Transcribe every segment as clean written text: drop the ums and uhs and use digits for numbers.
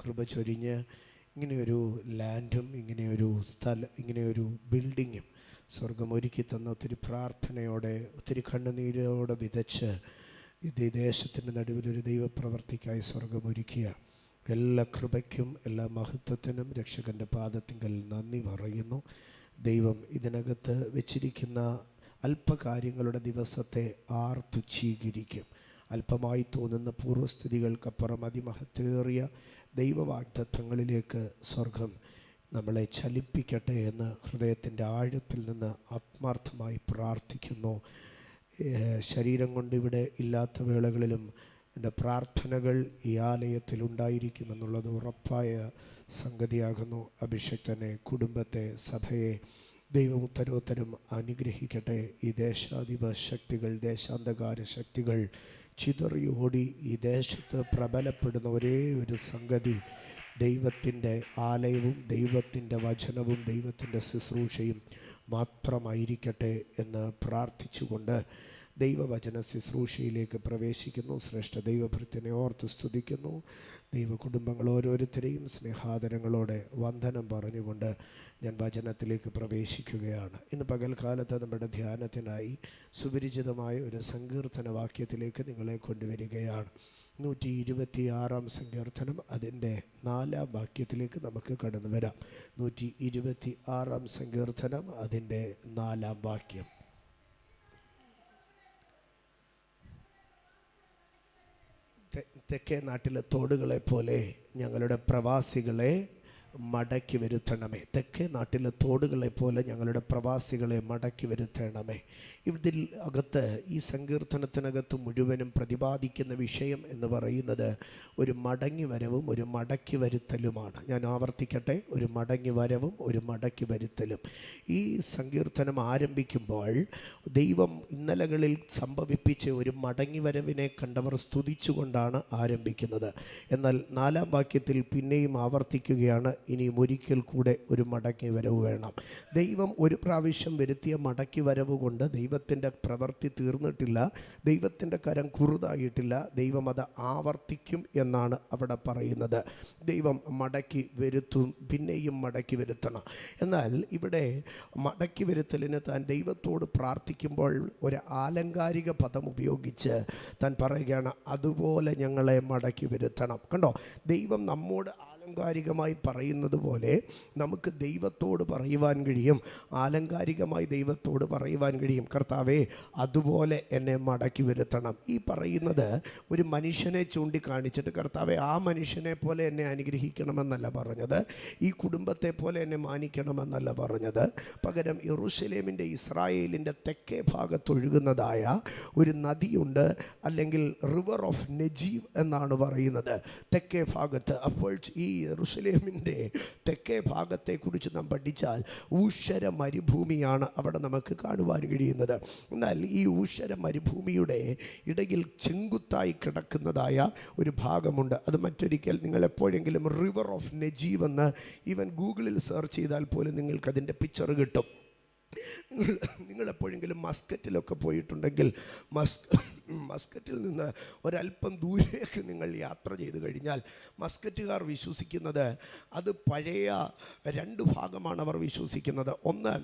കൃപ ചൊരിഞ്ഞ് ഇങ്ങനെയൊരു ലാൻഡും ഇങ്ങനെയൊരു ബിൽഡിങ്ങും സ്വർഗം ഒരുക്കി തന്ന ഒത്തിരി പ്രാർത്ഥനയോടെ ഒത്തിരി കണ്ണുനീരോടെ വിതച്ച് ഈ ദേശത്തിൻ്റെ നടുവിലൊരു ദൈവപ്രവർത്തിക്കായി സ്വർഗം ഒരുക്കിയ എല്ലാ കൃപയ്ക്കും എല്ലാ മഹത്വത്തിനും രക്ഷകൻ്റെ പാദത്തിങ്കൽ നന്ദി പറയുന്നു. ദൈവം ഇതിനകത്ത് വെച്ചിരിക്കുന്ന അല്പകാര്യങ്ങളുടെ ദിവസത്തെ ആർ തുച്ഛീകരിക്കും? അല്പമായി തോന്നുന്ന പൂർവ്വസ്ഥിതികൾക്കപ്പുറം അതിമഹത്തേറിയ ദൈവവാഗ്ദത്തങ്ങളിലേക്ക് സ്വർഗം നമ്മളെ ചലിപ്പിക്കട്ടെ എന്ന് ഹൃദയത്തിൻ്റെ ആഴത്തിൽ നിന്ന് ആത്മാർത്ഥമായി പ്രാർത്ഥിക്കുന്നു. ശരീരം കൊണ്ട് ഇവിടെ ഇല്ലാത്ത വേളകളിലും എൻ്റെ പ്രാർത്ഥനകൾ ഈ ആലയത്തിലുണ്ടായിരിക്കുമെന്നുള്ളത് ഉറപ്പായ സംഗതിയാകുന്നു. അഭിഷക്തനെ, കുടുംബത്തെ, സഭയെ ദൈവം ഉത്തരോത്തരം അനുഗ്രഹിക്കട്ടെ. ഈ ദേശാധിപ ശക്തികൾ, ദേശാന്തകാര ശക്തികൾ ചിതറിയോടി ഈ ദേശത്ത് പ്രബലപ്പെടുന്ന ഒരേ ഒരു സംഗതി ദൈവത്തിൻ്റെ ആലയവും ദൈവത്തിൻ്റെ വചനവും ദൈവത്തിൻ്റെ ശുശ്രൂഷയും മാത്രമായിരിക്കട്ടെ എന്ന് പ്രാർത്ഥിച്ചുകൊണ്ട് ദൈവവചന ശുശ്രൂഷയിലേക്ക് പ്രവേശിക്കുന്നു. ശ്രേഷ്ഠ ദൈവഭൃത്യനെ ഓർത്ത് സ്തുതിക്കുന്നു. ദൈവ കുടുംബങ്ങൾ ഓരോരുത്തരെയും സ്നേഹാദരങ്ങളോടെ വന്ദനം പറഞ്ഞുകൊണ്ട് ഞാൻ വചനത്തിലേക്ക് പ്രവേശിക്കുകയാണ്. ഇന്ന് പകൽക്കാലത്ത് നമ്മുടെ ധ്യാനത്തിനായി സുപരിചിതമായ ഒരു സങ്കീർത്തന വാക്യത്തിലേക്ക് നിങ്ങളെ കൊണ്ടുവരികയാണ്. 126 സങ്കീർത്തനം, അതിൻ്റെ 4 വാക്യത്തിലേക്ക് നമുക്ക് കടന്നു വരാം. 126 സങ്കീർത്തനം, അതിൻ്റെ 4 വാക്യം. തെക്കേ നാട്ടിലെ തോടുകളെ പോലെ ഞങ്ങളുടെ പ്രവാസികളെ മടക്കി വരുത്തണമേ. തെക്കേ നാട്ടിലെ തോടുകളെ പോലെ ഞങ്ങളുടെ പ്രവാസികളെ മടക്കി വരുത്തണമേ. ഇതിൽ അകത്ത്, ഈ സങ്കീർത്തനത്തിനകത്ത് മുഴുവനും പ്രതിപാദിക്കുന്ന വിഷയം എന്ന് പറയുന്നത് ഒരു മടങ്ങി വരവും ഒരു മടക്കി വരുത്തലുമാണ്. ഞാൻ ആവർത്തിക്കട്ടെ, ഒരു മടങ്ങി വരവും ഒരു മടക്കി വരുത്തലും. ഈ സങ്കീർത്തനം ആരംഭിക്കുമ്പോൾ ദൈവം ഇന്നലകളിൽ സംഭവിപ്പിച്ച ഒരു മടങ്ങി വരവിനെ കണ്ടവർ സ്തുതിച്ചുകൊണ്ടാണ് ആരംഭിക്കുന്നത്. എന്നാൽ 4 വാക്യത്തിൽ പിന്നെയും ആവർത്തിക്കുകയാണ്, ഇനിയും ഒരിക്കൽ കൂടെ ഒരു മടക്കി വരവ് വേണം. ദൈവം ഒരു പ്രാവശ്യം വരുത്തിയ മടക്കി വരവ് കൊണ്ട് ദൈവത്തിൻ്റെ പ്രവൃത്തി തീർന്നിട്ടില്ല, ദൈവത്തിൻ്റെ കരം കുറുതായിട്ടില്ല. ദൈവം അത് ആവർത്തിക്കും എന്നാണ് അവിടെ പറയുന്നത്. ദൈവം മടക്കി വരുത്തും, പിന്നെയും മടക്കി വരുത്തണം. എന്നാൽ ഇവിടെ മടക്കി വരുത്തലിന് താൻ ദൈവത്തോട് പ്രാർത്ഥിക്കുമ്പോൾ ഒരു ആലങ്കാരിക പദം ഉപയോഗിച്ച് താൻ പറയുകയാണ്, അതുപോലെ ഞങ്ങളെ മടക്കി വരുത്തണം. കണ്ടോ, ദൈവം നമ്മോട് ആലങ്കാരികമായി പറയുന്നത് പോലെ നമുക്ക് ദൈവത്തോട് പറയുവാൻ കഴിയും. ആലങ്കാരികമായി ദൈവത്തോട് പറയുവാൻ കഴിയും, കർത്താവേ അതുപോലെ എന്നെ മടക്കി വരുത്തണം. ഈ പറയുന്നത് ഒരു മനുഷ്യനെ ചൂണ്ടിക്കാണിച്ചിട്ട് കർത്താവേ ആ മനുഷ്യനെ പോലെ എന്നെ അനുഗ്രഹിക്കണമെന്നല്ല പറഞ്ഞത്, ഈ കുടുംബത്തെ പോലെ എന്നെ മാനിക്കണമെന്നല്ല പറഞ്ഞത്. പകരം യെരൂശലേമിൻ്റെ, ഇസ്രായേലിൻ്റെ തെക്കേ ഭാഗത്തൊഴുകുന്നതായ ഒരു നദിയുണ്ട്, അല്ലെങ്കിൽ റിവർ ഓഫ് നെജീവ് എന്നാണ് പറയുന്നത് തെക്കേ ഭാഗത്ത്. അപ്പോൾ ഈ യെരൂശലേമിൻ്റെ തെക്കേ ഭാഗത്തെക്കുറിച്ച് നാം പഠിച്ചാൽ ഊഷര മരുഭൂമിയാണ് അവിടെ നമുക്ക് കാണുവാൻ കഴിയുന്നത്. എന്നാൽ ഈ ഊഷര മരുഭൂമിയുടെ ഇടയിൽ ചെങ്കുത്തായി കിടക്കുന്നതായ ഒരു ഭാഗമുണ്ട്. അത് മറ്റൊരിക്കൽ നിങ്ങൾ എപ്പോഴെങ്കിലും റിവർ ഓഫ് നെജീവ് എന്ന് ഈവൻ ഗൂഗിളിൽ സെർച്ച് ചെയ്താൽ പോലും നിങ്ങൾക്കതിൻ്റെ പിക്ചർ കിട്ടും. നിങ്ങളെപ്പോഴെങ്കിലും മസ്കറ്റിലൊക്കെ പോയിട്ടുണ്ടെങ്കിൽ മസ്കറ്റിൽ നിന്ന് ഒരല്പം ദൂരേക്ക് നിങ്ങൾ യാത്ര ചെയ്ത് കഴിഞ്ഞാൽ മസ്കറ്റുകാർ വിശ്വസിക്കുന്നത് അത് പഴയ 2 ഭാഗമാണ് അവർ വിശ്വസിക്കുന്നത്. ഒന്ന്,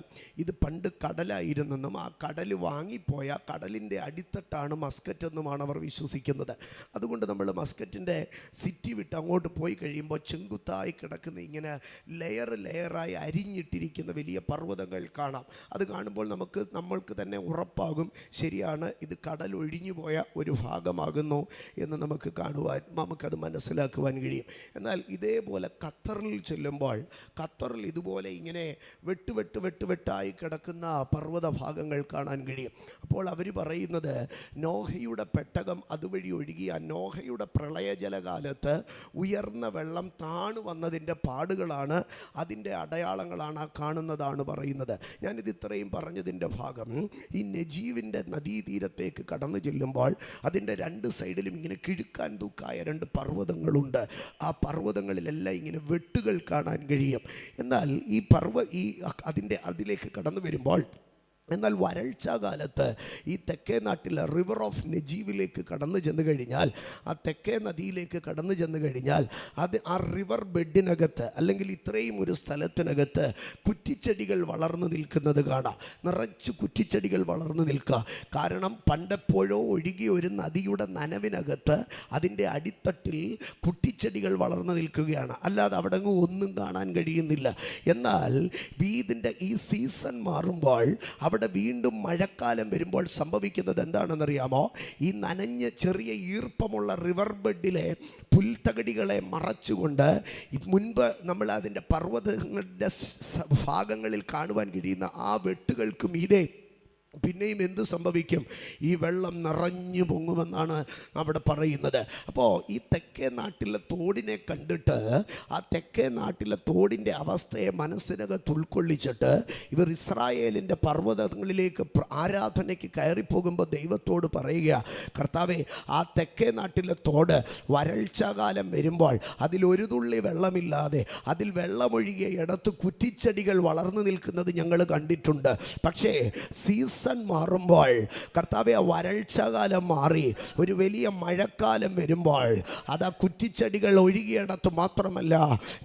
ഇത് പണ്ട് കടലായിരുന്നെന്നും ആ കടൽ വാങ്ങിപ്പോയ കടലിൻ്റെ അടിത്തട്ടാണ് മസ്കറ്റ് എന്നുമാണ് അവർ വിശ്വസിക്കുന്നത്. അതുകൊണ്ട് നമ്മൾ മസ്കറ്റിൻ്റെ സിറ്റി വിട്ട് അങ്ങോട്ട് പോയി കഴിയുമ്പോൾ ചെങ്കുത്തായി കിടക്കുന്ന ഇങ്ങനെ ലെയറായി അരിഞ്ഞിട്ടിരിക്കുന്ന വലിയ പർവ്വതങ്ങൾ കാണാം. അത് കാണുമ്പോൾ നമ്മൾക്ക് തന്നെ ഉറപ്പാകും, ശരിയാണ്, ഇത് കടൽ ഒഴിഞ്ഞു പോയ ഒരു ഭാഗമാകുന്നു എന്ന് നമുക്കത് മനസ്സിലാക്കുവാൻ കഴിയും. എന്നാൽ ഇതേപോലെ ഖത്തറിൽ ചെല്ലുമ്പോൾ ഖത്തറിൽ ഇതുപോലെ ഇങ്ങനെ വെട്ടായി കിടക്കുന്ന പർവ്വത ഭാഗങ്ങൾ കാണാൻ കഴിയും. അപ്പോൾ അവർ പറയുന്നത് നോഹയുടെ പെട്ടകം അതുവഴി ഒഴുകിയ നോഹയുടെ പ്രളയജലകാലത്ത് ഉയർന്ന വെള്ളം താണു വന്നതിൻ്റെ പാടുകളാണ്, അതിൻ്റെ അടയാളങ്ങളാണ് ആ കാണുന്നതാണ് പറയുന്നത്. ഞാനിത് ഇത്രയും പറഞ്ഞതിൻ്റെ ഭാഗം, ഈ നെജീവിൻ്റെ നദീതീരത്തേക്ക് കടന്നു ചെല്ലുമ്പോൾ അതിൻ്റെ 2 സൈഡിലും ഇങ്ങനെ കിഴുക്കാൻ തൂക്കായ 2 പർവ്വതങ്ങളുണ്ട്. ആ പർവ്വതങ്ങളിലെല്ലാം ഇങ്ങനെ വെട്ടുകൾ കാണാൻ കഴിയും. എന്നാൽ അതിലേക്ക് കടന്നു വരുമ്പോൾ എന്നാൽ വരൾച്ച കാലത്ത് ഈ തെക്കേ നാട്ടിലെ റിവർ ഓഫ് നെജീവിലേക്ക് കടന്നു ചെന്ന് കഴിഞ്ഞാൽ, ആ തെക്കേ നദിയിലേക്ക് കടന്നു ചെന്ന് കഴിഞ്ഞാൽ, അത് ആ റിവർ ബെഡിനകത്ത് അല്ലെങ്കിൽ ഇത്രയും ഒരു സ്ഥലത്തിനകത്ത് കുറ്റിച്ചെടികൾ വളർന്നു നിൽക്കുന്നത് കാണാം. നിറച്ച് കുറ്റിച്ചെടികൾ വളർന്നു നിൽക്കുക. കാരണം പണ്ടെപ്പോഴോ ഒഴുകിയ ഒരു നദിയുടെ നനവിനകത്ത് അതിൻ്റെ അടിത്തട്ടിൽ കുറ്റിച്ചെടികൾ വളർന്നു നിൽക്കുകയാണ്. അല്ലാതെ അവിടെ ഒന്നും കാണാൻ കഴിയുന്നില്ല. എന്നാൽ ഇതിൻ്റെ ഈ സീസൺ മാറുമ്പോൾ, അവിടെ വീണ്ടും മഴക്കാലം വരുമ്പോൾ സംഭവിക്കുന്നത് എന്താണെന്നറിയാമോ? ഈ നനഞ്ഞ് ചെറിയ ഈർപ്പമുള്ള റിവർ ബെഡിലെ പുൽത്തകടികളെ മറച്ചുകൊണ്ട് മുൻപ് നമ്മൾ അതിൻ്റെ പർവ്വതങ്ങളുടെ ഭാഗങ്ങളിൽ കാണുവാൻ കഴിയുന്ന ആ വെട്ടുകൾക്ക് മീതെ പിന്നെയും എന്ത് സംഭവിക്കും? ഈ വെള്ളം നിറഞ്ഞു പൊങ്ങുമെന്നാണ് അവിടെ പറയുന്നത്. അപ്പോൾ ഈ തെക്കേ നാട്ടിലെ തോടിനെ കണ്ടിട്ട്, ആ തെക്കേ നാട്ടിലെ തോടിൻ്റെ അവസ്ഥയെ മനസ്സിനകത്ത് ഉൾക്കൊള്ളിച്ചിട്ട് ഇവർ ഇസ്രായേലിൻ്റെ പർവ്വതങ്ങളിലേക്ക് ആരാധനയ്ക്ക് കയറിപ്പോകുമ്പോൾ ദൈവത്തോട് പറയുക, കർത്താവേ, ആ തെക്കേ നാട്ടിലെ തോട് വരൾച്ചകാലം വരുമ്പോൾ അതിലൊരു തുള്ളി വെള്ളമില്ലാതെ അതിൽ വെള്ളമൊഴുകിയ ഇടത്ത് കുറ്റിച്ചെടികൾ വളർന്നു നിൽക്കുന്നത് ഞങ്ങൾ കണ്ടിട്ടുണ്ട്. പക്ഷേ സീസൺ മാറുമ്പോൾ, കർത്താവേ, വരൾച്ചകാലം മാറി ഒരു വലിയ മഴക്കാലം വരുമ്പോൾ അത് ആ കുറ്റിച്ചെടികൾ ഒഴുകിയിടത്ത് മാത്രമല്ല,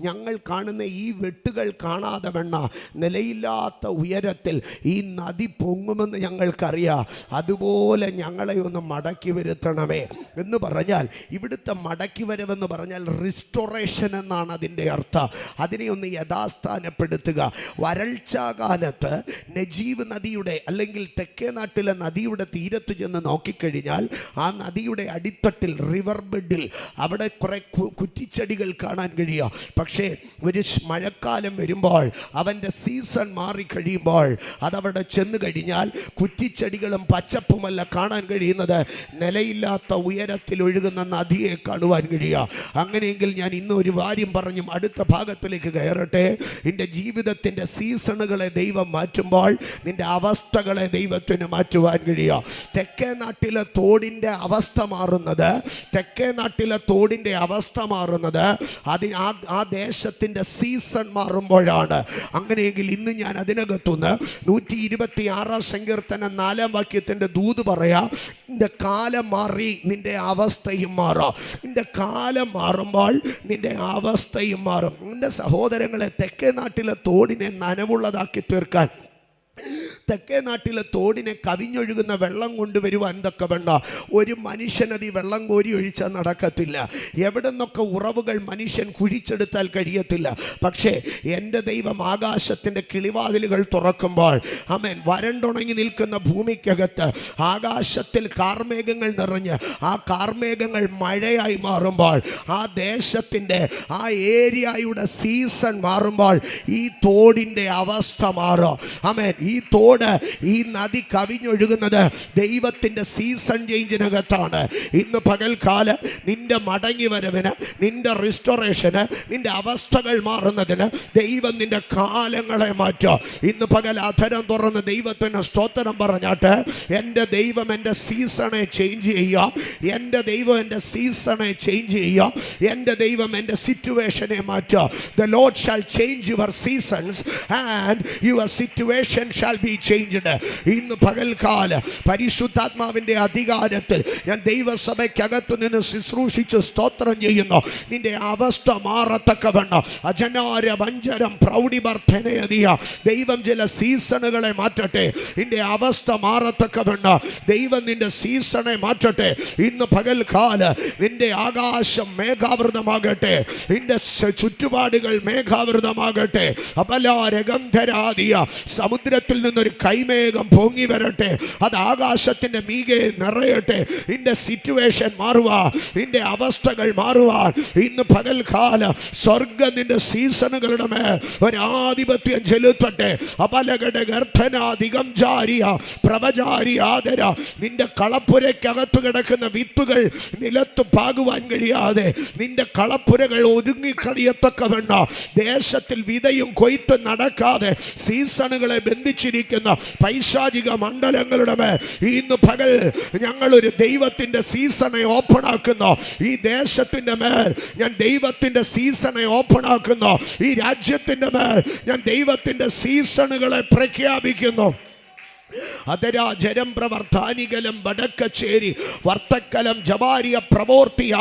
ഞങ്ങൾ കാണുന്ന ഈ വെട്ടുകൾ കാണാതെ വണ്ണ നിലയില്ലാത്ത ഉയരത്തിൽ ഈ നദി പൊങ്ങുമെന്ന് ഞങ്ങൾക്കറിയാം. അതുപോലെ ഞങ്ങളെ ഒന്ന് മടക്കി വരുത്തണമേ എന്ന് പറഞ്ഞാൽ, ഇവിടുത്തെ മടക്കി വരവെന്ന് പറഞ്ഞാൽ റിസ്റ്റോറേഷൻ എന്നാണ് അതിൻ്റെ അർത്ഥം. അതിനെ ഒന്ന് യഥാസ്ഥാനപ്പെടുത്തുക. വരൾച്ചകാലത്ത് നെജീവ് നദിയുടെ അല്ലെങ്കിൽ തെക്കേ നാട്ടിലെ നദിയുടെ തീരത്ത് ചെന്ന് നോക്കിക്കഴിഞ്ഞാൽ ആ നദിയുടെ അടിത്തട്ടിൽ റിവർ ബെഡിൽ അവിടെ കുറേ കുറ്റിച്ചെടികൾ കാണാൻ കഴിയുക. പക്ഷേ ഒരു മഴക്കാലം വരുമ്പോൾ, അവൻ്റെ സീസൺ മാറിക്കഴിയുമ്പോൾ, അതവിടെ ചെന്ന് കഴിഞ്ഞാൽ കുറ്റിച്ചെടികളും പച്ചപ്പുമല്ല കാണാൻ കഴിയുന്നത്, നിലയില്ലാത്ത ഉയരത്തിൽ ഒഴുകുന്ന നദിയെ കാണുവാൻ കഴിയുക. അങ്ങനെയെങ്കിൽ ഞാൻ ഇന്ന് ഒരു കാര്യം പറഞ്ഞും അടുത്ത ഭാഗത്തിലേക്ക് കയറട്ടെ. നിൻ്റെ ജീവിതത്തിൻ്റെ സീസണുകളെ ദൈവം മാറ്റുമ്പോൾ നിൻ്റെ അവസ്ഥകളെ ദൈവത്തിന് മാറ്റുവാൻ കഴിയുക. തെക്കേ നാട്ടിലെ തോടിൻ്റെ അവസ്ഥ മാറുന്നത്, തെക്കേ നാട്ടിലെ തോടിൻ്റെ അവസ്ഥ മാറുന്നത് ആ ദേശത്തിൻ്റെ സീസൺ മാറുമ്പോഴാണ്. അങ്ങനെയെങ്കിൽ ഇന്ന് ഞാൻ അതിനകത്തുനിന്ന് 126 സങ്കീർത്തനം 4 വാക്യത്തിൻ്റെ ദൂത് പറയാം. നിൻ്റെ കാലം മാറി നിൻ്റെ അവസ്ഥയും മാറാം. നിൻ്റെ കാലം മാറുമ്പോൾ നിൻ്റെ അവസ്ഥയും മാറും. നിൻ്റെ സഹോദരങ്ങളെ, തെക്കേ നാട്ടിലെ തോടിനെ നനവുള്ളതാക്കി തീർക്കാൻ, തെക്കേ നാട്ടിലെ തോടിനെ കവിഞ്ഞൊഴുകുന്ന വെള്ളം കൊണ്ടുവരുവാൻ തക്കവണ്ണ ഒരു മനുഷ്യനതി വെള്ളം കോരി ഒഴിച്ചാൽ നടക്കത്തില്ല. എവിടെ നിന്നൊക്കെ ഉറവുകൾ മനുഷ്യൻ കുഴിച്ചെടുത്താൽ കഴിയത്തില്ല. പക്ഷേ എൻ്റെ ദൈവം ആകാശത്തിൻ്റെ കിളിവാതിലുകൾ തുറക്കുമ്പോൾ, ആമേൻ, വരണ്ടുണങ്ങി നിൽക്കുന്ന ഭൂമിക്കകത്ത് ആകാശത്തിൽ കാർമേഘങ്ങൾ നിറഞ്ഞ് ആ കാർമേഘങ്ങൾ മഴയായി മാറുമ്പോൾ, ആ ദേശത്തിൻ്റെ ആ ഏരിയയുടെ സീസൺ മാറുമ്പോൾ ഈ തോടിൻ്റെ അവസ്ഥ മാറും. ആമേൻ. ഈ തോട്, ഈ നദി കവിഞ്ഞൊഴുകുന്നത് ദൈവത്തിൻ്റെ സീസൺ ചേഞ്ചിനകത്താണ്. ഇന്ന് പകൽക്കാലം നിന്റെ മടങ്ങി വരവിന്, നിന്റെ റിസ്റ്റോറേഷന്, നിന്റെ അവസ്ഥകൾ മാറുന്നതിന് ദൈവം നിന്റെ കാലങ്ങളെ മാറ്റും. ഇന്ന് പകൽ അധരം തുറന്ന് ദൈവത്തിന് സ്തോത്രം പറഞ്ഞാട്ട്, എൻ്റെ ദൈവം എൻ്റെ സീസണെ ചേഞ്ച് ചെയ്യുക, എൻ്റെ ദൈവം എൻ്റെ സീസണെ ചേഞ്ച് ചെയ്യുക, എൻ്റെ ദൈവം എൻ്റെ സിറ്റുവേഷനെ മാറ്റുക. The Lord shall change your seasons and your situation shall be changed. ഇന്ന് പകൽക്കാല പരിശുദ്ധാത്മാവിൻ്റെ അധികാരത്തിൽ ഞാൻ ദൈവസഭയ്ക്കകത്തു നിന്ന് ശുശ്രൂഷിച്ച് സ്തോത്രം ചെയ്യുന്നു. നിന്റെ അവസ്ഥ മാറത്തക്കവണ്ണം അജനാര വഞ്ചരം പ്രൗഢിവർദ്ധനയതിയ ദൈവം ചില സീസണുകളെ മാറ്റട്ടെ. നിന്റെ അവസ്ഥ മാറത്തക്കവണ്ണം ദൈവം നിന്റെ സീസണെ മാറ്റട്ടെ. ഇന്ന് പകൽക്കാല നിന്റെ ആകാശം മേഘാവൃതമാകട്ടെ, നിന്റെ ചുറ്റുപാടുകൾ മേഘാവൃതമാകട്ടെ. അപലാരഗന്ധരാദിയ സമുദ്രത്തിൽ നിന്നൊരു കൈമേഘം പൊങ്ങി വരട്ടെ, അത് ആകാശത്തിൻ്റെ മീകെ നിറയട്ടെ. നിന്റെ സിറ്റുവേഷൻ മാറുവാൻ, നിന്റെ അവസ്ഥകൾ മാറുവാൻ ഇന്ന് പകൽക്കാല സ്വർഗം നിന്റെ സീസണുകളുടെ മേൽ ഒരാധിപത്യം ചെലുത്തട്ടെ. അപലകട ഗർഭനാധികം ജാരിയ പ്രവചാരി ആദര നിന്റെ കളപ്പുരയ്ക്കകത്ത് കിടക്കുന്ന വിത്തുകൾ നിലത്ത് പാകുവാൻ കഴിയാതെ നിന്റെ കളപ്പുരകൾ ഒതുങ്ങിക്കളിയത്തക്കവണ്ണ ദേശത്തിൽ വിതയും കൊയ്ത്തും നടക്കാതെ സീസണുകളെ ബന്ധിച്ചിരിക്കുന്ന പൈശാചിക മണ്ഡലങ്ങളുടെ മേൽ ഇന്ന് പകൽ ഞങ്ങളൊരു ദൈവത്തിൻ്റെ സീസണെ ഓപ്പൺ ആക്കുന്നു. ഈ ദേശത്തിൻ്റെ മേൽ ഞാൻ ദൈവത്തിൻ്റെ സീസണെ ഓപ്പൺ ആക്കുന്നു. ഈ രാജ്യത്തിൻ്റെ മേൽ ഞാൻ ദൈവത്തിൻ്റെ സീസണുകളെ പ്രഖ്യാപിക്കുന്നു. അതരാജരം പ്രവർത്താനികലം വടക്കച്ചേരി വർത്തക്കലം ജവാരിയ പ്രവോർത്തിയ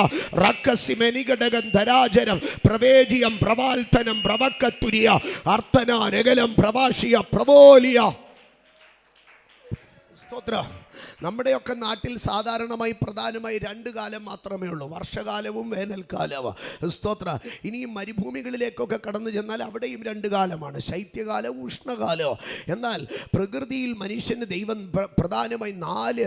റക്കസിമെനികടകം ധരാജരം പ്രവേജിയം പ്രവാൽത്തനം പ്രവക്കത്തുരിയ അർത്ഥനാരകലം പ്രവാശിയ പ്രവോലിയ. സ്തോത്രം. നമ്മുടെയൊക്കെ നാട്ടിൽ സാധാരണമായി പ്രധാനമായി 2 കാലം മാത്രമേ ഉള്ളൂ, വർഷകാലവും വേനൽക്കാലവും. സ്തോത്ര. ഇനിയും മരുഭൂമികളിലേക്കൊക്കെ കടന്നു ചെന്നാൽ അവിടെയും 2 കാലമാണ്, ശൈത്യകാലവും ഉഷ്ണകാലവും. എന്നാൽ പ്രകൃതിയിൽ മനുഷ്യന് ദൈവം പ്രധാനമായി 4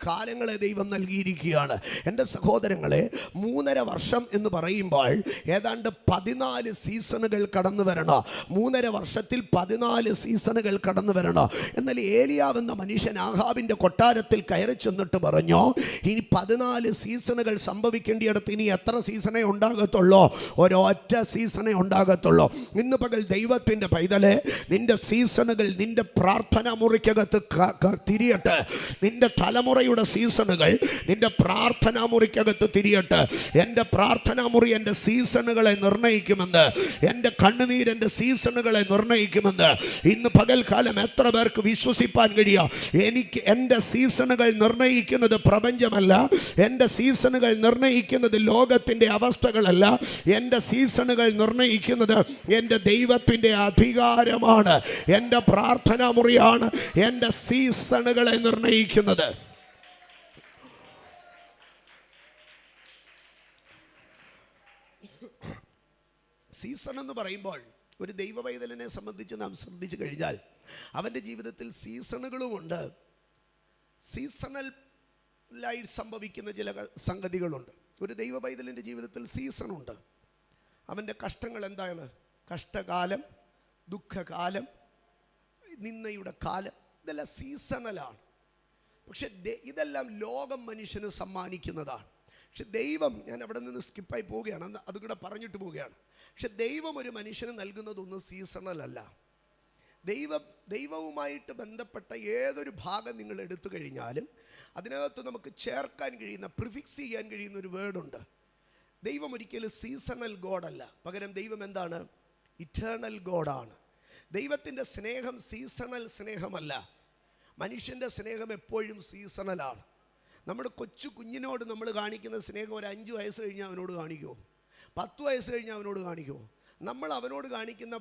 കാലങ്ങളെ ദൈവം നൽകിയിരിക്കുകയാണ്. എൻ്റെ സഹോദരങ്ങളെ, 3.5 വർഷം എന്ന് പറയുമ്പോൾ ഏതാണ്ട് 14 സീസണുകൾ കടന്നു വരണം. 3.5 വർഷത്തിൽ 14 സീസണുകൾ കടന്നു വരണം. എന്നാൽ ഏലിയാവെന്ന മനുഷ്യൻ ആഹാബിന്റെ കൊട്ടാരത്തിൽ കയറി ചെന്നിട്ട് പറഞ്ഞു, ഇനി 14 സീസണുകൾ സംഭവിക്കേണ്ടിയിടത്ത് ഇനി എത്ര സീസണേ ഉണ്ടാകത്തുള്ളൂ? ഒരൊറ്റ സീസണേ ഉണ്ടാകത്തുള്ളൂ. ഇന്ന് പകൽ ദൈവത്തിൻ്റെ പൈതലെ, നിന്റെ സീസണുകൾ നിന്റെ പ്രാർത്ഥനാ മുറിക്കകത്ത് തിരിയട്ടെ. നിന്റെ തലമുറയുടെ സീസണുകൾ നിന്റെ പ്രാർത്ഥനാ മുറിക്കകത്ത് തിരിയട്ടെ. എൻ്റെ പ്രാർത്ഥനാ മുറി എൻ്റെ സീസണുകളെ നിർണ്ണയിക്കുമെന്ന്, എൻ്റെ കണ്ണുനീർ എൻ്റെ സീസണുകളെ നിർണ്ണയിക്കുമെന്ന് ഇന്ന് പകൽക്കാലം എത്ര പേർക്ക് വിശ്വസിപ്പാൻ കഴിയും? എനിക്ക് എൻ്റെ സീസണുകൾ നിർണ്ണയിക്കുന്നത് പ്രപഞ്ചമല്ല, എൻ്റെ സീസണുകൾ നിർണ്ണയിക്കുന്നത് ലോകത്തിൻ്റെ അവസ്ഥകളല്ല, എൻ്റെ സീസണുകൾ നിർണ്ണയിക്കുന്നത് എൻ്റെ ദൈവത്തിൻ്റെ അധികാരമാണ്. എൻ്റെ പ്രാർത്ഥനാ മുറിയാണ് എൻ്റെ സീസണുകളെ നിർണ്ണയിക്കുന്നത്. സീസൺ എന്ന് പറയുമ്പോൾ ഒരു ദൈവവൈതലിനെ സംബന്ധിച്ച് നാം ശ്രദ്ധിച്ചു കഴിഞ്ഞാൽ അവൻ്റെ ജീവിതത്തിൽ സീസണുകളുമുണ്ട്, സീസണലായി സംഭവിക്കുന്ന ചില സംഗതികളുണ്ട്. ഒരു ദൈവവൈതലിൻ്റെ ജീവിതത്തിൽ സീസണുണ്ട്. അവൻ്റെ കഷ്ടങ്ങൾ എന്താണ്? കഷ്ടകാലം, ദുഃഖകാലം, നിന്ദയുടെ കാലം, ഇതെല്ലാം സീസണലാണ്. പക്ഷെ ഇതെല്ലാം ലോകം മനുഷ്യന് സമ്മാനിക്കുന്നതാണ്. പക്ഷെ ദൈവം, ഞാൻ അവിടെ നിന്ന് സ്കിപ്പായി പോവുകയാണ്, അതുകൂടെ പറഞ്ഞിട്ട് പോവുകയാണ്. പക്ഷെ ദൈവം ഒരു മനുഷ്യന് നൽകുന്നതൊന്നും സീസണലല്ല. ദൈവവുമായിട്ട് ബന്ധപ്പെട്ട ഏതൊരു ഭാഗം നിങ്ങൾ എടുത്തു കഴിഞ്ഞാലും അതിനകത്ത് നമുക്ക് ചേർക്കാൻ കഴിയുന്ന, പ്രിഫിക്സ് ചെയ്യാൻ കഴിയുന്ന ഒരു വേർഡുണ്ട്. ദൈവം ഒരിക്കലും സീസണൽ ഗോഡല്ല, പകരം ദൈവം എന്താണ്? ഇറ്റേണൽ ഗോഡാണ്. ദൈവത്തിൻ്റെ സ്നേഹം സീസണൽ സ്നേഹമല്ല. മനുഷ്യൻ്റെ സ്നേഹം എപ്പോഴും സീസണലാണ്. നമ്മുടെ കുഞ്ഞിനോട് നമ്മൾ കാണിക്കുന്ന സ്നേഹം ഒരു 5 വയസ്സ് കഴിഞ്ഞാൽ അവനോട് കാണിക്കുമോ? 10 വയസ്സ് കഴിഞ്ഞാൽ അവനോട് കാണിക്കുമോ? നമ്മൾ അവനോട് കാണിക്കുന്ന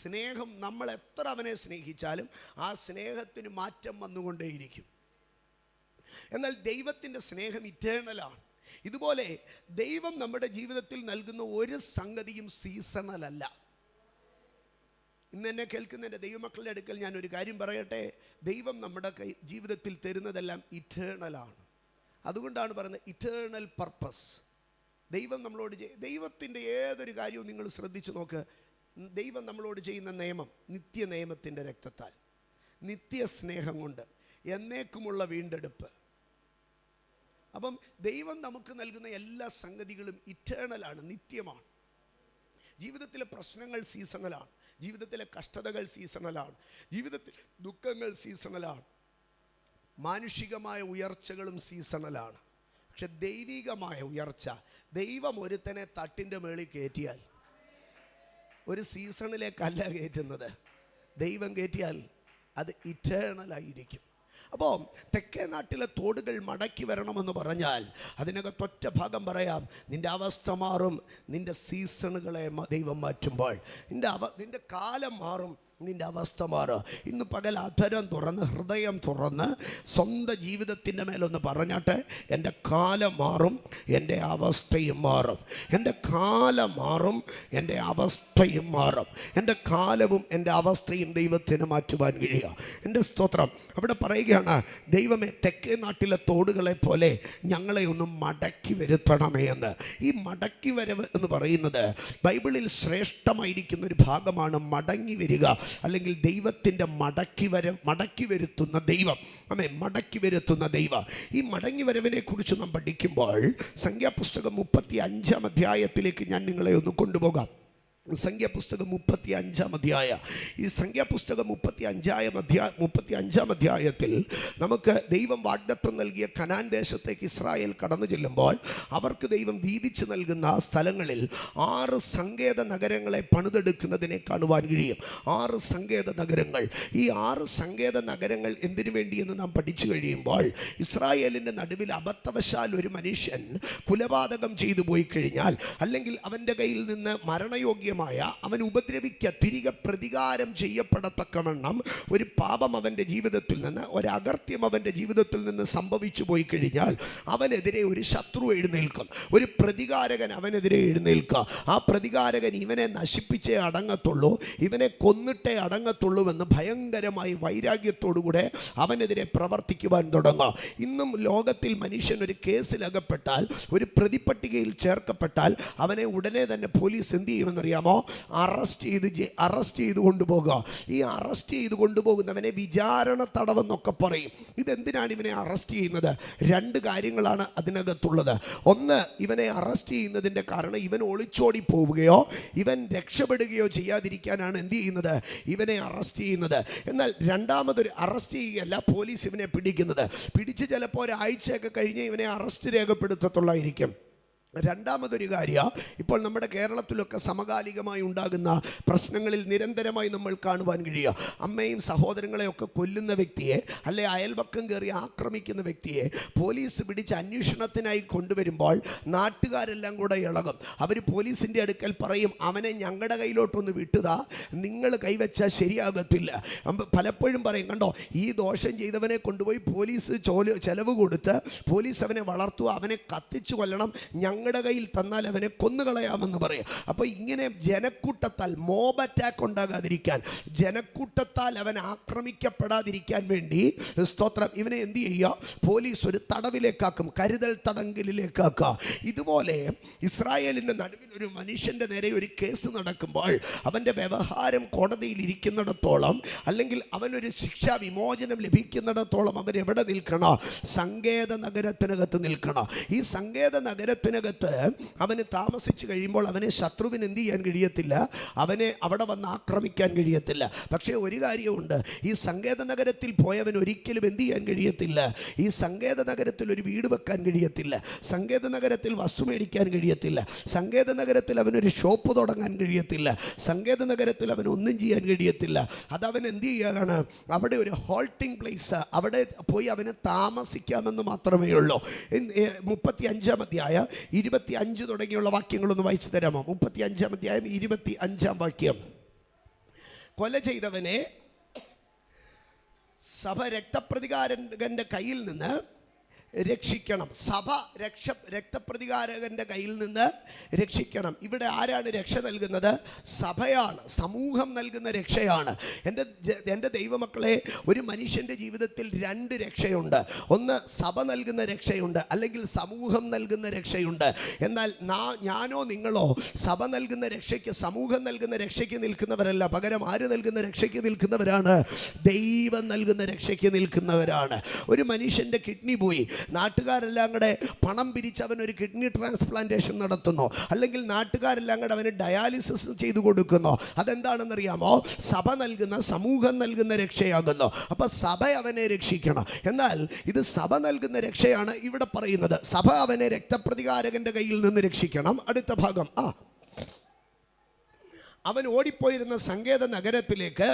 സ്നേഹം, നമ്മൾ എത്ര അവനെ സ്നേഹിച്ചാലും ആ സ്നേഹത്തിന് മാറ്റം വന്നുകൊണ്ടേയിരിക്കും. എന്നാൽ ദൈവത്തിൻ്റെ സ്നേഹം ഇറ്റേണലാണ്. ഇതുപോലെ ദൈവം നമ്മുടെ ജീവിതത്തിൽ നൽകുന്ന ഒരു സംഗതിയും സീസണലല്ല. ഇന്ന് എന്നെ കേൾക്കുന്ന എൻ്റെ ദൈവമക്കളുടെ അടുക്കൽ ഞാൻ ഒരു കാര്യം പറയട്ടെ, ദൈവം നമ്മുടെ ജീവിതത്തിൽ തരുന്നതെല്ലാം ഇറ്റേണലാണ്. അതുകൊണ്ടാണ് പറയുന്നത് ഇറ്റേണൽ പർപ്പസ്. ദൈവം നമ്മളോട് ദൈവത്തിൻ്റെ ഏതൊരു കാര്യവും നിങ്ങൾ ശ്രദ്ധിച്ചു നോക്ക്. ദൈവം നമ്മളോട് ചെയ്യുന്ന നിയമം നിത്യ നിയമത്തിൻ്റെ രക്തത്താൽ, നിത്യ സ്നേഹം കൊണ്ട്, എന്നേക്കുമുള്ള വീണ്ടെടുപ്പ്. അപ്പം ദൈവം നമുക്ക് നൽകുന്ന എല്ലാ സംഗതികളും ഇറ്റേണലാണ്, നിത്യമാണ്. ജീവിതത്തിലെ പ്രശ്നങ്ങൾ സീസണലാണ്, ജീവിതത്തിലെ കഷ്ടതകൾ സീസണലാണ്, ജീവിതത്തിൽ ദുഃഖങ്ങൾ സീസണലാണ്, മാനുഷികമായ ഉയർച്ചകളും സീസണലാണ്. പക്ഷെ ദൈവികമായ ഉയർച്ച, ദൈവം ഒരുത്തനെ തട്ടിൻ്റെ മേളിൽ കയറ്റിയാൽ ഒരു സീസണിലേക്കല്ല കയറ്റുന്നത്, ദൈവം കയറ്റിയാൽ അത് ഇറ്റേണലായിരിക്കും. അപ്പോൾ തെക്കേ നാട്ടിലെ തോടുകൾ മടക്കി വരണമെന്ന് പറഞ്ഞാൽ അതിനകത്തൊറ്റ ഭാഗം പറയാം, നിൻ്റെ അവസ്ഥ മാറും, നിൻ്റെ സീസണുകളെ ദൈവം മാറ്റുമ്പോൾ നിൻ്റെ കാലം മാറും, നിൻ്റെ അവസ്ഥ മാറും. ഇന്ന് പകൽ അധരം തുറന്ന്, ഹൃദയം തുറന്ന് സ്വന്തം ജീവിതത്തിൻ്റെ മേലൊന്ന് പറഞ്ഞാട്ടെ, എൻ്റെ കാലം മാറും, എൻ്റെ അവസ്ഥയും മാറും. എൻ്റെ കാലം മാറും, എൻ്റെ അവസ്ഥയും മാറും. എൻ്റെ കാലവും എൻ്റെ അവസ്ഥയും ദൈവത്തിന് മാറ്റുവാൻ കഴിയുക. എൻ്റെ സ്തോത്രം. അവിടെ പറയുകയാണ്, ദൈവമേ, തെക്കേ നാട്ടിലെ തോടുകളെ പോലെ ഞങ്ങളെ ഒന്ന് മടക്കി വരുത്തണമേ എന്ന്. ഈ മടക്കി വരവ് എന്ന് പറയുന്നത് ബൈബിളിൽ ശ്രേഷ്ഠമായിരിക്കുന്ന ഒരു ഭാഗമാണ്. മടങ്ങി വരിക, അല്ലെങ്കിൽ ദൈവത്തിൻ്റെ മടക്കി വരുത്തുന്ന ദൈവം. അമ്മേ, മടക്കി വരുത്തുന്ന ദൈവം. ഈ മടങ്ങി വരവിനെ കുറിച്ച് നാം പഠിക്കുമ്പോൾ സംഖ്യാപുസ്തകം 35-ാം അധ്യായത്തിലേക്ക് ഞാൻ നിങ്ങളെ ഒന്ന് കൊണ്ടുപോകാം. സംഖ്യാപുസ്തകം 35 അധ്യായം. ഈ സംഖ്യാപുസ്തകം 35 അധ്യായത്തിൽ നമുക്ക് ദൈവം വാഗ്ദത്തം നൽകിയ കനാൻ ദേശത്തേക്ക് ഇസ്രായേൽ കടന്നു ചെല്ലുമ്പോൾ അവർക്ക് ദൈവം വീതിച്ചു നൽകുന്ന സ്ഥലങ്ങളിൽ 6 സങ്കേത നഗരങ്ങളെ പണിതെടുക്കുന്നതിനെ കാണുവാൻ കഴിയും. 6 സങ്കേത നഗരങ്ങൾ. ഈ 6 സങ്കേത നഗരങ്ങൾ എന്തിനു വേണ്ടിയെന്ന് നാം പഠിച്ചു കഴിയുമ്പോൾ, ഇസ്രായേലിൻ്റെ നടുവിൽ അബദ്ധവശാൽ ഒരു മനുഷ്യൻ കുലപാതകം ചെയ്തു പോയി കഴിഞ്ഞാൽ, അല്ലെങ്കിൽ അവൻ്റെ കയ്യിൽ നിന്ന് മരണയോഗ്യമായ അവൻ തിരികെ പ്രതികാരം ചെയ്യപ്പെടത്തക്കവണ്ണം ഒരു പാപം അവൻ്റെ ജീവിതത്തിൽ നിന്ന്, ഒരകൃത്യം അവൻ്റെ ജീവിതത്തിൽ നിന്ന് സംഭവിച്ചു പോയി കഴിഞ്ഞാൽ അവനെതിരെ ഒരു ശത്രു എഴുന്നേൽക്കും, ഒരു പ്രതികാരകൻ അവനെതിരെ എഴുന്നേൽക്കുക. ആ പ്രതികാരകൻ ഇവനെ നശിപ്പിച്ചേ അടങ്ങത്തുള്ളൂ, ഇവനെ കൊന്നിട്ടേ അടങ്ങത്തുള്ളൂവെന്ന് ഭയങ്കരമായി വൈരാഗ്യത്തോടുകൂടെ അവനെതിരെ പ്രവർത്തിക്കുവാൻ തുടങ്ങുക. ഇന്നും ലോകത്തിൽ മനുഷ്യൻ ഒരു കേസിലകപ്പെട്ടാൽ, ഒരു പ്രതിപട്ടികയിൽ ചേർക്കപ്പെട്ടാൽ അവനെ ഉടനെ തന്നെ പോലീസ് എന്ത് ചെയ്യുമെന്നറിയാമോ? അറസ്റ്റ് ചെയ്ത് കൊണ്ടുപോകുക. ഈ അറസ്റ്റ് ചെയ്ത് കൊണ്ടുപോകുന്നവനെ വിചാരണ തടവെന്നൊക്കെ പറയും. ഇതെന്തിനാണ് ഇവനെ അറസ്റ്റ് ചെയ്യുന്നത്? 2 കാര്യങ്ങളാണ് അതിനകത്തുള്ളത്. ഒന്ന്, ഇവനെ അറസ്റ്റ് ചെയ്യുന്നതിൻ്റെ കാരണം ഇവൻ ഒളിച്ചോടി പോവുകയോ ഇവൻ രക്ഷപ്പെടുകയോ ചെയ്യാതിരിക്കാനാണ് എന്ത് ചെയ്യുന്നത്? ഇവനെ അറസ്റ്റ് ചെയ്യുന്നത്. എന്നാൽ രണ്ടാമതൊരു അറസ്റ്റ് ചെയ്യുകയല്ല, പോലീസ് ഇവനെ പിടിച്ച് ചിലപ്പോൾ ഒരാഴ്ചയൊക്കെ കഴിഞ്ഞ് ഇവനെ അറസ്റ്റ് രേഖപ്പെടുത്തത്തുള്ളായിരിക്കും. രണ്ടാമതൊരു കാര്യം, ഇപ്പോൾ നമ്മുടെ കേരളത്തിലൊക്കെ സമകാലികമായി ഉണ്ടാകുന്ന പ്രശ്നങ്ങളിൽ നിരന്തരമായി നമ്മൾ കാണുവാൻ കഴിയുക, അമ്മയും സഹോദരങ്ങളെയൊക്കെ കൊല്ലുന്ന വ്യക്തിയെ, അല്ലെ അയൽവക്കം കയറി ആക്രമിക്കുന്ന വ്യക്തിയെ പോലീസ് പിടിച്ച് അന്വേഷണത്തിനായി കൊണ്ടുവരുമ്പോൾ നാട്ടുകാരെല്ലാം കൂടെ ഇളകും. അവർ പോലീസിൻ്റെ അടുക്കൽ പറയും, അവനെ ഞങ്ങളുടെ കയ്യിലോട്ടൊന്ന് വിട്ടുതാ, നിങ്ങൾ കൈവച്ചാൽ ശരിയാകത്തില്ല. പലപ്പോഴും പറയും, കണ്ടോ ഈ ദോഷം ചെയ്തവനെ കൊണ്ടുപോയി പോലീസ് ചെലവ് കൊടുത്ത് പോലീസ് അവനെ വളർത്തുക, അവനെ കത്തിച്ചു കൊല്ലണം, ഞങ്ങളുടെ കയ്യിൽ തന്നാൽ അവനെ കൊന്നുകളയാമെന്ന് പറയും. അപ്പോൾ ഇങ്ങനെ ജനക്കൂട്ടത്താൽ മോബ് അറ്റാക്ക് ഉണ്ടാകാതിരിക്കാൻ, ജനക്കൂട്ടത്താൽ അവൻ ആക്രമിക്കപ്പെടാതിരിക്കാൻ വേണ്ടി സ്തോത്രം ഇവനെ എന്ത് ചെയ്യുക? പോലീസ് ഒരു തടവിലേക്കാക്കും, കരുതൽ തടങ്കലിലേക്കാക്കുക. ഇതുപോലെ ഇസ്രായേലിൻ്റെ നടുവിൽ ഒരു മനുഷ്യൻ്റെ നേരെ ഒരു കേസ് നടക്കുമ്പോൾ അവൻ്റെ വ്യവഹാരം കോടതിയിൽ ഇരിക്കുന്നിടത്തോളം, അല്ലെങ്കിൽ അവനൊരു ശിക്ഷാ വിമോചനം ലഭിക്കുന്നിടത്തോളം അവൻ എവിടെ നിൽക്കണം? സങ്കേത നഗരത്തിനകത്ത് നിൽക്കണം. ഈ സങ്കേത നഗരത്തിനകത്ത് അവന് താമസിച്ച് കഴിയുമ്പോൾ അവനെ ശത്രുവിന് എന്ത് ചെയ്യാൻ കഴിയത്തില്ല? അവനെ അവിടെ വന്ന് ആക്രമിക്കാൻ കഴിയത്തില്ല. പക്ഷേ ഒരു കാര്യമുണ്ട്, ഈ സങ്കേത നഗരത്തിൽ പോയവൻ ഒരിക്കലും എന്ത് ചെയ്യാൻ കഴിയത്തില്ല? ഈ സങ്കേത നഗരത്തിൽ ഒരു വീട് വെക്കാൻ കഴിയത്തില്ല, സങ്കേത നഗരത്തിൽ വസ്തു മേടിക്കാൻ കഴിയത്തില്ല, സങ്കേത നഗരത്തിൽ അവനൊരു ഷോപ്പ് തുടങ്ങാൻ കഴിയത്തില്ല, സങ്കേത നഗരത്തിൽ അവൻ ഒന്നും ചെയ്യാൻ കഴിയത്തില്ല. അതവൻ എന്ത് ചെയ്യുകയാണ്? അവിടെ ഒരു ഹോൾട്ടിംഗ് പ്ലേസ്, അവിടെ പോയി അവന് താമസിക്കാമെന്ന് മാത്രമേ ഉള്ളൂ. 35 അധ്യായം 25 തുടങ്ങിയുള്ള വാക്യങ്ങളൊന്ന് വായിച്ചു തരാമോ? 35 അധ്യായം 25 വാക്യം. കൊല ചെയ്തവനെ സഭ രക്തപ്രതികാരകൻ്റെ കയ്യിൽ നിന്ന് രക്ഷിക്കണം. സഭ രക്തപ്രതികാരകൻ്റെ കയ്യിൽ നിന്ന് രക്ഷിക്കണം. ഇവിടെ ആരാണ് രക്ഷ നൽകുന്നത്? സഭയാണ്, സമൂഹം നൽകുന്ന രക്ഷയാണ്. എൻ്റെ ദൈവമക്കളെ, ഒരു മനുഷ്യൻ്റെ ജീവിതത്തിൽ 2 രക്ഷയുണ്ട്. ഒന്ന് സഭ നൽകുന്ന രക്ഷയുണ്ട്, അല്ലെങ്കിൽ സമൂഹം നൽകുന്ന രക്ഷയുണ്ട്. എന്നാൽ ഞാനോ നിങ്ങളോ സഭ നൽകുന്ന രക്ഷയ്ക്ക്, സമൂഹം നൽകുന്ന രക്ഷയ്ക്ക് നിൽക്കുന്നവരല്ല. പകരം ആര് നൽകുന്ന രക്ഷയ്ക്ക് നിൽക്കുന്നവരാണ്? ദൈവം നൽകുന്ന രക്ഷയ്ക്ക് നിൽക്കുന്നവരാണ്. ഒരു മനുഷ്യൻ്റെ കിഡ്നി പോയി, നാട്ടുകാരെല്ലാം കൂടെ പണം പിരിച്ച് അവനൊരു കിഡ്നി ട്രാൻസ്പ്ലാന്റേഷൻ നടത്തുന്നു, അല്ലെങ്കിൽ നാട്ടുകാരെല്ലാം കൂടെ അവന് ഡയാലിസിസ് ചെയ്തു കൊടുക്കുന്നു. അതെന്താണെന്നറിയാമോ? സഭ നൽകുന്ന, സമൂഹം നൽകുന്ന രക്ഷയാകുന്നു. അപ്പം സഭ അവനെ രക്ഷിക്കണം. എന്നാൽ ഇത് സഭ നൽകുന്ന രക്ഷയാണ് ഇവിടെ പറയുന്നത്. സഭ അവനെ രക്തപ്രതികാരകൻ്റെ കയ്യിൽ നിന്ന് രക്ഷിക്കണം. അടുത്ത ഭാഗം, അവൻ ഓടിപ്പോയിരുന്ന സങ്കേത നഗരത്തിലേക്ക്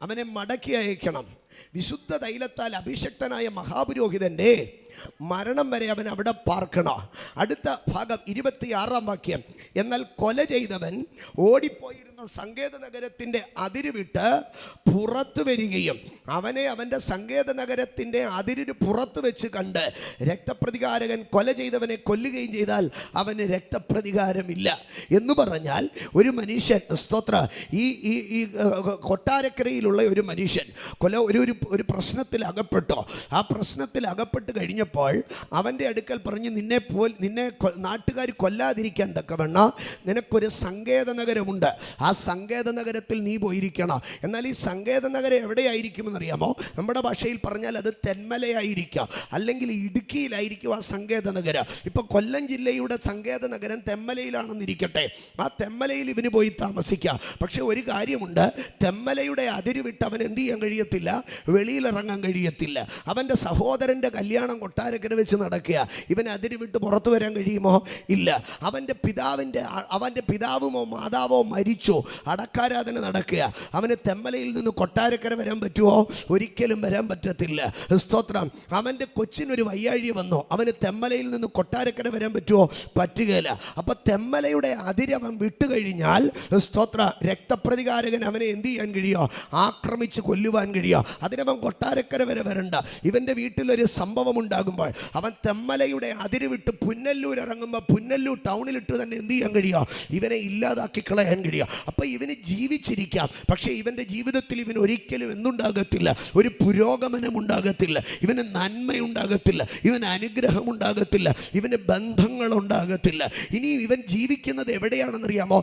അവനെ മടക്കി അയക്കണം. വിശുദ്ധ തൈലത്താൽ അഭിഷക്തനായ മഹാപുരോഹിതൻ്റെ മരണം വരെ അവൻ അവിടെ പാർക്കണം. അടുത്ത ഭാഗം 26 വാക്യം. എന്നാൽ കൊല ചെയ്തവൻ ഓടിപ്പോയിരുന്ന സങ്കേത നഗരത്തിൻ്റെ അതിര് വിട്ട് പുറത്തു വരികയും അവനെ അവൻ്റെ സങ്കേത നഗരത്തിൻ്റെ അതിരിന് പുറത്ത് വെച്ച് കണ്ട് രക്തപ്രതികാരകൻ കൊല ചെയ്തവനെ കൊല്ലുകയും ചെയ്താൽ അവന് രക്തപ്രതികാരമില്ല എന്ന് പറഞ്ഞാൽ, ഒരു മനുഷ്യൻ സ്തോത്ര ഈ കൊട്ടാരക്കരയിലുള്ള ഒരു മനുഷ്യൻ ഒരു പ്രശ്നത്തിൽ അകപ്പെട്ടോ. ആ പ്രശ്നത്തിൽ അകപ്പെട്ട് കഴിഞ്ഞപ്പോൾ അവൻ്റെ അടുക്കൽ പറഞ്ഞ് നിന്നെ നാട്ടുകാർ കൊല്ലാതിരിക്കാൻ തക്കവണ്ണം നിനക്കൊരു സങ്കേത നഗരമുണ്ട്, ആ സങ്കേത നഗരത്തിൽ നീ പോയിരിക്കണം. എന്നാൽ ഈ സങ്കേത നഗരം എവിടെയായിരിക്കുമെന്നറിയാമോ? നമ്മുടെ ഭാഷയിൽ പറഞ്ഞാൽ അത് തെന്മലയായിരിക്കാം, അല്ലെങ്കിൽ ഇടുക്കിയിലായിരിക്കും ആ സങ്കേത നഗരം. ഇപ്പം കൊല്ലം ജില്ലയുടെ സങ്കേത നഗരം തെന്മലയിലാണെന്നിരിക്കട്ടെ, ആ തെന്മലയിൽ ഇവന് പോയി താമസിക്കാം. പക്ഷെ ഒരു കാര്യമുണ്ട്, തെന്മലയുടെ അതിര് വിട്ട് അവൻ എന്ത് ചെയ്യാൻ കഴിയത്തില്ല, വെളിയിലിറങ്ങാൻ കഴിയത്തില്ല. അവൻ്റെ സഹോദരൻ്റെ കല്യാണം കൊട്ടാരക്കര വെച്ച് നടക്കുക, ഇവൻ അതിര് വിട്ട് പുറത്തു വരാൻ കഴിയുമോ? ഇല്ല. അവൻ്റെ പിതാവുമോ മാതാവോ മരിച്ചോ, അടക്കാരാധന നടക്കുക, അവന് തെന്മലയിൽ നിന്ന് കൊട്ടാരക്കര വരാൻ പറ്റുമോ? ഒരിക്കലും വരാൻ പറ്റത്തില്ല. സ്തോത്രം. അവൻ്റെ കൊച്ചിനൊരു വയ്യാഴി വന്നു, അവന് തെന്മലയിൽ നിന്ന് കൊട്ടാരക്കര വരാൻ പറ്റുമോ? പറ്റുകയില്ല. അപ്പം തെന്മലയുടെ അതിരവൻ വിട്ടുകഴിഞ്ഞാൽ സ്തോത്ര രക്തപ്രതികാരകൻ അവനെ എന്ത് ചെയ്യാൻ കഴിയോ? ആക്രമിച്ച് കൊല്ലുവാൻ കഴിയോ? അതിനവൻ കൊട്ടാരക്കര വരെ വരണ്ട. ഇവൻ്റെ വീട്ടിലൊരു സംഭവം ഉണ്ടാകുമ്പോൾ അവൻ തെന്മലയുടെ അതിര് വിട്ട് പുന്നല്ലൂർ ഇറങ്ങുമ്പോൾ പുന്നല്ലൂർ ടൗണിലിട്ട് തന്നെ എന്ത് ചെയ്യാൻ കഴിയോ? ഇവനെ ഇല്ലാതാക്കി കളയാൻ കഴിയോ? അപ്പം ഇവന് ജീവിച്ചിരിക്കാം, പക്ഷേ ഇവൻ്റെ ജീവിതത്തിൽ ഇവൻ ഒരിക്കലും എന്തുണ്ടാകത്തില്ല, ഒരു പുരോഗമനം ഉണ്ടാകത്തില്ല, ഇവന് നന്മയുണ്ടാകത്തില്ല, ഇവന് അനുഗ്രഹം ഉണ്ടാകത്തില്ല, ഇവന് ബന്ധങ്ങളുണ്ടാകത്തില്ല. ഇനി ഇവൻ ജീവിക്കുന്നത് എവിടെയാണെന്നറിയാമോ?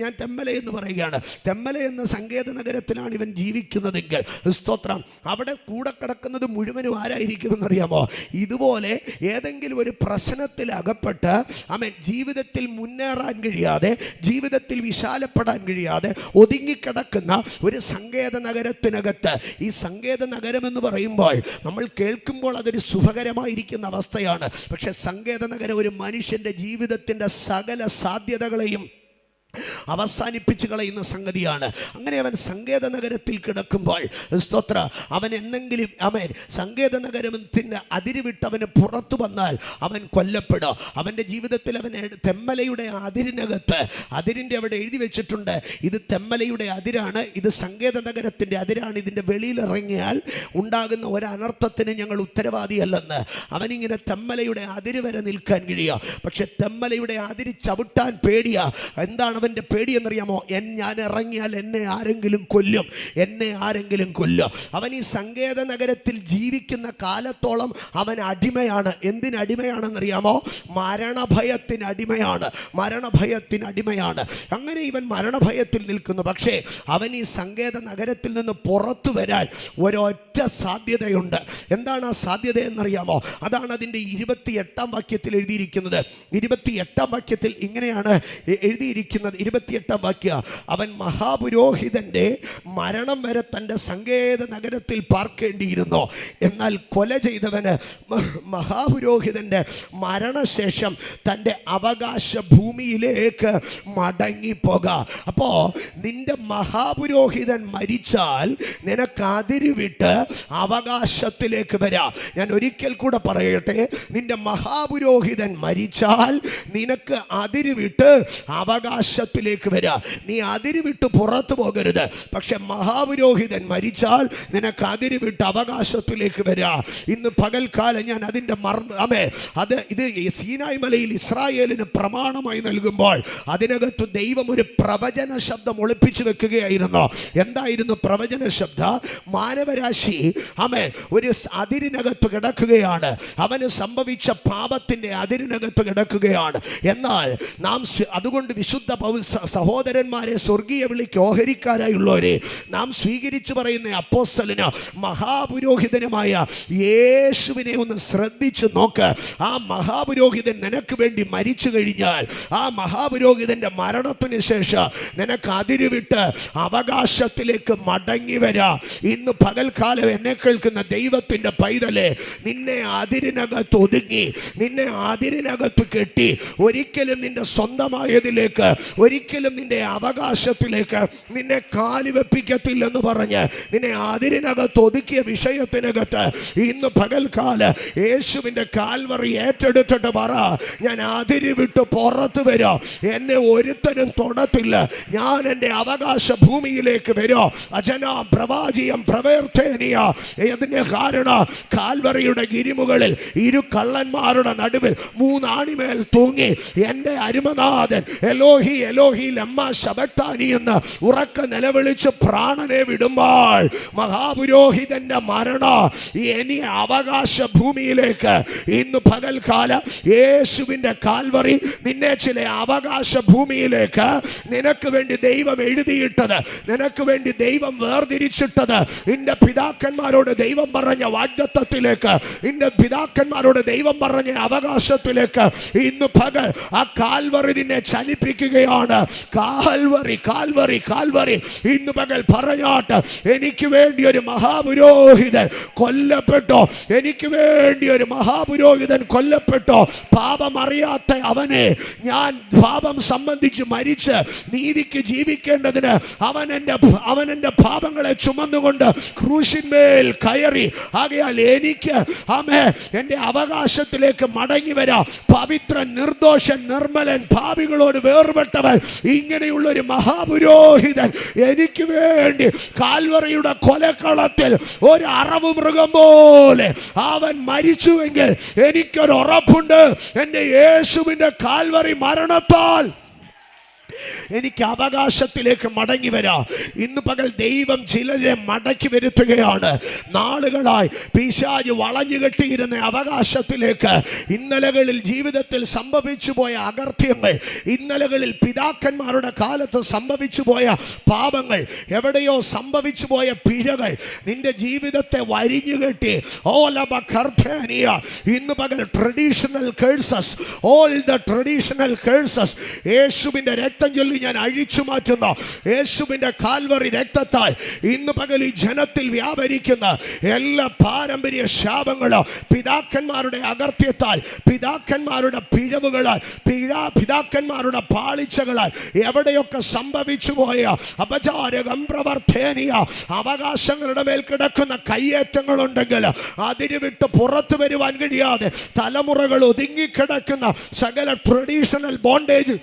ഞാൻ തെന്മല എന്ന് പറയുകയാണ്. തെന്മല എന്ന സങ്കേത നഗരത്തിലാണ് ഇവൻ ജീവിക്കുന്നതെങ്കിൽ സ്തോത്രം, അവിടെ കൂടെ കിടക്കുന്നത് മുഴുവനും ആരായിരിക്കുമെന്നറിയാമോ? ഇതുപോലെ ഏതെങ്കിലും ഒരു പ്രശ്നത്തിൽ അകപ്പെട്ട് ജീവിതത്തിൽ മുന്നേറാൻ കഴിയാതെ, ജീവിതത്തിൽ വിശാലപ്പെടാൻ കഴിയാതെ ഒതുങ്ങിക്കിടക്കുന്ന ഒരു സങ്കേത നഗരത്തിനകത്ത്, ഈ സങ്കേത നഗരം എന്ന് പറയുമ്പോൾ നമ്മൾ കേൾക്കുമ്പോൾ അതൊരു സുഖകരമായിരിക്കുന്ന അവസ്ഥയാണ്. പക്ഷെ സങ്കേത നഗരം ഒരു മനുഷ്യൻ്റെ ജീവിതത്തിൻ്റെ സകല സാധ്യതകളെയും അവസാനിപ്പിച്ച് കളയുന്ന സംഗതിയാണ്. അങ്ങനെ അവൻ സങ്കേത നഗരത്തിൽ കിടക്കുമ്പോൾ സ്തോത്ര, അവൻ എന്തെങ്കിലും സങ്കേത നഗരത്തിൻ്റെ അതിരുവിട്ട് അവന് പുറത്തു വന്നാൽ അവൻ കൊല്ലപ്പെടും. അവൻ്റെ ജീവിതത്തിൽ അവൻ തെന്മലയുടെ അതിരിനകത്ത്, അതിരിൻ്റെ അവിടെ എഴുതി വെച്ചിട്ടുണ്ട്, ഇത് തെന്മലയുടെ അതിരാണ്, ഇത് സങ്കേത നഗരത്തിൻ്റെ അതിരാണ്, ഇതിൻ്റെ വെളിയിലിറങ്ങിയാൽ ഉണ്ടാകുന്ന ഒരനർത്ഥത്തിന് ഞങ്ങൾ ഉത്തരവാദിയല്ലെന്ന്. അവനിങ്ങനെ തെന്മലയുടെ അതിര് വരെ നിൽക്കാൻ കഴിയുക, പക്ഷെ തെന്മലയുടെ അതിര് ചവിട്ടാൻ പേടിയാ. എന്താണ് അവൻ്റെ പേടി എന്നറിയാമോ? ഞാൻ ഇറങ്ങിയാൽ എന്നെ ആരെങ്കിലും കൊല്ലും, എന്നെ ആരെങ്കിലും കൊല്ലും. അവൻ ഈ സങ്കേത നഗരത്തിൽ ജീവിക്കുന്ന കാലത്തോളം അവൻ അടിമയാണ്. എന്തിനടിമയാണെന്നറിയാമോ? മരണഭയത്തിനടിമയാണ്, മരണഭയത്തിനടിമയാണ്. അങ്ങനെ ഇവൻ മരണഭയത്തിൽ നിൽക്കുന്നു. പക്ഷേ അവൻ ഈ സങ്കേത നഗരത്തിൽ നിന്ന് പുറത്തു വരാൻ ഒരൊറ്റ സാധ്യതയുണ്ട്. എന്താണ് ആ സാധ്യത എന്നറിയാമോ? അതാണ് അതിൻ്റെ 28-ാം വാക്യത്തിൽ എഴുതിയിരിക്കുന്നത്. 28-ാം വാക്യത്തിൽ ഇങ്ങനെയാണ് എഴുതിയിരിക്കുന്നത്. 28-ാം വാക്യം, അവൻ മഹാപുരോഹിതൻ്റെ മരണം വരെ തൻ്റെ സങ്കേത നഗരത്തിൽ പാർക്കേണ്ടിയിരുന്നു. എന്നാൽ കൊല ചെയ്തവന് മഹാപുരോഹിതൻ്റെ മരണശേഷം തൻ്റെ അവകാശ ഭൂമിയിലേക്ക് മടങ്ങിപ്പോകാം. അപ്പോൾ നിന്റെ മഹാപുരോഹിതൻ മരിച്ചാൽ നിനക്ക് അതിരുവിട്ട് അവകാശത്തിലേക്ക് വരാം. ഞാൻ ഒരിക്കൽ കൂടെ പറയട്ടെ, നിന്റെ മഹാപുരോഹിതൻ മരിച്ചാൽ നിനക്ക് അതിരുവിട്ട് അവകാശത്തിലേക്ക് വരാം. നീ അതിരുവിട്ട് പുറത്തു പോകരുത്. പക്ഷെ മഹാപുരോഹിതൻ മരിച്ചാൽ നിനക്ക് അതിരുവിട്ട് അവകാശത്തിലേക്ക് വരാം. ഇന്ന് പകൽക്കാലം ഞാൻ അതിൻ്റെ ഇത് സീനായ് മലയിൽ ഇസ്രായേലിന് പ്രമാണമായി നൽകുമ്പോൾ അതിനകത്ത് ദൈവം ഒരു പ്രവചന ശബ്ദം ഒളിപ്പിച്ചു വെക്കുകയായിരുന്നു. എന്തായിരുന്നു പ്രവചന ശബ്ദം? മാനവരാശി ഒരു അതിരിനകത്ത് കിടക്കുകയാണ്, അവന് സംഭവിച്ച പാപത്തിൻ്റെ അതിരിനകത്ത് കിടക്കുകയാണ്. എന്നാൽ നാം അതുകൊണ്ട് വിശുദ്ധ സഹോദരന്മാരെ, സ്വർഗീയ വിളിക്ക് ഓഹരിക്കാരായുള്ളവരെ, നാം സ്വീകരിച്ചു പറയുന്ന അപ്പോസ്തലന് മഹാപുരോഹിതനുമായ യേശുവിനെ ഒന്ന് ശ്രദ്ധിച്ചു നോക്ക്. ആ മഹാപുരോഹിതൻ നിനക്ക് വേണ്ടി മരിച്ചു കഴിഞ്ഞാൽ ആ മഹാപുരോഹിതൻ്റെ മരണത്തിന് ശേഷം നിനക്ക് അതിരുവിട്ട് അവകാശത്തിലേക്ക് മടങ്ങി വരാം. ഇന്ന് പകൽക്കാലം എന്നെ കേൾക്കുന്ന ദൈവത്തിൻ്റെ പൈതലെ, നിന്നെ അതിരിനകത്ത് ഒതുങ്ങി, നിന്നെ അതിരിനകത്ത് കെട്ടി ഒരിക്കലും നിന്റെ സ്വന്തമായതിലേക്ക്, ഒരിക്കലും നിന്റെ അവകാശത്തിലേക്ക് നിന്നെ കാലുവെപ്പിക്കത്തില്ലെന്ന് പറഞ്ഞ് നിന്നെ അതിരിനകത്ത് ഒതുക്കിയ വിഷയത്തിനകത്ത് ഇന്ന് പകൽക്കാല യേശുവിൻ്റെ കാൽവറി ഏറ്റെടുത്തിട്ട് പറ, ഞാൻ അതിര് വിട്ട് പുറത്ത് വരാം, എന്നെ ഒരുത്തനും തൊടത്തില്ല, ഞാൻ എൻ്റെ അവകാശ ഭൂമിയിലേക്ക് വരാം. അജനാ പ്രവാചിയം പ്രവേർത്തേനിയ. ഇതിന് കാരണം കാൽവറിയുടെ ഗിരിമുകളിൽ ഇരു കള്ളന്മാരുടെ നടുവിൽ 3 ആണിമേൽ തൂങ്ങി എൻ്റെ അരുമനാഥൻ എലോഹി എലോഹി എലോഹി ലമ്മ ശബക്താനി എന്ന് ഉറക്ക നിലവിളിച്ച് പ്രാണനെ വിടുമ്പോൾ മഹാപുരോഹിതന്റെ മരണം ഇനി അവകാശ ഭൂമിയിലേക്ക് ഇന്ന് പകൽക്കാല യേശുവിന്റെ കാൽവറി നിന്നെ ചില അവകാശ ഭൂമിയിലേക്ക് നിനക്ക് വേണ്ടി ദൈവം എഴുതിയിട്ടത്, നിനക്ക് വേണ്ടി ദൈവം വേർതിരിച്ചിട്ടത്, നിന്റെ പിതാക്കന്മാരോട് ദൈവം പറഞ്ഞ വാഗ്ദത്തത്തിലേക്ക്, നിന്റെ പിതാക്കന്മാരോട് ദൈവം പറഞ്ഞ അവകാശത്തിലേക്ക് ഇന്ന് പകൽ ആ കാൽവറി നിന്നെ ചലിപ്പിക്കുകയാണ്. കാൽവറി കാൽവറി കാൽവറി ഇന്ന് പകൽ പറഞ്ഞാട്ട് എനിക്ക് വേണ്ടി ഒരു മഹാപുരോഹിതൻ കൊല്ലപ്പെട്ടോ, എനിക്ക് വേണ്ടി ഒരു മഹാപുരോഹിതൻ കൊല്ലപ്പെട്ടോ. പാപമറിയാത്ത അവനെ ഞാൻ പാപം സംബന്ധിച്ച് മരിച്ച് നീതിക്ക് ജീവിക്കേണ്ടതിന് അവൻ എൻ്റെ പാപങ്ങളെ ചുമന്നുകൊണ്ട് ക്രൂശിന്മേൽ കയറി. ആകയാൽ എനിക്ക് എൻ്റെ അവകാശത്തിലേക്ക് മടങ്ങി വരാം. പവിത്രൻ, നിർദോഷൻ, നിർമ്മലൻ, പാപികളോട് വേർപെട്ടവൻ, ഇങ്ങനെയുള്ളൊരു മഹാപുരോഹിതൻ എനിക്ക് വേണ്ടി കാൽവറിയുടെ കൊലക്കളത്തിൽ ഒരു അറവ് മൃഗം പോലെ അവൻ മരിച്ചുവെങ്കിൽ എനിക്കൊരു ഉറപ്പുണ്ട്, എൻ്റെ യേശുവിൻ്റെ കാൽവറി മരണത്താൽ എനിക്ക് അവകാശത്തിലേക്ക് മടങ്ങി വരാം. ഇന്ന് പകൽ ദൈവം ചിലരെ മടക്കി വരുത്തുകയാണ്. നാളുകളായി പിശാച് വളഞ്ഞു കെട്ടിയിരുന്ന അവകാശത്തിലേക്ക്, ഇന്നലകളിൽ ജീവിതത്തിൽ സംഭവിച്ചു പോയ അകൃത്യങ്ങൾ, ഇന്നലകളിൽ പിതാക്കന്മാരുടെ കാലത്ത് സംഭവിച്ചു പോയ പാപങ്ങൾ, എവിടെയോ സംഭവിച്ചു പോയ പിഴകൾ നിന്റെ ജീവിതത്തെ വരിഞ്ഞുകെട്ടി ഇന്ന് പകൽ traditional curses, all the traditional curses യേശുവിൻ്റെ രക്തം ചൊല്ലി ഞാൻ അഴിച്ചു മാറ്റുന്ന യേശുവിൻ്റെ കാൽവറി രക്തത്താൽ ഇന്ന് പകൽ ഈ ജനത്തിൽ വ്യാപരിക്കുന്ന എല്ലാ പാരമ്പര്യ ശാപങ്ങളും പിതാക്കന്മാരുടെ അകൃത്യത്താൽ, പിതാക്കന്മാരുടെ പിഴവുകളാൽ, പിതാക്കന്മാരുടെ പാളിച്ചകളാൽ എവിടെയൊക്കെ സംഭവിച്ചു പോയ അപചാരകം പ്രവർത്തേനിയ അവകാശങ്ങളുടെ മേൽ കിടക്കുന്ന കയ്യേറ്റങ്ങളുണ്ടെങ്കിൽ അതിന് വിട്ട് പുറത്തു വരുവാൻ കഴിയാതെ തലമുറകൾ ഒതുങ്ങിക്കിടക്കുന്ന സകല ട്രഡീഷണൽ ബോണ്ടേജ്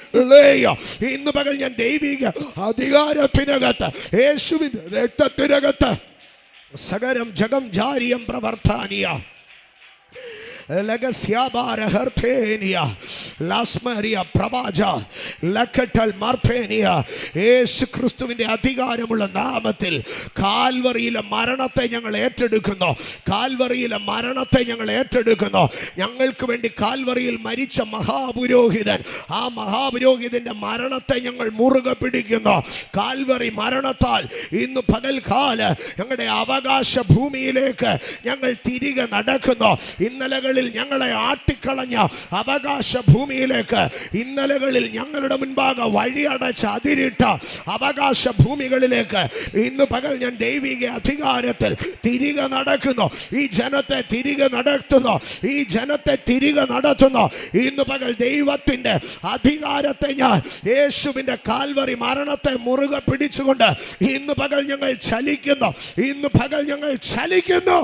ഇന്ന് പകൽ ഞാൻ ദൈവിക അധികാരത്തിനകത്ത്, യേശുവിന്റെ രക്തത്തിനകത്ത് സകലം ജഗം ജാരിയം പ്രവർത്താനിയ യേശു ക്രിസ്തുവിന്റെ അധികാരമുള്ള നാമത്തിൽ കാൽവറിയിലെ മരണത്തെ ഞങ്ങൾ ഏറ്റെടുക്കുന്നു. കാൽവറിയിലെ മരണത്തെ ഞങ്ങൾ ഏറ്റെടുക്കുന്നു. ഞങ്ങൾക്ക് വേണ്ടി കാൽവറിയിൽ മരിച്ച മഹാപുരോഹിതൻ, ആ മഹാപുരോഹിതന്റെ മരണത്തെ ഞങ്ങൾ മുറുകെ പിടിക്കുന്നു. കാൽവറി മരണത്താൽ ഇന്ന് പകൽക്കാല ഞങ്ങളുടെ അവകാശ ഭൂമിയിലേക്ക് ഞങ്ങൾ തിരികെ നടക്കുന്നു. ഇന്നലകളിൽ ഞങ്ങളെ ആട്ടിക്കളഞ്ഞ അവകാശ ഭൂമിയിലേക്ക്, ഇന്നലകളിൽ ഞങ്ങളുടെ മുൻപാകെ വഴിയടച്ച് അതിരിട്ട അവകാശ ഭൂമികളിലേക്ക് ഇന്ന് പകൽ ഞാൻ ദൈവിക അധികാരത്തിൽ തിരികെ നടക്കുന്നു. ഈ ജനത്തെ തിരികെ നടത്തുന്നു, ഈ ജനത്തെ തിരികെ നടത്തുന്നു. ഇന്ന് പകൽ ദൈവത്തിൻ്റെ അധികാരത്തെ ഞാൻ യേശുവിൻ്റെ കാൽവറി മരണത്തെ മുറുകെ പിടിച്ചുകൊണ്ട് ഇന്ന് പകൽ ഞങ്ങൾ ചലിക്കുന്നു. ഇന്ന് പകൽ ഞങ്ങൾ ചലിക്കുന്നു.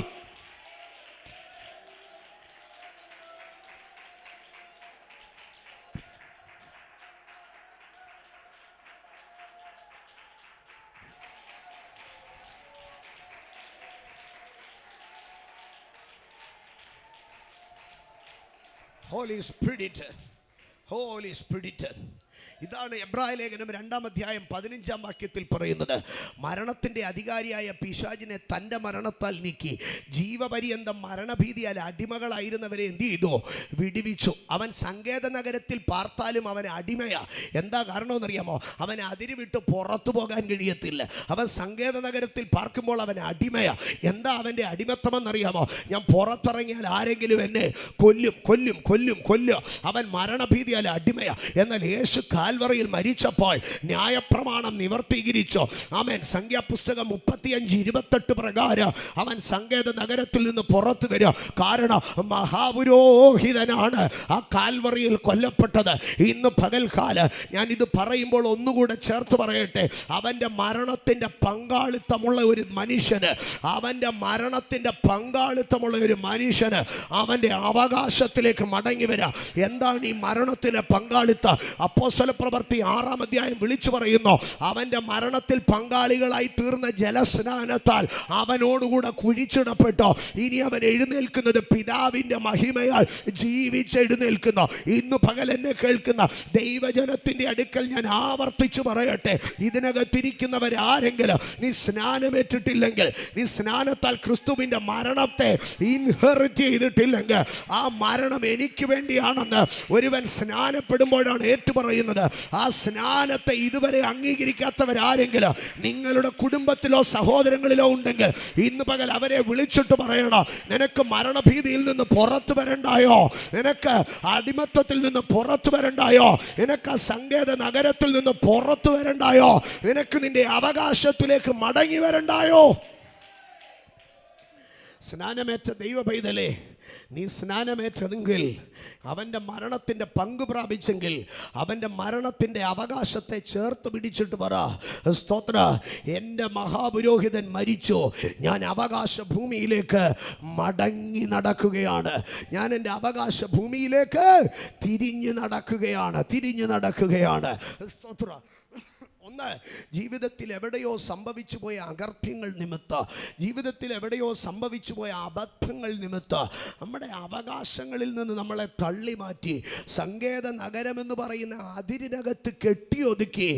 Holy Spirit, Holy Spirit. ഇതാണ് എബ്രായ ലേഖനം 2-ാം അധ്യായം 15-ാം വാക്യത്തിൽ പറയുന്നത്. മരണത്തിൻ്റെ അധികാരിയായ പിശാചിനെ തൻ്റെ മരണത്താൽ നീക്കി ജീവപര്യന്തം മരണഭീതിയാൽ അടിമകളായിരുന്നവരെ എന്ത് ചെയ്തു? വിടുവിച്ചു. അവൻ സങ്കേത നഗരത്തിൽ പാർത്താലും അവൻ അടിമയാ. എന്താ കാരണമെന്നറിയാമോ? അവൻ അതിര് വിട്ട് പുറത്തു പോകാൻ കഴിയത്തില്ല. അവൻ സങ്കേത നഗരത്തിൽ പാർക്കുമ്പോൾ അവൻ അടിമയാ. എന്താ അവൻ്റെ അടിമത്തമെന്നറിയാമോ? ഞാൻ പുറത്തിറങ്ങിയാൽ ആരെങ്കിലും എന്നെ കൊല്ലും കൊല്ലും കൊല്ലും കൊല്ലും. അവൻ മരണഭീതിയാൽ അടിമയാ. എന്നാൽ യേശു കാൽവറിയിൽ മരിച്ചപ്പോൾ ന്യായപ്രമാണം നിവർത്തീകരിച്ചു. ആമേൻ. സംഖ്യാപുസ്തകം 35:28 പ്രകാരം അവൻ സങ്കേത നഗരത്തിൽ നിന്ന് പുറത്തു വരിക. കാരണം മഹാപുരോഹിതനാണ് ആ കാൽവറിയിൽ കൊല്ലപ്പെട്ടത്. ഇന്ന് പകൽക്കാല ഞാൻ ഇത് പറയുമ്പോൾ ഒന്നുകൂടെ ചേർത്ത് പറയട്ടെ. അവൻ്റെ മരണത്തിൻ്റെ പങ്കാളിത്തമുള്ള ഒരു മനുഷ്യന്, അവൻ്റെ മരണത്തിൻ്റെ പങ്കാളിത്തമുള്ള ഒരു മനുഷ്യന് അവൻ്റെ അവകാശത്തിലേക്ക് മടങ്ങി വരാം. എന്താണ് ഈ മരണത്തിലെ പങ്കാളിത്തം? അപ്പോസ്തല പ്രവൃത്തി 6-ാം അധ്യായം വിളിച്ചു പറയുന്നു, അവന്റെ മരണത്തിൽ പങ്കാളികളായി തീർന്ന ജലസ്നാനത്താൽ അവനോടുകൂടെ കുഴിച്ചിടപ്പെട്ടോ ഇനി അവൻ എഴുന്നേൽക്കുന്നത് പിതാവിന്റെ മഹിമയാൽ ജീവിച്ചെഴുന്നേൽക്കുന്നു. ഇന്ന് പകൽ എന്നെ കേൾക്കുന്ന ദൈവജനത്തിന്റെ അടുക്കൽ ഞാൻ ആവർത്തിച്ചു പറയട്ടെ, ഇതിനകത്തിരിക്കുന്നവരാരെങ്കിലും നീ സ്നാനമേറ്റിട്ടില്ലെങ്കിൽ, നീ സ്നാനത്താൽ ക്രിസ്തുവിന്റെ മരണത്തെ ഇൻഹെറിറ്റ് ചെയ്തിട്ടില്ലെങ്കിൽ, ആ മരണം എനിക്ക് വേണ്ടിയാണെന്ന് ഒരുവൻ സ്നാനപ്പെടുമ്പോഴാണ് ഏറ്റുപറയുന്നത്. ആ സ്നാനത്തെ ഇതുവരെ അംഗീകരിക്കാത്തവരാരെങ്കിലും നിങ്ങളുടെ കുടുംബത്തിലോ സഹോദരങ്ങളിലോ ഉണ്ടെങ്കിൽ ഇന്ന് പകൽ അവരെ വിളിച്ചിട്ട് പറയണം, നിനക്ക് മരണഭീതിയിൽ നിന്ന് പുറത്തു വരണ്ടായോ? നിനക്ക് അടിമത്തത്തിൽ നിന്ന് പുറത്തു വരണ്ടായോ? നിനക്ക് ആ സങ്കേത നഗരത്തിൽ നിന്ന് പുറത്തു വരണ്ടായോ? നിനക്ക് നിന്റെ അവകാശത്തിലേക്ക് മടങ്ങി വരണ്ടായോ? സ്നാനമേറ്റ ദൈവ പൈതലേ, നീ സ്നാനമേറ്റതെങ്കിൽ, അവൻ്റെ മരണത്തിൻ്റെ പങ്ക് പ്രാപിച്ചെങ്കിൽ, അവൻ്റെ മരണത്തിൻ്റെ അവകാശത്തെ ചേർത്ത് പിടിച്ചിട്ട് പറ, സ്തോത്ര, എൻ്റെ മഹാപുരോഹിതൻ മരിച്ചു, ഞാൻ അവകാശ ഭൂമിയിലേക്ക് മടങ്ങി നടക്കുകയാണ്, ഞാൻ എൻ്റെ അവകാശ ഭൂമിയിലേക്ക് തിരിഞ്ഞു നടക്കുകയാണ്. സ്തോത്ര. ഒന്ന്, ജീവിതത്തിൽ എവിടെയോ സംഭവിച്ചു പോയ അകർത്യങ്ങൾ നിമിത്തം, ജീവിതത്തിൽ എവിടെയോ സംഭവിച്ചു പോയ അബദ്ധങ്ങൾ നിമിത്തം നമ്മുടെ അവകാശങ്ങളിൽ നിന്ന് നമ്മളെ തള്ളി മാറ്റി സങ്കേത നഗരമെന്ന് പറയുന്ന അതിരിനകത്ത് കെട്ടിയൊതുക്കി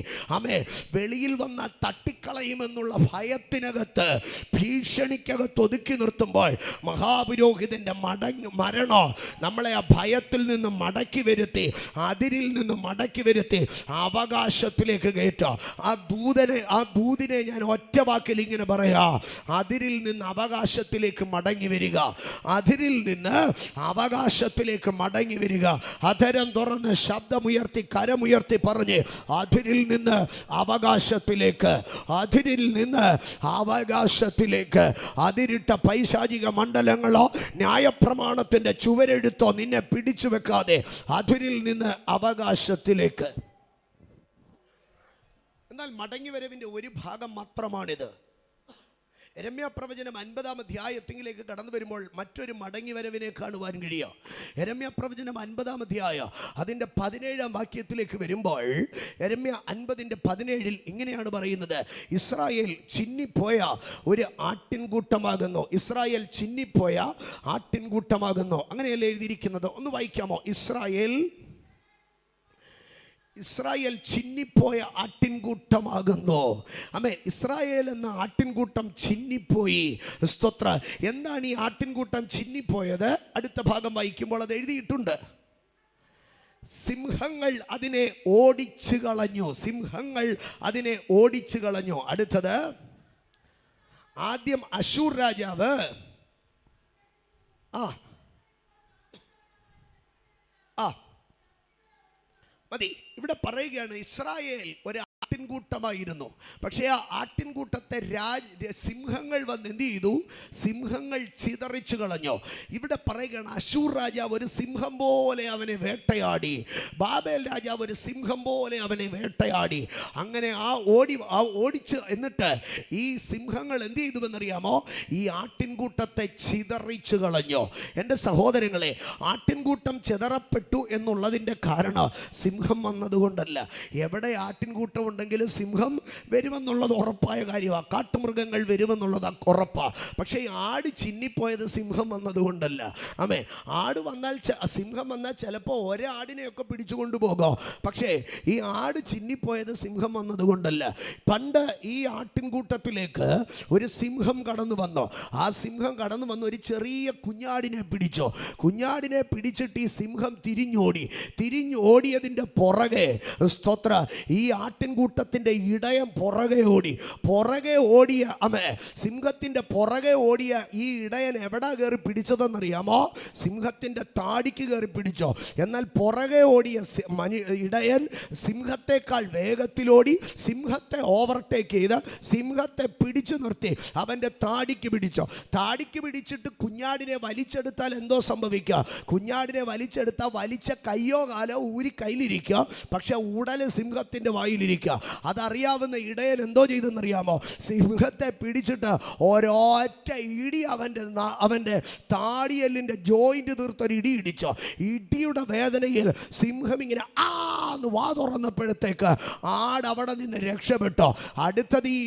വെളിയിൽ വന്നാൽ തട്ടിക്കളയുമെന്നുള്ള ഭയത്തിനകത്ത്, ഭീഷണിക്കകത്ത് ഒതുക്കി നിർത്തുമ്പോൾ മഹാപുരോഹിതൻ്റെ മരണോ നമ്മളെ ആ ഭയത്തിൽ നിന്ന് മടക്കി വരുത്തി, അതിരിൽ നിന്ന് മടക്കി വരുത്തി അവകാശത്തിലേക്ക് കയറ്റാം. ആ ദൂതിനെ ഞാൻ ഒറ്റ വാക്കിൽ ഇങ്ങനെ പറയാ, അതിരിൽ നിന്ന് അവകാശത്തിലേക്ക് മടങ്ങി വരിക, അതിരിൽ നിന്ന് അവകാശത്തിലേക്ക് മടങ്ങി വരിക. അധരം തുറന്ന് ശബ്ദമുയർത്തി കരമുയർത്തി പറഞ്ഞ്, അതിരിൽ നിന്ന് അവകാശത്തിലേക്ക്, അതിരിൽ നിന്ന് അവകാശത്തിലേക്ക്. അതിരിട്ട പൈശാചിക മണ്ഡലങ്ങളോ ന്യായപ്രമാണത്തിൻ്റെ ചുവരെഴുത്തോ നിന്നെ പിടിച്ചു വെക്കാതെ അതിരിൽ നിന്ന് അവകാശത്തിലേക്ക്. എന്നാൽ മടങ്ങിവരവിൻ്റെ ഒരു ഭാഗം മാത്രമാണിത്. യെരമ്യാ പ്രവചനം 50-ാം അധ്യായത്തിലേക്ക് കടന്നു വരുമ്പോൾ മറ്റൊരു മടങ്ങിവരവിനെ കാണുവാൻ കഴിയുക. യെരമ്യാ പ്രവചനം 50-ാം അധ്യായം അതിൻ്റെ 17-ാം വാക്യത്തിലേക്ക് വരുമ്പോൾ യെരമ്യാ 50:17 ഇങ്ങനെയാണ് പറയുന്നത്, ഇസ്രായേൽ ചിന്നിപ്പോയ ഒരു ആട്ടിൻകൂട്ടമാകുന്നു, ഇസ്രായേൽ ചിന്നിപ്പോയ ആട്ടിൻകൂട്ടമാകുന്നു. അങ്ങനെയല്ലേ എഴുതിയിരിക്കുന്നത്? ഒന്ന് വായിക്കാമോ? ഇസ്രായേൽ ചിന്നിപ്പോയ ആട്ടിൻകൂട്ടമാകുന്നു. ഇസ്രായേൽ എന്ന ആട്ടിൻകൂട്ടം ചിന്നിപ്പോയി. സ്തോത്ര. എന്താണ് ഈ ആട്ടിൻകൂട്ടം ചിന്നിപ്പോയത്? അടുത്ത ഭാഗം വായിക്കുമ്പോൾ അത് എഴുതിയിട്ടുണ്ട്. സിംഹങ്ങൾ അതിനെ ഓടിച്ചു കളഞ്ഞു. അടുത്തത്, ആദ്യം അശൂർ രാജാവ് മതി. ഇവിടെ പറയുകയാണ്, ഇസ്രായേൽ ഒരു ആട്ടിൻകൂട്ടമായിരുന്നു. പക്ഷേ ആ ആട്ടിൻകൂട്ടത്തെ സിംഹങ്ങൾ വന്ന് എന്ത് ചെയ്തു? സിംഹങ്ങൾ ചിതറിച്ചു കളഞ്ഞു. ഇവിടെ പറയുകയാണ്, അശൂർ രാജാവ് ഒരു സിംഹം പോലെ അവനെ വേട്ടയാടി, ബാബേൽ രാജാവ് ഒരു സിംഹം പോലെ അവനെ വേട്ടയാടി. അങ്ങനെ ഓടിച്ച് എന്നിട്ട് ഈ സിംഹങ്ങൾ എന്ത് ചെയ്തുവെന്നറിയാമോ? ഈ ആട്ടിൻകൂട്ടത്തെ ചിതറിച്ചു കളഞ്ഞു. എൻ്റെ സഹോദരങ്ങളെ, ആട്ടിൻകൂട്ടം ചിതറപ്പെട്ടു എന്നുള്ളതിൻ്റെ കാരണം സിംഹം വന്നതുകൊണ്ടല്ല. എവിടെ ആട്ടിൻകൂട്ടം ഉണ്ടെങ്കിലും സിംഹം വരുമെന്നുള്ളത് ഉറപ്പായ കാര്യമാണ്, കാട്ടുമൃഗങ്ങൾ വരുമെന്നുള്ളത് ഉറപ്പാണ്. പക്ഷേ ഈ ആട് ചിന്നിപ്പോയത് സിംഹം വന്നതുകൊണ്ടല്ല. ആട് വന്നാൽ, സിംഹം വന്നാൽ ചിലപ്പോൾ ഒരാടിനെയൊക്കെ പിടിച്ചുകൊണ്ട് പോകാം. പക്ഷേ ഈ ആട് ചിന്നിപ്പോയത് സിംഹം വന്നതുകൊണ്ടല്ല. പണ്ട് ഈ ആട്ടിൻകൂട്ടത്തിലേക്ക് ഒരു സിംഹം കടന്നു വന്നു. ആ സിംഹം കടന്നു വന്ന് ഒരു ചെറിയ കുഞ്ഞാടിനെ പിടിച്ചു. കുഞ്ഞാടിനെ പിടിച്ചിട്ട് ഈ സിംഹം തിരിഞ്ഞോടിയതിൻ്റെ പുറകെ, സ്തോത്ര, ഈ ആട്ടിൻകൂട്ടത്തിൻ്റെ ഇടയൻ പുറകെ ഓടിയ സിംഹത്തിൻ്റെ പുറകെ ഓടിയ ഈ ഇടയൻ എവിടെ കയറി പിടിച്ചതെന്നറിയാമോ? സിംഹത്തിൻ്റെ താടിക്ക് കയറി പിടിച്ചോ. എന്നാൽ പുറകെ ഓടിയ ഇടയൻ സിംഹത്തെക്കാൾ വേഗത്തിലോടി സിംഹത്തെ ഓവർടേക്ക് ചെയ്ത് സിംഹത്തെ പിടിച്ചു നിർത്തി അവൻ്റെ താടിക്ക് പിടിച്ചിട്ട് കുഞ്ഞാടിനെ വലിച്ചെടുത്താൽ എന്തോ സംഭവിക്കുക? കുഞ്ഞാടിനെ വലിച്ച കയ്യോ കാലോ ഊരി കയ്യിലിരിക്കുക, പക്ഷെ ഉടല് സിംഹത്തിൻ്റെ വായിലിരിക്കുക. പരിപാലിക്കുക. അതറിയാവുന്ന ഇടയൻ എന്തോ ചെയ്തെന്നറിയാമോ? സിംഹത്തെ പിടിച്ചിട്ട് ഒരൊറ്റ ഇടി അവൻ്റെ താടിയല്ലിൻ്റെ ജോയിൻ്റ് തീർത്തൊരു ഇടി ഇടിച്ചോ. ഇടിയുടെ വേദനയിൽ സിംഹം ഇങ്ങനെ ആന്ന് വാ തുറന്നപ്പോഴത്തേക്ക് ആട് അവിടെ നിന്ന് രക്ഷപ്പെട്ടോ. അടുത്തത് ഈ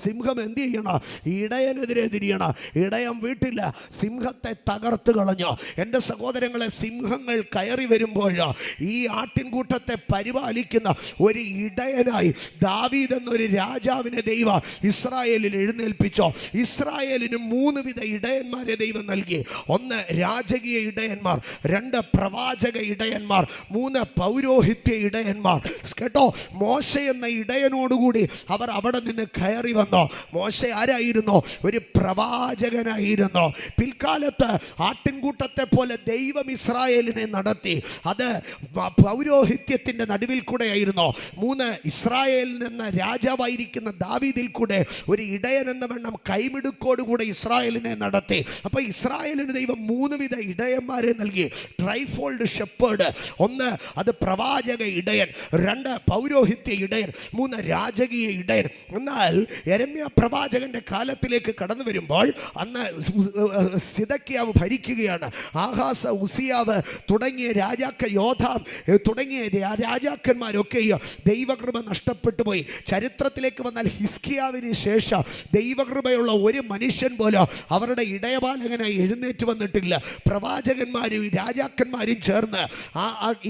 സിംഹം എന്ത് ചെയ്യണം? ഇടയനെതിരെ തിരിയണം. ഇടയൻ വീട്ടില്ല, സിംഹത്തെ തകർത്ത് കളഞ്ഞോ. എൻ്റെ സഹോദരങ്ങളെ, സിംഹങ്ങൾ കയറി വരുമ്പോഴോ ഈ ആട്ടിൻകൂട്ടത്തെ പരിപാലിക്കുന്ന ഒരു ഇടയനായി ദാവീദ് എന്നൊരു രാജാവിനെ ദൈവം ഇസ്രായേലിൽ എഴുന്നേൽപ്പിച്ചോ. ഇസ്രായേലിന് 3 വിധ ഇടയന്മാരെ ദൈവം നൽകി. 1 രാജകീയ ഇടയന്മാർ, 2 പ്രവാചക ഇടയന്മാർ, 3 പൗരോഹിത്യ ഇടയന്മാർ. കേട്ടോ, മോശ എന്ന ഇടയനോടുകൂടി അവർ അവിടെ നിന്ന് കയറി വന്നോ. മോശ ആരായിരുന്നു? ഒരു പ്രവാചകനായിരുന്നു. പിൽക്കാലത്ത് ആട്ടിൻകൂട്ടത്തെ പോലെ ദൈവം ഇസ്രായേലിനെ നടത്തി. അത് പൗരോഹിത്യത്തിൻ്റെ നടുവിൽ കൂടെയായിരുന്നു. 3 ഇസ്രായേലിൽ നിന്ന് രാജാവായിരിക്കുന്ന ദാവീദിൽ കൂടെ ഒരു ഇടയൻ എന്ന വണ്ണം കൈമിടുക്കോടുകൂടെ ഇസ്രായേലിനെ നടത്തി. അപ്പോൾ ഇസ്രായേലിന് ദൈവം 3 വിധ ഇടയന്മാരെ നൽകി. ട്രൈഫോൾഡ് ഷെപ്പേർഡ്, 1 അത് പ്രവാചക ഇടയൻ, 2 പൗരോഹിത്യ ഇടയൻ, 3 രാജകീയ ഇടയൻ. എന്നാൽ യെരമ്യാ പ്രവാചകന്റെ കാലത്തിലേക്ക് കടന്നു വരുമ്പോൾ അന്ന് സിദക്കിയാവ് ഭരിക്കുകയാണ്. ആഹാസ, ഉസിയാവ് തുടങ്ങിയ യോഥാം തുടങ്ങിയ രാജാക്കന്മാരൊക്കെ ദൈവകൃപ നഷ്ടപ്പെട്ടു പോയി. ചരിത്രത്തിലേക്ക് വന്നാൽ ഹിസ്കിയാവിന് ശേഷം ദൈവകൃപയുള്ള ഒരു മനുഷ്യൻ പോലും അവരുടെ ഇടയപാലകനായി എഴുന്നേറ്റ് വന്നിട്ടില്ല. പ്രവാചകന്മാരും രാജാക്കന്മാരും ചേർന്ന്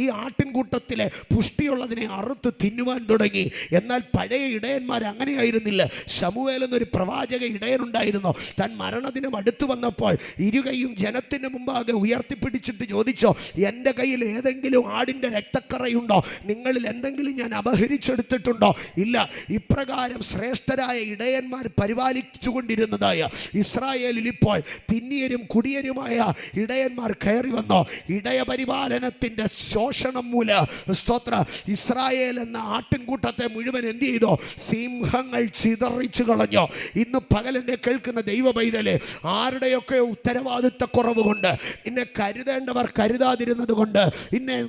ഈ ആട്ടിൻകൂട്ടത്തിലെ പുഷ്ടിയുള്ളതിനെ അറുത്ത് തിന്നുവാൻ തുടങ്ങി. എന്നാൽ പഴയ ഇടയന്മാർ അങ്ങനെയായിരുന്നില്ല. ശമൂവേൽ എന്നൊരു പ്രവാചക ഇടയനുണ്ടായിരുന്നു. താൻ മരണദിനം അടുത്തു വന്നപ്പോൾ ഇരുകൈയും ജനത്തിന് മുമ്പാകെ ഉയർത്തിപ്പിടിച്ചിട്ട് ചോദിച്ചോ, എൻ്റെ കയ്യിൽ ഏതെങ്കിലും ആടിൻ്റെ രക്തക്കറയുണ്ടോ? നിങ്ങളിൽ എന്തെങ്കിലും ഞാൻ അപഹരിച്ചെടുത്തിട്ടുണ്ടോ? ഇല്ല. ഇപ്രകാരം ശ്രേഷ്ഠരായ ഇടയന്മാർ പരിപാലിച്ചു കൊണ്ടിരുന്നതായ ഇസ്രായേലിൽ ഇപ്പോൾ തിന്നിയരും കുടിയരുമായ ഇടയന്മാർ കയറി വന്നോ. ഇടയപരിപാലനത്തിൻ്റെ ശോഷണം മൂലം സ്തോത്ര ഇസ്രായേൽ എന്ന ആട്ടിൻകൂട്ടത്തെ മുഴുവൻ എന്ത് ചെയ്തോ? സിംഹങ്ങൾ ചിതറിച്ചു കളഞ്ഞോ. ഇന്ന് പകലെന്നെ കേൾക്കുന്ന ദൈവ പൈതലേ, ആരുടെയൊക്കെ ഉത്തരവാദിത്തക്കുറവ് കൊണ്ട്, നിന്നെ കരുതേണ്ടവർ കരുതാതിരുന്നത് കൊണ്ട്,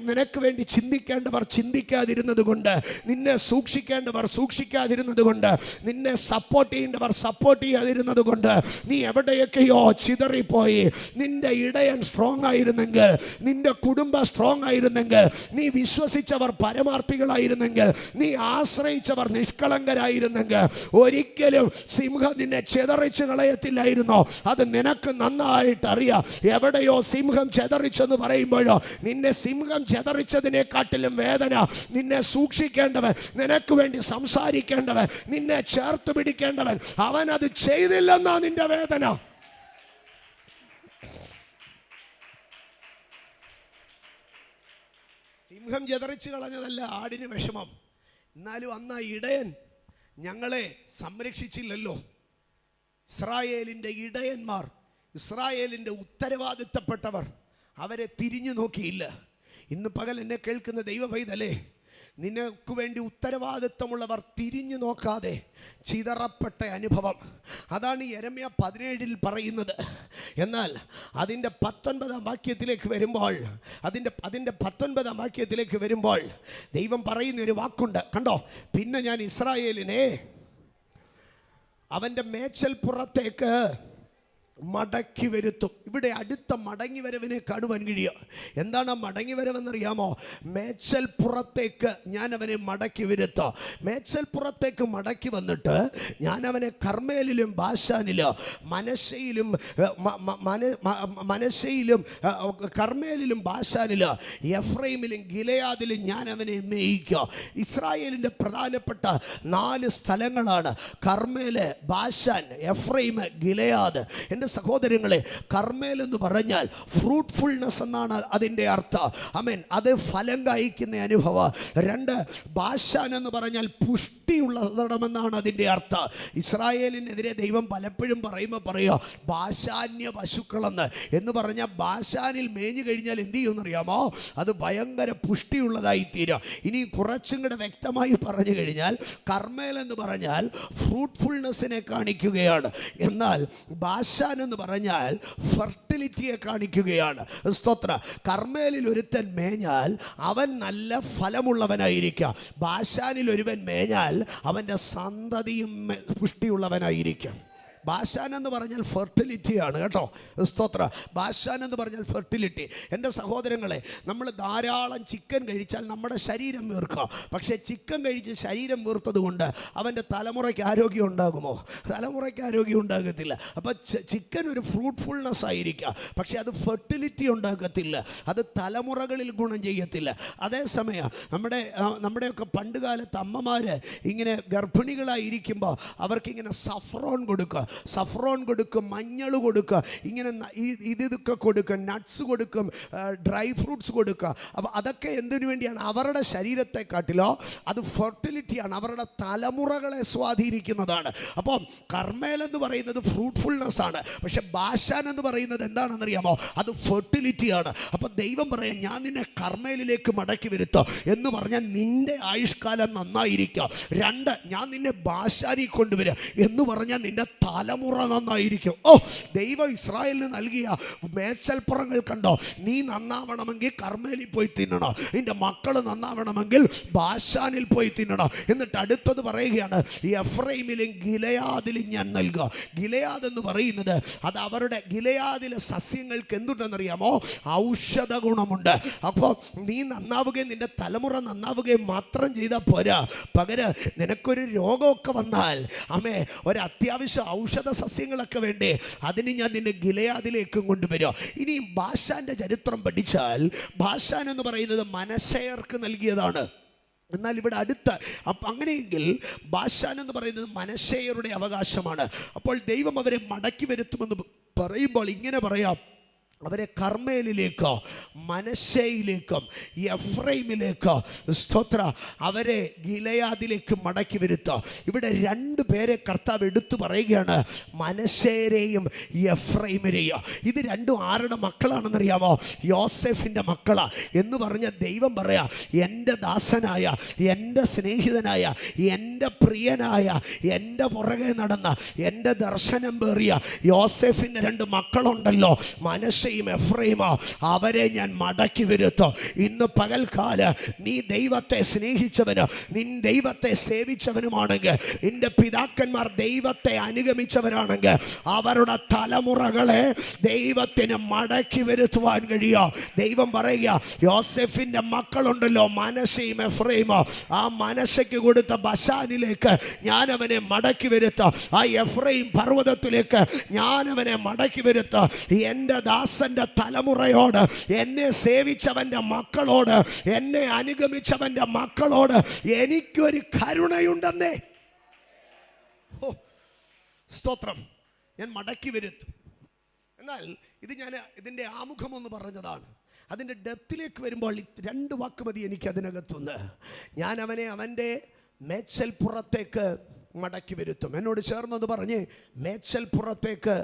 നിനക്ക് വേണ്ടി ചിന്തിക്കേണ്ടവർ ചിന്തിക്കാതിരുന്നത് കൊണ്ട്, നിന്നെ സൂക്ഷിക്കേണ്ടവർ സൂക്ഷിക്കാതിരുന്നത് കൊണ്ട്, നിന്നെ സപ്പോർട്ട് ചെയ്യേണ്ടവർ സപ്പോർട്ട് ചെയ്യാതിരുന്നത് കൊണ്ട് നീ എവിടെയൊക്കെയോ ചിതറിപ്പോയി. നിന്റെ ഇടയൻ സ്ട്രോങ് ആയിരുന്നെങ്കിൽ, നിന്റെ കുടുംബം സ്ട്രോങ് ആയിരുന്നെങ്കിൽ, നീ വിശ്വസിച്ചവർ പരമാർത്ഥികളായിരുന്നെങ്കിൽ, നീ ആശ്രയിച്ചവർ നിഷ്കളങ്കരായിരുന്നെങ്കിൽ, ഒരിക്കലും സിംഹം നിന്നെ ചിതറിച്ച് കളയത്തില്ലായിരുന്നോ? അത് നിനക്ക് നന്നായിട്ട് അറിയാം. എവിടെയോ സിംഹം ചെതറിച്ചെന്ന് പറയുമ്പോഴോ നിന്നെ സിംഹം ചെതറിച്ചതിനെക്കാട്ടിലും വേദന നിന്നെ സൂക്ഷിക്കേണ്ടവൻ, നിനക്ക് വേണ്ടി സംസാരിക്കേണ്ടവൻ, നിന്നെ ചേർത്ത് പിടിക്കേണ്ടവൻ, അവൻ അത് ചെയ്തില്ലെന്നാ നിന്റെ വേദന. സിംഹം ചെതറിച്ച് കളഞ്ഞതല്ല ആടിന് വിഷമം. എന്നാലും അന്ന് ആ ഇടയൻ ഞങ്ങളെ സംരക്ഷിച്ചില്ലല്ലോ. ഇസ്രായേലിൻ്റെ ഇടയന്മാർ, ഇസ്രായേലിൻ്റെ ഉത്തരവാദിത്തപ്പെട്ടവർ അവരെ തിരിഞ്ഞു നോക്കിയില്ല. ഇന്ന് പകൽ എന്നെ കേൾക്കുന്ന ദൈവ പൈതലേ, നിനക്ക് വേണ്ടി ഉത്തരവാദിത്തമുള്ളവർ തിരിഞ്ഞു നോക്കാതെ ചിതറപ്പെട്ട അനുഭവം, അതാണ് യെരമ്യാ 17 പറയുന്നത്. എന്നാൽ അതിൻ്റെ 19 വാക്യത്തിലേക്ക് വരുമ്പോൾ, അതിൻ്റെ 19 വാക്യത്തിലേക്ക് വരുമ്പോൾ ദൈവം പറയുന്ന ഒരു വാക്കുണ്ട്, കണ്ടോ? പിന്നെ ഞാൻ ഇസ്രായേലിനെ അവൻ്റെ മേച്ചൽ പുറത്തേക്ക് മടക്കി വരുത്തും. ഇവിടെ അടുത്ത മടങ്ങി വരവിനെ കാണുവാൻ കഴിയുക. എന്താണ് മടങ്ങി വരവെന്നറിയാമോ? മേച്ചൽ പുറത്തേക്ക് ഞാൻ അവനെ മടക്കി വരുത്താം. മേച്ചൽ പുറത്തേക്ക് മടക്കി വന്നിട്ട് ഞാൻ അവനെ കർമ്മേലിലും ബാശാനിലും മനശ്ശയിലും കർമ്മേലിലും ബാശാനിലും എഫ്രൈമിലും ഗിലെയാദിലും ഞാൻ അവനെ മേയിക്കുക. ഇസ്രായേലിൻ്റെ പ്രധാനപ്പെട്ട 4 സ്ഥലങ്ങളാണ് കർമ്മേല്, ബാശാൻ, എഫ്രൈം, ഗിലെയാദ്. എൻ്റെ സഹോദരങ്ങളെ, കർമ്മേൽ എന്ന് പറഞ്ഞാൽ ഫ്രൂട്ട്ഫുൾനെസ് എന്നാണ് അതിൻ്റെ അർത്ഥം. ആമേൻ. അത് ഫലം കായ്ക്കുന്ന അനുഭവം. 2 ബാശാൻ എന്ന് പറഞ്ഞാൽ പുഷ്ടിയുള്ള സ്ഥലമെന്നാണ് അതിൻ്റെ അർത്ഥം. ഇസ്രായേലിനെതിരെ ദൈവം പലപ്പോഴും പറയുക ബാശാന്യ പശുക്കളെന്ന് എന്ന് പറഞ്ഞാൽ ബാശാനിൽ മേഞ്ഞു കഴിഞ്ഞാൽ എന്ത് ചെയ്യുമെന്നറിയാമോ? അത് ഭയങ്കര പുഷ്ടിയുള്ളതായി തീരും. ഇനി കുറച്ചും കൂടെ വ്യക്തമായി പറഞ്ഞു കഴിഞ്ഞാൽ കർമ്മേൽ എന്ന് പറഞ്ഞാൽ ഫ്രൂട്ട്ഫുൾനെസ്സിനെ കാണിക്കുകയാണ്. എന്നാൽ ബാശാൻ എന്ന് പറഞ്ഞാൽ ഫെർട്ടിലിറ്റിയെ കാണിക്കുകയാണ്. സ്തോത്ര. കർമ്മേലിൽ ഒരുത്തൻ മേഞ്ഞാൽ അവൻ നല്ല ഫലമുള്ളവനായിരിക്കാം. ബാശാനിൽ ഒരുവൻ മേഞ്ഞാൽ അവൻ്റെ സന്തതിയും പുഷ്ടിയുള്ളവനായിരിക്കും. ബാശാൻ എന്ന് പറഞ്ഞാൽ ഫെർട്ടിലിറ്റിയാണ് കേട്ടോ. സ്തോത്ര. ബാശാൻ എന്ന് പറഞ്ഞാൽ ഫെർട്ടിലിറ്റി. എൻ്റെ സഹോദരങ്ങളെ, നമ്മൾ ധാരാളം ചിക്കൻ കഴിച്ചാൽ നമ്മുടെ ശരീരം വീർക്കാം. പക്ഷേ ചിക്കൻ കഴിച്ച് ശരീരം വീർത്തത് കൊണ്ട് അവൻ്റെ തലമുറയ്ക്ക് ആരോഗ്യം ഉണ്ടാകുമോ? തലമുറയ്ക്ക് ആരോഗ്യം ഉണ്ടാകത്തില്ല. അപ്പോൾ ചിക്കൻ ഒരു ഫ്രൂട്ട്ഫുൾനെസ് ആയിരിക്കാം, പക്ഷേ അത് ഫെർട്ടിലിറ്റി ഉണ്ടാകത്തില്ല, അത് തലമുറകളിൽ ഗുണം ചെയ്യത്തില്ല. അതേസമയം നമ്മുടെയൊക്കെ പണ്ട് കാലത്ത് അമ്മമാർ ഇങ്ങനെ ഗർഭിണികളായിരിക്കുമ്പോൾ അവർക്കിങ്ങനെ സഫ്രോൺ കൊടുക്കും, മഞ്ഞൾ കൊടുക്കുക, ഇങ്ങനെ ഇതൊക്കെ കൊടുക്കും, നട്ട്സ് കൊടുക്കും, ഡ്രൈ ഫ്രൂട്ട്സ് കൊടുക്കുക. അപ്പോൾ അതൊക്കെ എന്തിനു വേണ്ടിയാണ്? അവരുടെ ശരീരത്തെക്കാട്ടിലോ അത് ഫെർട്ടിലിറ്റിയാണ്, അവരുടെ തലമുറകളെ സ്വാധീനിക്കുന്നതാണ്. അപ്പം കർമ്മേൽ എന്ന് പറയുന്നത് ഫ്രൂട്ട്ഫുൾനെസ് ആണ്, പക്ഷെ ബാശാൻ എന്ന് പറയുന്നത് എന്താണെന്നറിയാമോ? അത് ഫെർട്ടിലിറ്റിയാണ്. അപ്പം ദൈവം പറയാം, ഞാൻ നിന്നെ കർമ്മേലിലേക്ക് മടക്കി വരുത്തോ എന്ന് പറഞ്ഞാൽ നിന്റെ ആയുഷ്കാലം നന്നായിരിക്കാം. 2, ഞാൻ നിന്നെ ബാശാനിൽ കൊണ്ടുവരിക എന്ന് പറഞ്ഞാൽ നിന്റെ തലമുറ നന്നായിരിക്കും. ദൈവം ഇസ്രായേലിന് നൽകിയ മേച്ചൽപ്പുറങ്ങൾ കണ്ടോ? നീ നന്നാവണമെങ്കിൽ കർമ്മേലിൽ പോയി തിന്നണം, നിന്റെ മക്കൾ നന്നാവണമെങ്കിൽ ബാശാനിൽ പോയി തിന്നണം. എന്നിട്ട് അടുത്തത് പറയുകയാണ്, എഫ്രൈമിലും ഗിലെയാദിലും ഞാൻ നൽകുക. ഗിലെയാദ് എന്ന് പറയുന്നത് അത് അവരുടെ ഗിലെയാദിലെ സസ്യങ്ങൾക്ക് എന്തുണ്ടെന്നറിയാമോ? ഔഷധ ഗുണമുണ്ട്. അപ്പോൾ നീ നന്നാവുകയും നിന്റെ തലമുറ നന്നാവുകയും മാത്രം ചെയ്താൽ പോരാ, പകരം നിനക്കൊരു രോഗമൊക്കെ വന്നാൽ ഒരു അത്യാവശ്യം ഔഷധ സസ്യങ്ങളൊക്കെ വേണ്ടേ, അതിന് ഞാൻ നിന്നെ ഗിലെയാദിലേക്കും കൊണ്ടുവരും. ഇനി ബാശാന്റെ ചരിത്രം പഠിച്ചാൽ ബാശാൻ എന്ന് പറയുന്നത് മനശ്ശെയർക്ക് നൽകിയതാണ്. എന്നാൽ ഇവിടെ അടുത്ത് അങ്ങനെയെങ്കിൽ ബാശാൻ എന്ന് പറയുന്നത് മനശ്ശെയരുടെ അവകാശമാണ്. അപ്പോൾ ദൈവം അവരെ മടക്കി വരുത്തുമെന്ന് പറയുമ്പോൾ ഇങ്ങനെ പറയാം, അവരെ കർമ്മേലിലേക്കോ മനശ്ശെയിലേക്കും എഫ്രൈമിലേക്കോ സ്തോത്ര അവരെ ഗിലെയാദിലേക്ക് മടക്കി വരുത്തുക. ഇവിടെ 2 പേരെ കർത്താവ് എടുത്തു പറയുകയാണ്, മനശ്ശെയരെയും എഫ്രൈമിനെയും. ഇത് രണ്ടും ആരുടെ മക്കളാണെന്നറിയാമോ? യോസെഫിൻ്റെ മക്കളാ എന്ന് പറഞ്ഞ ദൈവം പറയാ, എൻ്റെ ദാസനായ, എൻ്റെ സ്നേഹിതനായ, എൻ്റെ പ്രിയനായ, എൻ്റെ പുറകെ നടന്ന, എൻ്റെ ദർശനം പേറിയ യോസെഫിൻ്റെ 2 മക്കളുണ്ടല്ലോ, മനശ്ശെ എഫ്രൈമ, അവരെ ഞാൻ മടക്കി വരുത്തും. ഇന്ന് പകൽക്കാല നീ ദൈവത്തെ സ്നേഹിച്ചവന്, നിൻ ദൈവത്തെ സേവിച്ചവനുമാണെങ്കിൽ, നിന്റെ പിതാക്കന്മാർ ദൈവത്തെ അനുഗമിച്ചവരാണെങ്കിൽ അവരുടെ തലമുറകളെ ദൈവത്തിന് മടക്കി വരുത്തുവാൻ കഴിയും. ദൈവം പറയുക, യോസെഫിന്റെ മക്കളുണ്ടല്ലോ മനശ്ശെയും എഫ്രൈമോ, ആ മനശ്ശെക്ക് കൊടുത്ത ബശാനിലേക്ക് ഞാൻ അവനെ മടക്കി വരുത്താം. ആ എഫ്രൈം പർവ്വതത്തിലേക്ക് ഞാൻ അവനെ മടക്കി വരുത്താം. എൻ്റെ ദാസന്റെ തലമുറയോട്, എന്നെ സേവിച്ചവന്റെ മക്കളോട്, എന്നെ അനുഗമിച്ചവന്റെ മക്കളോട് എനിക്കൊരു കരുണയുണ്ടെന്നേ. സ്തോത്രം. ഞാൻ മടക്കി വരുത്തും. എന്നാൽ ഇതിൻ്റെ ആമുഖം ഒന്ന് പറഞ്ഞതാണ്. അതിൻ്റെ ഡെപ്തിലേക്ക് വരുമ്പോൾ 2 വാക്ക് മതി എനിക്ക് അതിനകത്തുനിന്ന്. ഞാൻ അവനെ അവൻ്റെ മേച്ചൽപ്പുറത്തേക്ക് മടക്കി വരുത്തും. എന്നോട് ചേർന്നത് പറഞ്ഞ് മേച്ചൽപ്പുറത്തേക്ക്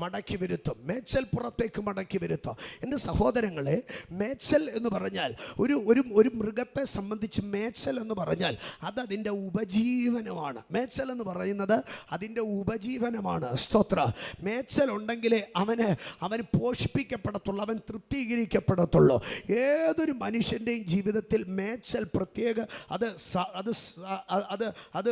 മടക്കി വരുത്തും, മേച്ചൽപ്പുറത്തേക്ക് മടക്കി വരുത്തും. എൻ്റെ സഹോദരങ്ങളെ, മേച്ചൽ എന്ന് പറഞ്ഞാൽ ഒരു മൃഗത്തെ സംബന്ധിച്ച് മേച്ചൽ എന്ന് പറഞ്ഞാൽ അത് അതിൻ്റെ ഉപജീവനമാണ്. മേച്ചൽ എന്ന് പറയുന്നത് അതിൻ്റെ ഉപജീവനമാണ്. സ്തോത്ര. മേച്ചൽ ഉണ്ടെങ്കിലേ അവന് പോഷിപ്പിക്കപ്പെടത്തുള്ളൂ, അവൻ തൃപ്തീകരിക്കപ്പെടത്തുള്ളൂ. ഏതൊരു മനുഷ്യൻ്റെയും ജീവിതത്തിൽ മേച്ചൽ പ്രത്യേക അത്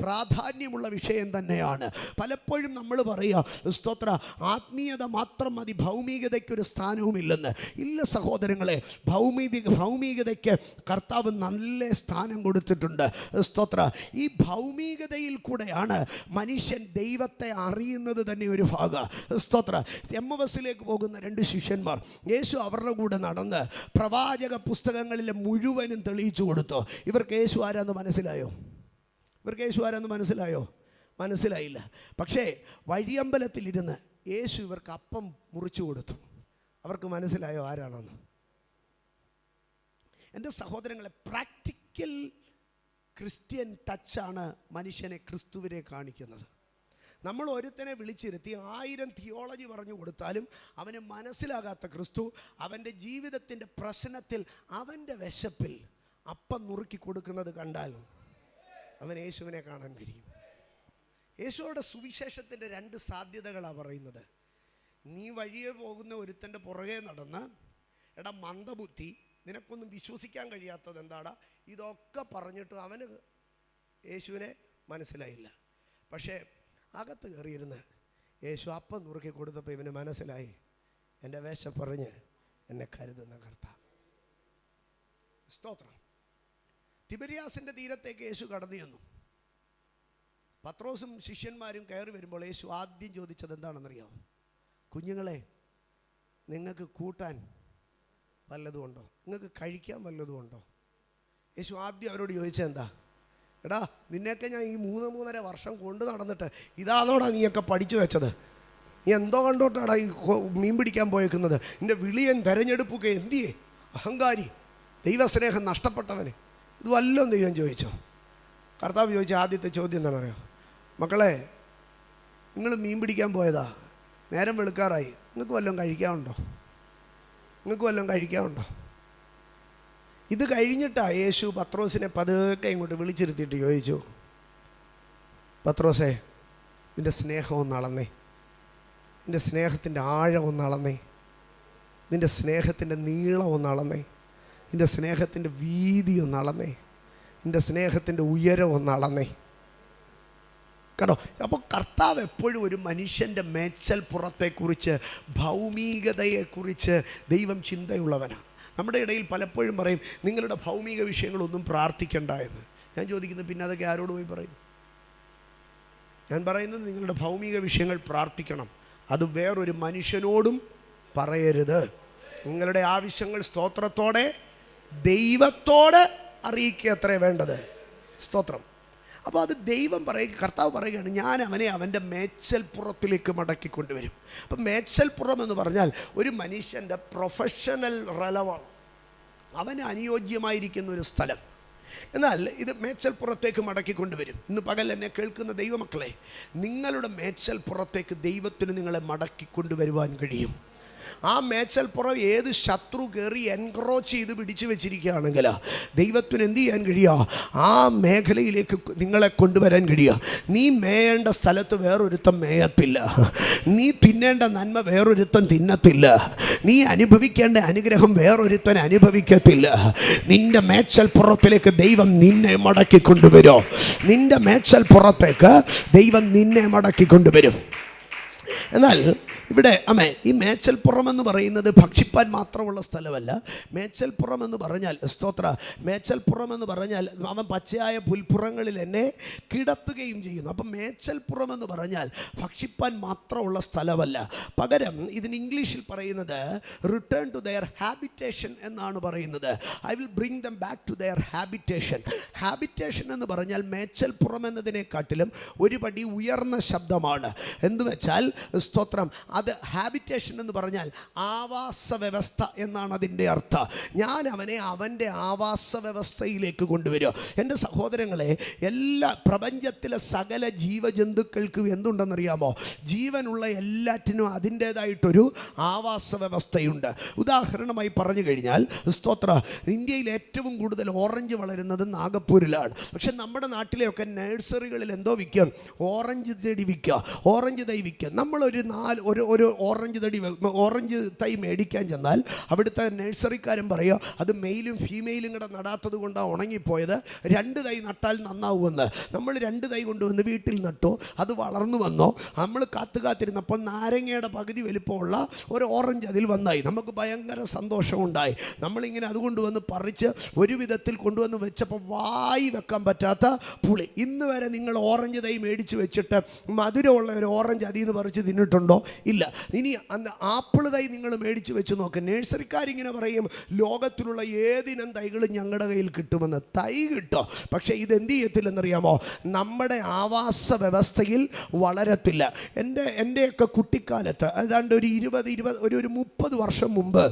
പ്രാധാന്യമുള്ള വിഷയം തന്നെയാണ്. പലപ്പോഴും നമ്മൾ പറയുക, സ്തോത്ര, ആത്മീയത മാത്രം മതി, ഭൗമികതയ്ക്കൊരു സ്ഥാനവുമില്ലെന്ന്. ഇല്ല സഹോദരങ്ങളെ, ഭൗമികതയ്ക്ക് കർത്താവ് നല്ല സ്ഥാനം കൊടുത്തിട്ടുണ്ട്. സ്തോത്ര. ഈ ഭൗമികതയിൽ കൂടെയാണ് മനുഷ്യൻ ദൈവത്തെ അറിയുന്നത് തന്നെ ഒരു ഭാഗം. സ്തോത്ര. എമ്മവസിലേക്ക് പോകുന്ന 2 ശിഷ്യന്മാർ, യേശു അവരുടെ കൂടെ നടന്ന് പ്രവാചക പുസ്തകങ്ങളിലെ മുഴുവനും തെളിയിച്ചു കൊടുത്തു. ഇവർക്ക് യേശു ആരാന്ന് മനസ്സിലായോ? മനസ്സിലായില്ല. പക്ഷേ വഴിയമ്പലത്തിലിരുന്ന് യേശു ഇവർക്ക് അപ്പം മുറിച്ചു കൊടുത്തു. അവർക്ക് മനസ്സിലായോ ആരാണെന്ന്? എൻ്റെ സഹോദരങ്ങളെ, പ്രാക്ടിക്കൽ ക്രിസ്ത്യൻ ടച്ചാണ് മനുഷ്യനെ ക്രിസ്തുവിനെ കാണിക്കുന്നത്. നമ്മൾ ഒരുത്തനെ വിളിച്ചിരുത്തി 1000 തിയോളജി പറഞ്ഞു കൊടുത്താലും അവന് മനസ്സിലാകാത്ത ക്രിസ്തു അവൻ്റെ ജീവിതത്തിൻ്റെ പ്രശ്നത്തിൽ, അവൻ്റെ വിശപ്പിൽ അപ്പം നുറുക്കി കൊടുക്കുന്നത് കണ്ടാൽ അവൻ യേശുവിനെ കാണാൻ കഴിയും. യേശുവോടെ സുവിശേഷത്തിൻ്റെ 2 സാധ്യതകളാണ് പറയുന്നത്. നീ വഴിയെ പോകുന്ന ഒരുത്തൻ്റെ പുറകെ നടന്ന്, എടാ മന്ദബുദ്ധി, നിനക്കൊന്നും വിശ്വസിക്കാൻ കഴിയാത്തത് എന്താടാ, ഇതൊക്കെ പറഞ്ഞിട്ട് അവന് യേശുവിനെ മനസ്സിലായില്ല. പക്ഷേ അകത്ത് കയറിയിരുന്ന് യേശു അപ്പം നുറുക്കി കൊടുത്തപ്പോൾ ഇവന് മനസ്സിലായി, എൻ്റെ വേഷം പറഞ്ഞ് എന്നെ കരുതുന്ന കർത്താവ്. സ്തോത്രം. തിബരിയാസിൻ്റെ തീരത്തേക്ക് യേശു കടന്നു ചെന്നു. പത്രോസും ശിഷ്യന്മാരും കയറി വരുമ്പോൾ യേശു ആദ്യം ചോദിച്ചത് എന്താണെന്നറിയാമോ? കുഞ്ഞുങ്ങളെ, നിങ്ങൾക്ക് കൂട്ടാൻ വല്ലതും ഉണ്ടോ? നിങ്ങൾക്ക് കഴിക്കാൻ വല്ലതും ഉണ്ടോ? യേശു ആദ്യം അവരോട് ചോദിച്ചത് എന്താ? എടാ, നിന്നെയൊക്കെ ഞാൻ ഈ 3.5 വർഷം കൊണ്ട് നടന്നിട്ട് ഇതാണോടാ നീയൊക്കെ പഠിച്ചു വെച്ചത്? നീ എന്തോ കണ്ടോട്ടാടാ ഈ മീൻ പിടിക്കാൻ പോയേക്കുന്നത്? നിൻ്റെ വിളിയൻ തെരഞ്ഞെടുപ്പൊക്കെ എന്തിയേ? അഹങ്കാരി, ദൈവസ്നേഹം നഷ്ടപ്പെട്ടവന്. ഇത് വല്ലതും ദൈവം ചോദിച്ചോ? കർത്താവ് ചോദിച്ച ആദ്യത്തെ ചോദ്യം എന്താണെന്ന് അറിയോ? മക്കളെ, നിങ്ങൾ മീൻ പിടിക്കാൻ പോയതാ, നേരം വെളുക്കാറായി, നിങ്ങൾക്ക് വല്ലതും കഴിക്കാനുണ്ടോ? നിങ്ങൾക്ക് വല്ലതും കഴിക്കാനുണ്ടോ? ഇത് കഴിഞ്ഞിട്ടാണ് യേശു പത്രോസിനെ പതുക്കെ ഇങ്ങോട്ട് വിളിച്ചിരുത്തിയിട്ട് ചോദിച്ചു, പത്രോസേ, നിൻ്റെ സ്നേഹം ഒന്ന് അളന്നേ, നിൻ്റെ സ്നേഹത്തിൻ്റെ ആഴം ഒന്ന് അളന്നേ, നിൻ്റെ സ്നേഹത്തിൻ്റെ നീളം ഒന്ന് അളന്നേ, നിൻ്റെ സ്നേഹത്തിൻ്റെ വീതി ഒന്ന് അളന്നേ, നിൻ്റെ സ്നേഹത്തിൻ്റെ ഉയരം ഒന്ന് അളന്നേ. കേട്ടോ? അപ്പോൾ കർത്താവ് എപ്പോഴും ഒരു മനുഷ്യൻ്റെ മേച്ചൽ പുറത്തെക്കുറിച്ച്, ഭൗമികതയെക്കുറിച്ച് ദൈവം ചിന്തയുള്ളവനാണ്. നമ്മുടെ ഇടയിൽ പലപ്പോഴും പറയും, നിങ്ങളുടെ ഭൗമിക വിഷയങ്ങളൊന്നും പ്രാർത്ഥിക്കണ്ട എന്ന്. ഞാൻ ചോദിക്കുന്നത്, പിന്നെ അതൊക്കെ ആരോട് പോയി പറയും? ഞാൻ പറയുന്നത്, നിങ്ങളുടെ ഭൗമിക വിഷയങ്ങൾ പ്രാർത്ഥിക്കണം. അത് വേറൊരു മനുഷ്യനോടും പറയരുത്. നിങ്ങളുടെ ആവശ്യങ്ങൾ സ്തോത്രത്തോടെ ദൈവത്തോട് അറിയിക്കുക അത്രേ വേണ്ടത്. സ്തോത്രം. അപ്പോൾ അത് ദൈവം കർത്താവ് പറയുകയാണ്, ഞാൻ അവനെ അവൻ്റെ മേച്ചൽപ്പുറത്തിലേക്ക് മടക്കിക്കൊണ്ടുവരും. അപ്പം മേച്ചൽപ്പുറം എന്ന് പറഞ്ഞാൽ ഒരു മനുഷ്യൻ്റെ പ്രൊഫഷണൽ റലമാണ്, അവന് അനുയോജ്യമായിരിക്കുന്ന ഒരു സ്ഥലം. എന്നാൽ ഇത് മേച്ചൽപ്പുറത്തേക്ക് മടക്കിക്കൊണ്ടുവരും. ഇന്ന് പകൽ എന്നെ കേൾക്കുന്ന ദൈവമക്കളെ, നിങ്ങളുടെ മേച്ചൽപ്പുറത്തേക്ക് ദൈവത്തിന് നിങ്ങളെ മടക്കിക്കൊണ്ടുവരുവാൻ കഴിയും. ആ മേച്ചൽപ്പുറം ഏത് ശത്രു കയറി എൻക്രോച്ച് ചെയ്ത് പിടിച്ചു വെച്ചിരിക്കുകയാണെങ്കിൽ ദൈവത്തിന് എന്ത് ചെയ്യാൻ കഴിയുക? ആ മേഖലയിലേക്ക് നിങ്ങളെ കൊണ്ടുവരാൻ കഴിയുക. നീ മേയേണ്ട സ്ഥലത്ത് വേറൊരുത്തം മേയത്തില്ല. നീ തിന്നേണ്ട നന്മ വേറൊരുത്തം തിന്നത്തില്ല. നീ അനുഭവിക്കേണ്ട അനുഗ്രഹം വേറൊരുത്തൻ അനുഭവിക്കത്തില്ല. നിൻ്റെ മേച്ചൽപ്പുറത്തിലേക്ക് ദൈവം നിന്നെ മടക്കിക്കൊണ്ടുവരും. നിൻ്റെ മേച്ചൽപ്പുറത്തേക്ക് ദൈവം നിന്നെ മടക്കിക്കൊണ്ടുവരും. എന്നാൽ ഇവിടെ ഈ മേച്ചൽപ്പുറം എന്ന് പറയുന്നത് ഭക്ഷിപ്പാൻ മാത്രമുള്ള സ്ഥലമല്ല. മേച്ചൽപ്പുറം എന്ന് പറഞ്ഞാൽ, സ്തോത്ര, മേച്ചൽപ്പുറം എന്ന് പറഞ്ഞാൽ അവൻ പച്ചയായ പുൽപ്പുറങ്ങളിൽ എന്നെ കിടത്തുകയും ചെയ്യുന്നു. അപ്പം മേച്ചൽപ്പുറം എന്ന് പറഞ്ഞാൽ ഭക്ഷിപ്പാൻ മാത്രമുള്ള സ്ഥലമല്ല. പകരം ഇതിന് ഇംഗ്ലീഷിൽ പറയുന്നത് റിട്ടേൺ ടു ദെയർ ഹാബിറ്റേഷൻ എന്നാണ് പറയുന്നത്. I will bring them back to their habitation. Habitation എന്ന് പറഞ്ഞാൽ മേച്ചൽപ്പുറം എന്നതിനെക്കാട്ടിലും ഒരു പടി ഉയർന്ന ശബ്ദമാണ്. എന്ന് വെച്ചാൽ, സ്തോത്രം, അത് ഹാബിറ്റേഷൻ എന്ന് പറഞ്ഞാൽ ആവാസ വ്യവസ്ഥ എന്നാണ് അതിൻ്റെ അർത്ഥം. ഞാൻ അവനെ അവൻ്റെ ആവാസ വ്യവസ്ഥയിലേക്ക് കൊണ്ടുവരും. എൻ്റെ സഹോദരങ്ങളെ, എല്ലാ പ്രപഞ്ചത്തിലെ സകല ജീവജന്തുക്കൾക്കും എന്തുണ്ടെന്നറിയാമോ? ജീവനുള്ള എല്ലാറ്റിനും അതിൻ്റേതായിട്ടൊരു ആവാസ വ്യവസ്ഥയുണ്ട്. ഉദാഹരണമായി പറഞ്ഞു കഴിഞ്ഞാൽ, സ്തോത്ര, ഇന്ത്യയിൽ ഏറ്റവും കൂടുതൽ ഓറഞ്ച് വളരുന്നത് നാഗപ്പൂരിലാണ്. പക്ഷെ നമ്മുടെ നാട്ടിലെയൊക്കെ നഴ്സറികളിൽ എന്തോ വിൽക്കും? ഓറഞ്ച് ചെടി വിൽക്കുക, ഓറഞ്ച് തൈ വിൽക്കുക. നമ്മളൊരു ഒരു ഓറഞ്ച് തൈ മേടിക്കാൻ ചെന്നാൽ അവിടുത്തെ നഴ്സറിക്കാരൻ പറയുക, അത് മെയിലും ഫീമെയിലും കൂടെ നടാത്തത് കൊണ്ടാണ് ഉണങ്ങിപ്പോയത്, 2 തൈ നട്ടാൽ നന്നാവുമെന്ന്. നമ്മൾ 2 തൈ കൊണ്ടുവന്ന് വീട്ടിൽ നട്ടോ, അത് വളർന്നു വന്നോ. നമ്മൾ കാത്തിരുന്നപ്പോൾ നാരങ്ങയുടെ പകുതി വലിപ്പമുള്ള ഒരു ഓറഞ്ച് അതിൽ വന്നായി. നമുക്ക് ഭയങ്കര സന്തോഷമുണ്ടായി. നമ്മളിങ്ങനെ അതുകൊണ്ട് വന്ന് പറിച്ച് ഒരു വിധത്തിൽ കൊണ്ടുവന്ന് വെച്ചപ്പോൾ വായി വെക്കാൻ പറ്റാത്ത പുളി. ഇന്ന് വരെ നിങ്ങൾ ഓറഞ്ച് തൈ മേടിച്ച് വെച്ചിട്ട് മധുരമുള്ള ഒരു ഓറഞ്ച് അതിൽ നിന്ന് പറിച്ച് തിന്നിട്ടുണ്ടോ? ഇല്ല. ഇനി അന്ന് ആപ്പിൾ തൈ നിങ്ങൾ മേടിച്ച് വെച്ച് നോക്ക്. നഴ്സറിക്കാരിങ്ങനെ പറയും, ലോകത്തിലുള്ള ഏതിനം തൈകളും ഞങ്ങളുടെ കയ്യിൽ കിട്ടുമെന്ന്. തൈ കിട്ടോ, പക്ഷേ ഇതെന്ത് ചെയ്യത്തില്ലെന്നറിയാമോ? നമ്മുടെ ആവാസ വ്യവസ്ഥയിൽ വളരത്തില്ല. എൻ്റെയൊക്കെ കുട്ടിക്കാലത്ത്, ഏതാണ്ട് ഒരു 30 വർഷം മുമ്പ്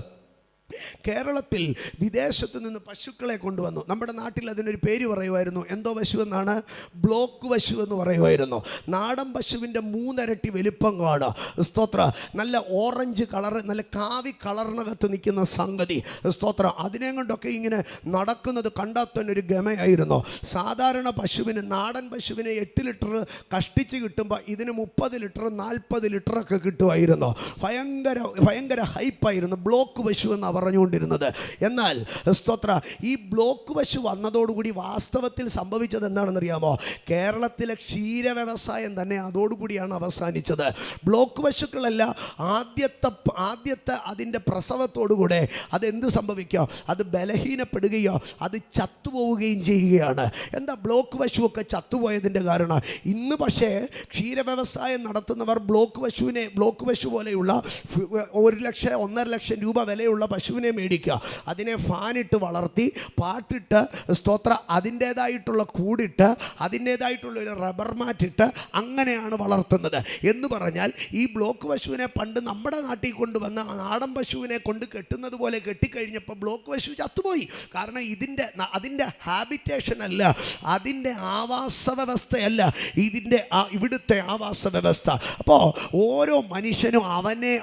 കേരളത്തിൽ വിദേശത്ത് നിന്ന് പശുക്കളെ കൊണ്ടുവന്നു. നമ്മുടെ നാട്ടിൽ അതിനൊരു പേര് പറയുമായിരുന്നു. എന്തോ പശു എന്നാണ്? ബ്ലോക്ക് പശു എന്ന് പറയുമായിരുന്നു. നാടൻ പശുവിൻ്റെ 3 ഇരട്ടി വലിപ്പം കാണുക. സ്തോത്ര. നല്ല ഓറഞ്ച് കളറ്, നല്ല കാവി കളറിനകത്ത് നിൽക്കുന്ന സംഗതി. സ്തോത്ര. അതിനെ കൊണ്ടൊക്കെ ഇങ്ങനെ നടക്കുന്നത് കണ്ടാൽ തന്നെ ഒരു ഗമയായിരുന്നു. സാധാരണ പശുവിന്, നാടൻ പശുവിന് 8 ലിറ്റർ കഷ്ടിച്ച് കിട്ടുമ്പോൾ ഇതിന് 30 ലിറ്റർ 40 ലിറ്ററൊക്കെ കിട്ടുമായിരുന്നു. ഭയങ്കര ഹൈപ്പായിരുന്നു ബ്ലോക്ക് പശു എന്ന് പറഞ്ഞുകൊണ്ടിരുന്നത്. എന്നാൽ സ്തോത്ര, ഈ ബ്ലോക്ക് പശു വന്നതോടുകൂടി വാസ്തവത്തിൽ സംഭവിച്ചത് എന്താണെന്നറിയാമോ? കേരളത്തിലെ ക്ഷീര വ്യവസായം തന്നെ അതോടുകൂടിയാണ് അവസാനിച്ചത്. ബ്ലോക്ക് പശുക്കളല്ല, ആദ്യത്തെ അതിൻ്റെ പ്രസവത്തോടുകൂടെ അതെന്ത് സംഭവിക്കുക? അത് ബലഹീനപ്പെടുകയോ അത് ചത്തുപോവുകയും ചെയ്യുകയാണ്. എന്താ ബ്ലോക്ക് പശുവൊക്കെ ചത്തുപോയതിൻ്റെ കാരണം? ഇന്ന് പക്ഷേ ക്ഷീര വ്യവസായം നടത്തുന്നവർ ബ്ലോക്ക് പശു പോലെയുള്ള 1 ലക്ഷം 1.5 ലക്ഷം രൂപ വിലയുള്ള പശുവിനെ മേടിക്കുക, അതിനെ ഫാനിട്ട് വളർത്തി പാട്ടിട്ട് സ്തോത്ര അതിൻ്റേതായിട്ടുള്ള കൂടിട്ട് അതിൻ്റേതായിട്ടുള്ള ഒരു റബ്ബർ മാറ്റിട്ട് അങ്ങനെയാണ് വളർത്തുന്നത്. എന്ന് പറഞ്ഞാൽ ഈ ബ്ലോക്ക് പശുവിനെ പണ്ട് നമ്മുടെ നാട്ടിൽ കൊണ്ടുവന്ന് നാടൻ പശുവിനെ കൊണ്ട് കെട്ടുന്നത് പോലെ കെട്ടിക്കഴിഞ്ഞപ്പോൾ ബ്ലോക്ക് പശു ചത്തുപോയി. കാരണം അതിൻ്റെ ഹാബിറ്റേഷൻ അല്ല, അതിൻ്റെ ആവാസ വ്യവസ്ഥയല്ല ഇവിടുത്തെ ആവാസ വ്യവസ്ഥ. അപ്പോൾ ഓരോ മനുഷ്യനും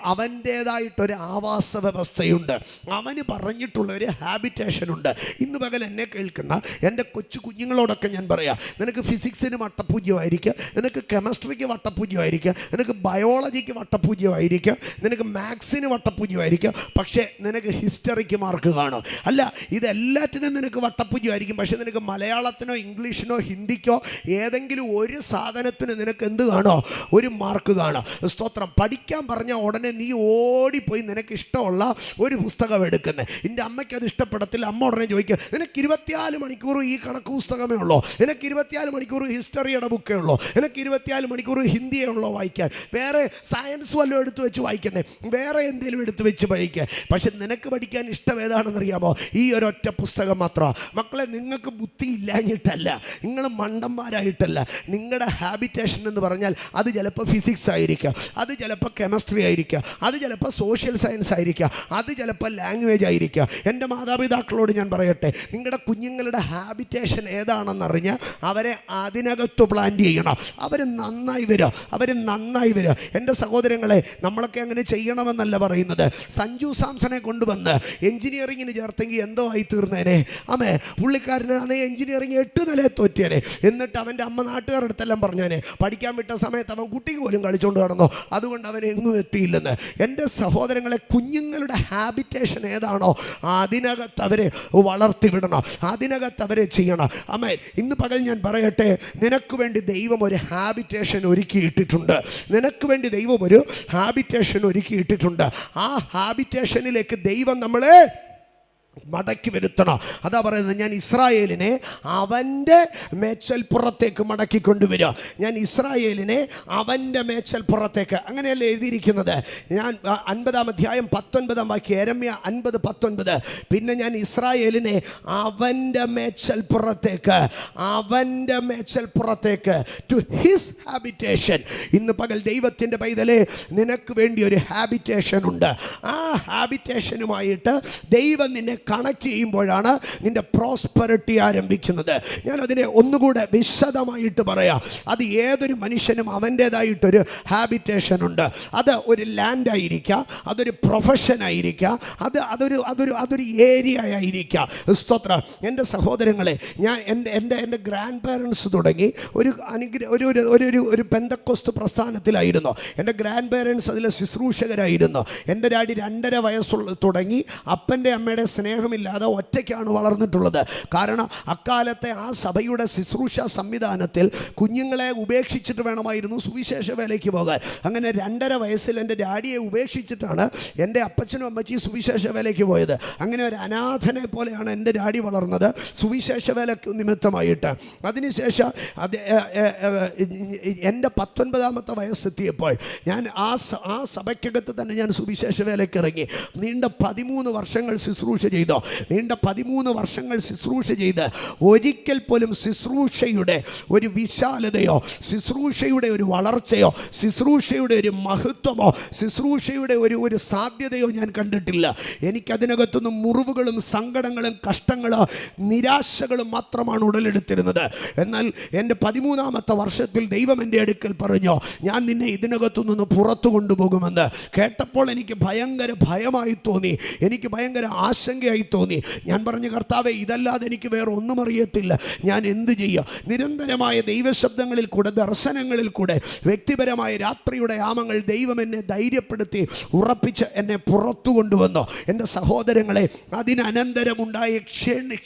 അവൻ്റേതായിട്ടൊരു ആവാസ വ്യവസ്ഥയുണ്ട്, അവന് പറഞ്ഞിട്ടുള്ള ഒരു ഹാബിറ്റേഷനുണ്ട്. ഇന്ന് പകൽ എന്നെ കേൾക്കുന്ന എൻ്റെ കൊച്ചു കുഞ്ഞുങ്ങളോടൊക്കെ ഞാൻ പറയാം, നിനക്ക് ഫിസിക്സിന് വട്ടപൂജ്യമായിരിക്കും, നിനക്ക് കെമിസ്ട്രിക്ക് വട്ടപൂജ്യമായിരിക്കും, നിനക്ക് ബയോളജിക്ക് വട്ടപൂജ്യമായിരിക്കും, നിനക്ക് മാത്സിന് വട്ടപൂജ്യമായിരിക്കും, പക്ഷേ നിനക്ക് ഹിസ്റ്ററിക്ക് മാർക്ക് കാണും. അല്ല, ഇതെല്ലാറ്റിനും നിനക്ക് വട്ടപൂജ്യമായിരിക്കും, പക്ഷേ നിനക്ക് മലയാളത്തിനോ ഇംഗ്ലീഷിനോ ഹിന്ദിക്കോ ഏതെങ്കിലും ഒരു സാധനത്തിന് നിനക്ക് എന്ത് കാണോ? ഒരു മാർക്ക് കാണാം. സ്തോത്രം. പഠിക്കാൻ പറഞ്ഞാൽ ഉടനെ നീ ഓടിപ്പോയി നിനക്ക് ഇഷ്ടമുള്ള ഒരു പുസ്തകം എടുക്കുന്നത്. എൻ്റെ അമ്മയ്ക്ക് അത് ഇഷ്ടപ്പെടത്തില്ല. അമ്മ ഉടനെ ചോദിക്കുക, നിനക്ക് 24 മണിക്കൂർ ഈ കണക്ക് പുസ്തകമേ ഉള്ളൂ, നിനക്ക് 24 മണിക്കൂർ ഹിസ്റ്ററിയുടെ ബുക്കേ ഉള്ളൂ, നിനക്ക് 24 മണിക്കൂർ ഹിന്ദിയേ ഉള്ളൂ വായിക്കാൻ, വേറെ സയൻസ് വല്ലതും എടുത്ത് വെച്ച് വായിക്കുന്നത്, വേറെ എന്തെങ്കിലും എടുത്ത് വെച്ച് പഠിക്കുക. പക്ഷെ നിനക്ക് പഠിക്കാൻ ഇഷ്ടം ഏതാണെന്നറിയാമോ? ഈ ഒരൊറ്റ പുസ്തകം മാത്രമാണ്. മക്കളെ, നിങ്ങൾക്ക് ബുദ്ധി ഇല്ലാഞ്ഞിട്ടല്ല, നിങ്ങൾ മണ്ടന്മാരായിട്ടല്ല. നിങ്ങളുടെ ഹാബിറ്റേഷൻ എന്ന് പറഞ്ഞാൽ അത് ചിലപ്പോൾ ഫിസിക്സ് ആയിരിക്കാം, അത് ചിലപ്പോൾ കെമിസ്ട്രി ആയിരിക്കാം, അത് ചിലപ്പോൾ സോഷ്യൽ സയൻസ് ആയിരിക്കാം, അത് ചിലപ്പോൾ ലാംഗ്വേജ് ആയിരിക്കാം. എൻ്റെ മാതാപിതാക്കളോട് ഞാൻ പറയട്ടെ, നിങ്ങളുടെ കുഞ്ഞുങ്ങളുടെ ഹാബിറ്റേഷൻ ഏതാണെന്നറിഞ്ഞ് അവരെ അതിനകത്ത് പ്ലാൻ ചെയ്യണം. അവർ നന്നായി വരിക. എൻ്റെ സഹോദരങ്ങളെ, നമ്മളൊക്കെ അങ്ങനെ ചെയ്യണമെന്നല്ല പറയുന്നത്. സഞ്ജു സാംസനെ കൊണ്ടുവന്ന് എഞ്ചിനീയറിങ്ങിന് ചേർത്തെങ്കിൽ എന്തോ ആയി തീർന്നേനെ. അമ്മേ, പുള്ളിക്കാരന് അന്നേ എഞ്ചിനീയറിങ് 8 നിലയെ തോറ്റേനെ. എന്നിട്ട് അവൻ്റെ അമ്മ നാട്ടുകാരുടെ അടുത്തെല്ലാം പറഞ്ഞേനെ, പഠിക്കാൻ വിട്ട സമയത്ത് അവൻ കുട്ടിക്ക് പോലും കളിച്ചുകൊണ്ട് കിടന്നു, അതുകൊണ്ട് അവൻ എങ്ങും എത്തിയില്ലെന്ന്. എൻ്റെ സഹോദരങ്ങളെ, കുഞ്ഞുങ്ങളുടെ ഹാബിറ്റേഷൻ ഏതാണോ അതിനകത്ത് അവരെ വളർത്തിവിടണം, അതിനകത്ത് അവരെ ചെയ്യണം. അമ്മേ, ഇന്ന് പകൽ ഞാൻ പറയട്ടെ, നിനക്ക് വേണ്ടി ദൈവം ഒരു ഹാബിറ്റേഷൻ ഒരുക്കിയിട്ടിട്ടുണ്ട്. ആ ഹാബിറ്റേഷനിലേക്ക് ദൈവം നമ്മളെ മടക്കി വരുത്തണം. അതാ പറയുന്നത്, ഞാൻ ഇസ്രായേലിനെ അവൻ്റെ മേച്ചൽപ്പുറത്തേക്ക് മടക്കിക്കൊണ്ടുവരിക. അങ്ങനെയല്ലേ എഴുതിയിരിക്കുന്നത്? ഞാൻ 50-ാം അധ്യായം 19-ാം വാക്യം, യെരമ്യ 50:19. പിന്നെ ഞാൻ ഇസ്രായേലിനെ അവൻ്റെ മേച്ചൽപ്പുറത്തേക്ക് ടു ഹിസ് ഹാബിറ്റേഷൻ. ഇന്ന് പകൽ ദൈവത്തിൻ്റെ പൈതലേ, നിനക്ക് വേണ്ടി ഒരു ഹാബിറ്റേഷൻ ഉണ്ട്. ആ ഹാബിറ്റേഷനുമായിട്ട് ദൈവം നിന്നെ കണക്ട് ചെയ്യുമ്പോഴാണ് നിൻ്റെ പ്രോസ്പെറിറ്റി ആരംഭിക്കുന്നത്. ഞാനതിനെ ഒന്നുകൂടെ വിശദമായിട്ട് പറയാം. അത് ഏതൊരു മനുഷ്യനും അവൻ്റേതായിട്ടൊരു ഹാബിറ്റേഷൻ ഉണ്ട്. അത് ഒരു ലാൻഡായിരിക്കാം, അതൊരു പ്രൊഫഷനായിരിക്കാം, അതൊരു ഏരിയ ആയിരിക്കാം. സ്തോത്രം. എൻ്റെ സഹോദരങ്ങളെ, ഞാൻ എൻ്റെ ഗ്രാൻഡ് പേരൻസ് തുടങ്ങി ഒരു പെന്തക്കോസ്ത് പ്രസ്ഥാനത്തിലായിരുന്നു. എൻ്റെ ഗ്രാൻഡ് പേരൻസ് അതിലെ ശുശ്രൂഷകരായിരുന്നു. എൻ്റെ ഡാഡി 2.5 വയസ്സുള്ള തുടങ്ങി അപ്പൻ്റെ അമ്മയുടെ സ്നേഹമില്ലാതെ ഒറ്റയ്ക്കാണ് വളർന്നിട്ടുള്ളത്. കാരണം അക്കാലത്തെ ആ സഭയുടെ ശുശ്രൂഷ സംവിധാനത്തിൽ കുഞ്ഞുങ്ങളെ ഉപേക്ഷിച്ചിട്ട് വേണമായിരുന്നു സുവിശേഷ വേലയ്ക്ക് പോകാൻ. അങ്ങനെ 2.5 വയസ്സിൽ എൻ്റെ ഡാഡിയെ ഉപേക്ഷിച്ചിട്ടാണ് എൻ്റെ അപ്പച്ചനും അമ്മച്ചിയും സുവിശേഷ വേലയ്ക്ക് പോയത്. അങ്ങനെ ഒരു അനാഥനെ പോലെയാണ് എൻ്റെ ഡാഡി വളർന്നത്, സുവിശേഷ വേല നിമിത്തമായിട്ട്. അതിനുശേഷം എൻ്റെ 19-ാമത്തെ വയസ്സെത്തിയപ്പോൾ ഞാൻ ആ സഭയ്ക്കകത്ത് തന്നെ ഞാൻ സുവിശേഷ വേലയ്ക്ക് ഇറങ്ങി. നീണ്ട 13 വർഷങ്ങൾ ശുശ്രൂഷ ചെയ്തു. ചെയ്തോ? നീണ്ട 13 വർഷങ്ങൾ ശുശ്രൂഷ ചെയ്ത് ഒരിക്കൽ പോലും ശുശ്രൂഷയുടെ ഒരു വിശാലതയോ, ശുശ്രൂഷയുടെ ഒരു വളർച്ചയോ, ശുശ്രൂഷയുടെ ഒരു മഹത്വമോ, ശുശ്രൂഷയുടെ ഒരു സാധ്യതയോ ഞാൻ കണ്ടിട്ടില്ല. എനിക്കതിനകത്തുനിന്ന് മുറിവുകളും സങ്കടങ്ങളും കഷ്ടങ്ങളും നിരാശകളും മാത്രമാണ് ഉടലെടുത്തിരുന്നത്. എന്നാൽ എൻ്റെ 13-ാമത്തെ വർഷത്തിൽ ദൈവം എൻ്റെ അടുക്കൽ പറഞ്ഞു, ഞാൻ നിന്നെ ഇതിനകത്തുനിന്ന് പുറത്തു കൊണ്ടുപോകുമെന്ന്. കേട്ടപ്പോൾ എനിക്ക് ഭയങ്കര ഭയമായി തോന്നി, എനിക്ക് ഭയങ്കര ആശങ്കയായി തോന്നി. ഞാൻ പറഞ്ഞു, കർത്താവേ, ഇതല്ലാതെ എനിക്ക് വേറെ ഒന്നും അറിയത്തില്ല, ഞാൻ എന്ത് ചെയ്യുക? നിരന്തരമായ ദൈവശബ്ദങ്ങളിൽ കൂടെ, ദർശനങ്ങളിൽ കൂടെ, വ്യക്തിപരമായ രാത്രിയുടെ യാമങ്ങൾ ദൈവം എന്നെ ധൈര്യപ്പെടുത്തി ഉറപ്പിച്ച് എന്നെ പുറത്തു കൊണ്ടുവന്നു. എൻ്റെ സഹോദരങ്ങളെ, അതിനനന്തരമുണ്ടായ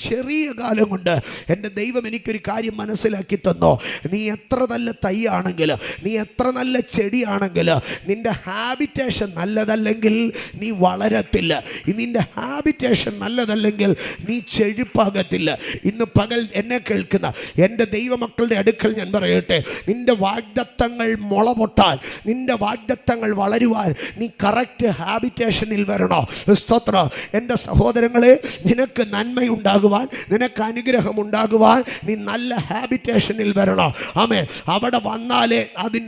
ചെറിയ കാലം കൊണ്ട് എൻ്റെ ദൈവം എനിക്കൊരു കാര്യം മനസ്സിലാക്കി തന്നു. നീ എത്ര നല്ല തൈയാണെങ്കിൽ, നീ എത്ര നല്ല ചെടിയാണെങ്കിൽ, നിൻ്റെ ഹാബിറ്റേഷൻ നല്ലതല്ലെങ്കിൽ നീ വളരത്തില്ല. നിൻ്റെ ഹാബിറ്റേഷൻ നല്ലതല്ലെങ്കിൽ നീ ചെഴുപ്പാകത്തില്ല. ഇന്ന് പകൽ എന്നെ കേൾക്കുന്ന എൻ്റെ ദൈവമക്കളുടെ അടുക്കൽ ഞാൻ പറയട്ടെ, നിൻ്റെ വാഗ്ദത്തങ്ങൾ മുള പൊട്ടാൻ, നിൻ്റെ വാഗ്ദത്തങ്ങൾ വളരുവാൻ നീ കറക്റ്റ് ഹാബിറ്റേഷനിൽ വരണോ? സ്തോത്രം. എൻ്റെ സഹോദരങ്ങളെ, നിനക്ക് നന്മയുണ്ടാകുവാൻ, നിനക്ക് അനുഗ്രഹമുണ്ടാകുവാൻ നീ നല്ല ഹാബിറ്റേഷനിൽ വരണോ? ആമേൻ. അവിടെ വന്നാലേ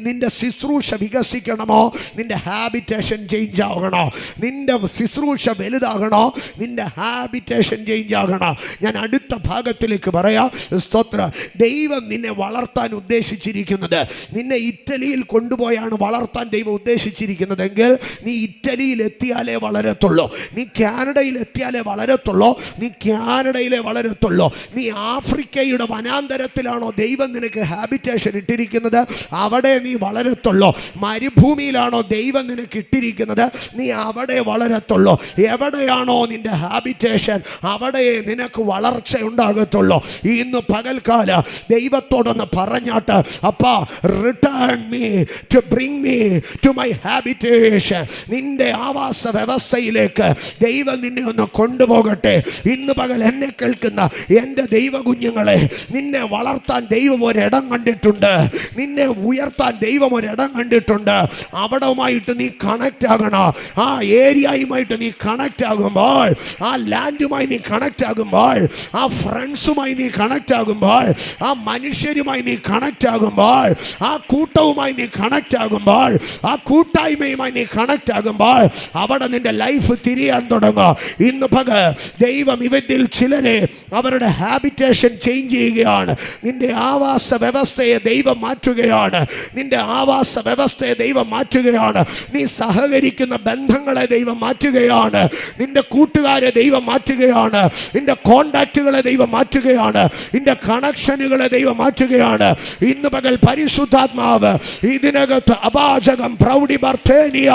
നിൻ്റെ ശുശ്രൂഷ വികസിക്കണമോ? നിൻ്റെ ഹാബിറ്റേഷൻ ചേഞ്ച് ആകണോ? നിൻ്റെ ശുശ്രൂഷ വലുതാകണോ? നിൻ്റെ ഹാബിറ്റേഷൻ ചേഞ്ച് ആകണോ? ഞാൻ അടുത്ത ഭാഗത്തിലേക്ക് പറയാം. സ്തോത്ര. ദൈവം നിന്നെ വളർത്താൻ ഉദ്ദേശിച്ചിരിക്കുന്നത്, നിന്നെ ഇറ്റലിയിൽ കൊണ്ടുപോയാണ് വളർത്താൻ ദൈവം ഉദ്ദേശിച്ചിരിക്കുന്നതെങ്കിൽ നീ ഇറ്റലിയിൽ എത്തിയാലേ വളരത്തുള്ളൂ, നീ കാനഡയിൽ എത്തിയാലേ വളരത്തുള്ളൂ, നീ കാനഡയിലേ വളരത്തുള്ളൂ. നീ ആഫ്രിക്കയുടെ വനാന്തരത്തിലാണോ ദൈവം നിനക്ക് ഹാബിറ്റേഷൻ ഇട്ടിരിക്കുന്നത്, അവിടെ നീ വളരത്തുള്ളൂ. മരുഭൂമിയിലാണോ ദൈവം നിനക്ക് ഇട്ടിരിക്കുന്നത്, നീ അവിടെ വളരത്തുള്ളൂ. എവിടെയാണോ നിന്റെ ഹാബിറ്റേഷൻ, അവിടെ നിനക്ക് വളർച്ച ഉണ്ടാകത്തുള്ളൂ. ഇന്ന് പകൽക്കാല ദൈവത്തോടൊന്ന് പറഞ്ഞാട്ട്, അപ്പാ, return me to bring me to my habitation. നിന്റെ ആവാസ വ്യവസ്ഥയിലേക്ക് ദൈവം നിന്നെ ഒന്ന് കൊണ്ടുപോകട്ടെ. ഇന്ന് പകൽ എന്നെ കേൾക്കുന്ന എൻ്റെ ദൈവ കുഞ്ഞുങ്ങളെ, നിന്നെ വളർത്താൻ ദൈവം ഒരിടം കണ്ടിട്ടുണ്ട്, നിന്നെ ഉയർത്താൻ ദൈവം ഒരിടം കണ്ടിട്ടുണ്ട്. അവിടവുമായിട്ട് നീ കണക്റ്റ് ആകണം. ആ ഏരിയയുമായിട്ട് നീ കണക്റ്റ് ആകുമ്പോൾ, ആ ലാൻഡുമായി നീ കണക്റ്റ് ആകുമ്പോൾ, ആ ഫ്രണ്ട്സുമായി നീ കണക്റ്റ് ആകുമ്പോൾ, ആ മനുഷ്യരുമായി നീ കണക്റ്റ് ആകുമ്പോൾ, ആ കൂട്ടവുമായി നീ കണക്റ്റ് ആകുമ്പോൾ, ആ കൂട്ടായ്മയുമായി നീ കണക്റ്റ് ആകുമ്പോൾ, അവിടെ നിന്റെ ലൈഫ് തിരിയാൻ തുടങ്ങും. ഇന്ന് പകൽ ദൈവം ഇവരിൽ ചിലരെ അവരുടെ ഹാബിറ്റേഷൻ ചേഞ്ച് ചെയ്യുകയാണ്. നിന്റെ ആവാസ വ്യവസ്ഥയെ ദൈവം മാറ്റുകയാണ്. നിന്റെ ആവാസ വ്യവസ്ഥയെ ദൈവം മാറ്റുകയാണ്. നീ സഹകരിക്കുന്ന ബന്ധങ്ങളെ ദൈവം മാറ്റുകയാണ്. നിന്റെ കൂട്ടുകാരെ ദൈവം മാറ്റുകയാണ്. നിന്റെ കോണ്ടാക്റ്റുകളെ ദൈവം മാറ്റുകയാണ്. നിന്റെ കണക്ഷനുകളെ ദൈവം മാറ്റുകയാണ്. ഇന്ന് പകൽ പരിശുദ്ധാത്മാവ് ഇതിനകത്ത് അപാചകം പ്രൗഢി ബർത്തേനിയ,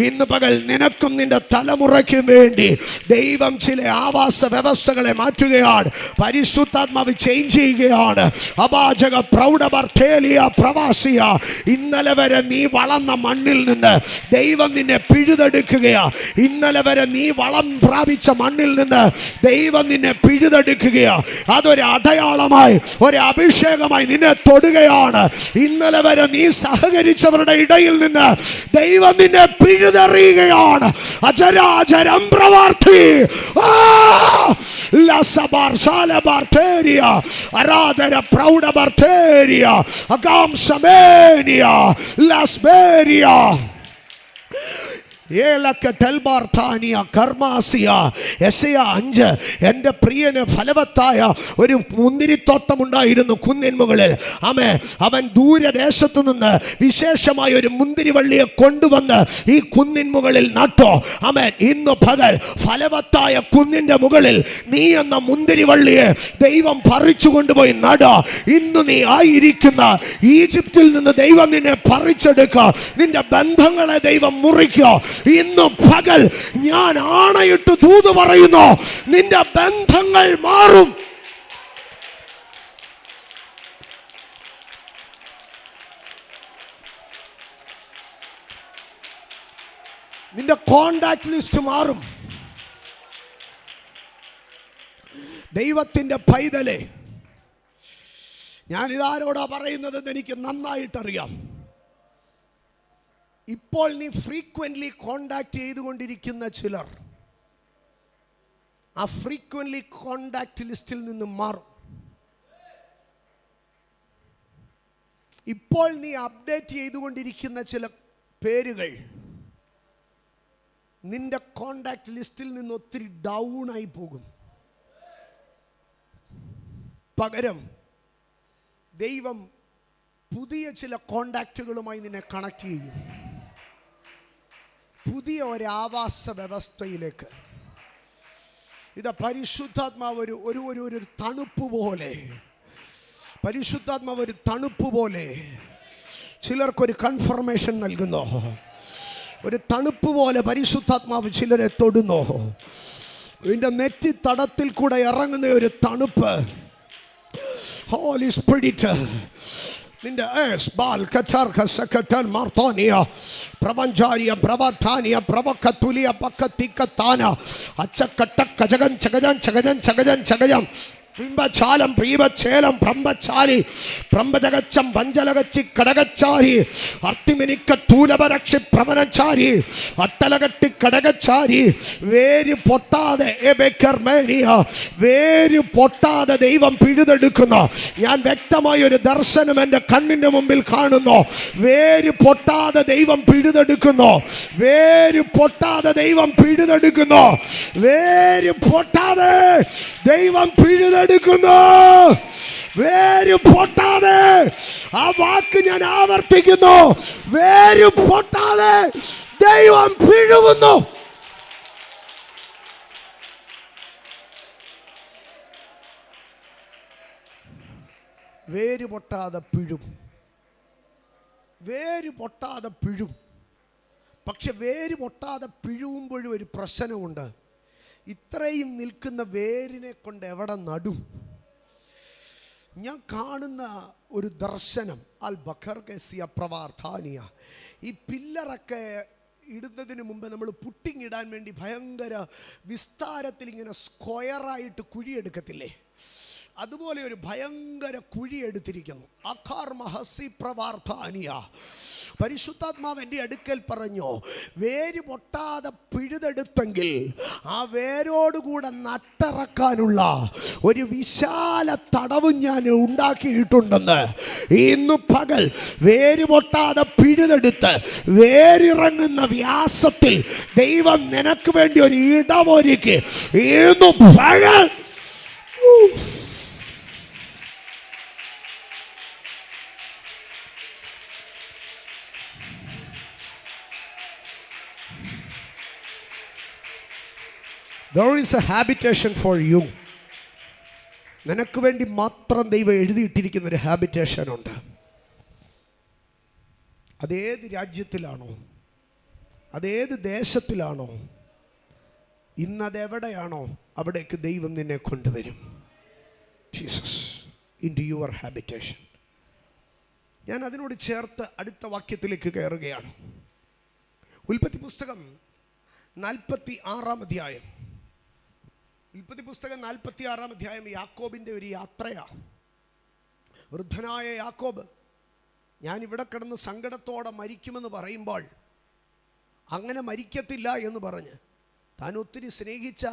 ഇന്ന് പകൽ നിനക്കും നിന്റെ തലമുറയ്ക്കും വേണ്ടി ദൈവം ചില ആവാസ വ്യവസ്ഥകളെ മാറ്റുകയാണ്. പരിശുദ്ധാത്മാവ് ചേഞ്ച് ചെയ്യുകയാണ്. അപാചക പ്രൗഢബർത്തേലിയ പ്രവാസിയ, ഇന്നലെ വരെ നീ വളർന്ന മണ്ണിൽ നിന്ന് ദൈവം നിന്നെ പിഴുതെടുക്കുകയാ. ഇന്നലെ വരെ നീ വളം പ്രാപിച്ച മണ്ണിൽ നിന്ന് ദൈവം നിന്നെ പിഴുതെടുക്കുകയാ. അതൊരു അടയാളമായി, ഒരു അഭിഷേകമായി നിന്നെ തൊടുകയാണ്. ഇന്നലെ വരെ നീ സഹകരിച്ചവരുടെ ഇടയിൽ നിന്ന് ദൈവം നിന്നെ പിഴുതെറിയുകയാണ്. അചരാചരം പ്രവർത്തി ആരാധന പ്രൗഢബർത്തേരിയ അകാം സമേനിയ ലസ്ബേരിയ എൻ്റെ പ്രിയന് ഫലവത്തായ ഒരു മുന്തിരിത്തോട്ടമുണ്ടായിരുന്നു കുന്നിൻ മുകളിൽ. അവൻ ദൂരദേശത്തു നിന്ന് വിശേഷമായ ഒരു മുന്തിരിവള്ളിയെ കൊണ്ടുവന്ന് ഈ കുന്നിൻ മുകളിൽ നട്ടോ. ഇന്ന് പകൽ ഫലവത്തായ കുന്നിൻ്റെ മുകളിൽ നീ എന്ന മുന്തിരിവള്ളിയെ ദൈവം പറിച്ചു കൊണ്ടുപോയി നട. ഇന്ന് നീ ആയിരിക്കുന്ന ഈജിപ്തിൽ നിന്ന് ദൈവം നിന്നെ പറിച്ചെടുക്കുക. നിന്റെ ബന്ധങ്ങളെ ദൈവം മുറിക്കുക. ഇന്ന് പകൽ ഞാൻ ആണയിട്ട് ദൂത് പറയുന്നു, നിന്റെ ബന്ധങ്ങൾ മാറും. നിന്റെ കോണ്ടാക്ട് ലിസ്റ്റ് മാറും. ദൈവത്തിന്റെ പൈതലെ, ഞാൻ ഇതാരോടാ പറയുന്നതെന്ന് എനിക്ക് നന്നായിട്ടറിയാം. ഇപ്പോൾ നീ ഫ്രീക്വൻ്റ്ലി കോണ്ടാക്ട് ചെയ്തുകൊണ്ടിരിക്കുന്ന ചിലർ, ആ ഫ്രീക്വൻ്റ്ലി കോണ്ടാക്ട് ലിസ്റ്റിൽ നിന്ന് മാറും. ഇപ്പോൾ നീ അപ്ഡേറ്റ് ചെയ്തുകൊണ്ടിരിക്കുന്ന ചില പേരുകൾ നിന്റെ കോണ്ടാക്ട് ലിസ്റ്റിൽ നിന്ന് ഒത്തിരി ഡൗൺ ആയി പോകും. പകരം ദൈവം പുതിയ ചില കോണ്ടാക്റ്റുകളുമായി നിന്നെ കണക്ട് ചെയ്യും. പുതിയ ഒരു ആവാസ വ്യവസ്ഥയിലേക്ക്. ഇത് പരിശുദ്ധാത്മാവ് ഒരു തണുപ്പ് പോലെ, പരിശുദ്ധാത്മാവ് ഒരു തണുപ്പ് പോലെ ചിലർക്കൊരു കൺഫർമേഷൻ നൽകുന്നു. ഒരു തണുപ്പ് പോലെ പരിശുദ്ധാത്മാവ് ചിലരെ തൊടുന്നു. ഇതിൻ്റെ നെറ്റി തടത്തിൽ കൂടെ ഇറങ്ങുന്ന ഒരു തണുപ്പ്. ഹോളി സ്പിരിറ്റ് നിന്റെ പ്രവഞ്ചാരിയ പ്രവധാനിയ പ്രവക്കത്തുലിയ പക്കത്തിക്കത്താന അച്ചക്കട്ട കജകൻ ചകജൻ ചകജൻ ചകജൻ ചകജം പ്രിംബചാലം പ്രീവചേലം പ്രംബചാലി പ്രംബജഗച്ചം പഞ്ചലകച്ചി കടകച്ചാരി അർത്തിമിനിക്ക തൂലപരക്ഷി പ്രവനച്ചാരി അട്ടലകട്ടി കടകച്ചാരി. വേര് പൊട്ടാതെ വേര് പൊട്ടാതെ ദൈവം പിഴുതെടുക്കുന്നു. ഞാൻ വ്യക്തമായ ഒരു ദർശനം എൻ്റെ കണ്ണിൻ്റെ മുമ്പിൽ കാണുന്നു. വേര് പൊട്ടാതെ ദൈവം പിഴുതെടുക്കുന്നു. വേര് പൊട്ടാതെ ദൈവം പിഴുതെടുക്കുന്നു. വേര് പൊട്ടാതെ ദൈവം പിഴുതെടുക്കുന്നു. വേര് പൊട്ടാതെ. ആ വാക്ക് ഞാൻ ആവർത്തിക്കുന്നു. വേര് പൊട്ടാതെ ദൈവം പിഴുകുന്നു. വേര് പൊട്ടാതെ പിഴും. വേര് പൊട്ടാതെ പിഴും. പക്ഷെ വേര് പൊട്ടാതെ പിഴുവുമ്പോഴും ഒരു പ്രശ്നമുണ്ട്. ഇത്രയും നിൽക്കുന്ന വേരിനെ കൊണ്ട് എവിടെ നടും? ഞാൻ കാണുന്ന ഒരു ദർശനം അൽ ബഖർഗസിയ പ്രവാർധാനിയ. ഈ പില്ലറൊക്കെ ഇടുന്നതിന് മുമ്പ് നമ്മൾ പുട്ടിങ് ഇടാൻ വേണ്ടി ഭയങ്കര വിസ്താരത്തിൽ ഇങ്ങനെ സ്ക്വയറായിട്ട് കുഴിയെടുക്കത്തില്ലേ? അതുപോലെ ഒരു ഭയങ്കര കുഴി എടുത്തിരിക്കുന്നു. അഖാർ മഹസി പ്രവാർധാനിയ. പരിശുദ്ധാത്മാവ് എൻ്റെ അടുക്കൽ പറഞ്ഞു, വേര് പൊട്ടാതെ പിഴുതെടുത്തെങ്കിൽ ആ വേരോടുകൂടെ നട്ടിറക്കാനുള്ള ഒരു വിശാല തടവും ഞാൻ ഉണ്ടാക്കിയിട്ടുണ്ടെന്ന്. ഇന്നു പകൽ വേര് പൊട്ടാതെ പിഴുതെടുത്ത് വേരിറങ്ങുന്ന വ്യാസത്തിൽ ദൈവം നിനക്ക് വേണ്ടി ഒരു ഇടമൊരുക്കി. ഇന്നു പകൽ there is a habitation for you. നിനക്ക് വേണ്ടി മാത്രം ദൈവം എഴുതിയിട്ടിരിക്കുന്ന ഒരു ഹാബിറ്റേഷൻ ഉണ്ട്. അതേത് രാജ്യത്തിലാണോ, അതേത് ദേശത്തിലാണോ, ഇന്നതെവിടെയാണോ അവിടേക്ക് ദൈവം നിന്നെ കൊണ്ടുവരും. Jesus into your habitation. ഞാൻ അതിനോട് ചേർത്ത് അടുത്ത വാക്യത്തിലേക്ക് കയറുകയാണ്. ഉൽപ്പത്തി പുസ്തകം 46-ാം അധ്യായം. ഉൽപ്പത്തി പുസ്തകം 46-ാം അധ്യായം യാക്കോബിൻ്റെ ഒരു യാത്രയാണ്. വൃദ്ധനായ യാക്കോബ് ഞാൻ ഇവിടെ കിടന്ന് സങ്കടത്തോടെ മരിക്കുമെന്ന് പറയുമ്പോൾ അങ്ങനെ മരിക്കത്തില്ല എന്ന് പറഞ്ഞ് താൻ ഒത്തിരി സ്നേഹിച്ച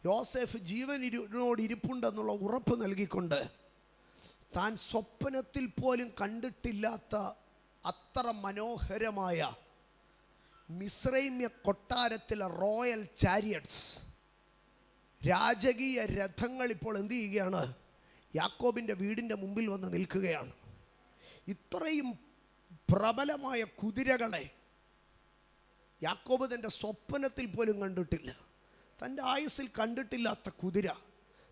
യോസേഫ് ജീവനോട് ഇരിപ്പുണ്ടെന്നുള്ള ഉറപ്പ് നൽകിക്കൊണ്ട് താൻ സ്വപ്നത്തിൽ പോലും കണ്ടിട്ടില്ലാത്ത അത്ര മനോഹരമായ മിസ്രൈമ്യ കൊട്ടാരത്തിലെ റോയൽ ചാരിയറ്റ്സ്, രാജകീയ രഥങ്ങൾ ഇപ്പോൾ എന്ത് ചെയ്യുകയാണ്? യാക്കോബിൻ്റെ വീടിൻ്റെ മുമ്പിൽ വന്ന് നിൽക്കുകയാണ്. ഇത്രയും പ്രബലമായ കുതിരകളെ യാക്കോബ് തൻ്റെ സ്വപ്നത്തിൽ പോലും കണ്ടിട്ടില്ല. തൻ്റെ ആയുസ്സിൽ കണ്ടിട്ടില്ലാത്ത കുതിര,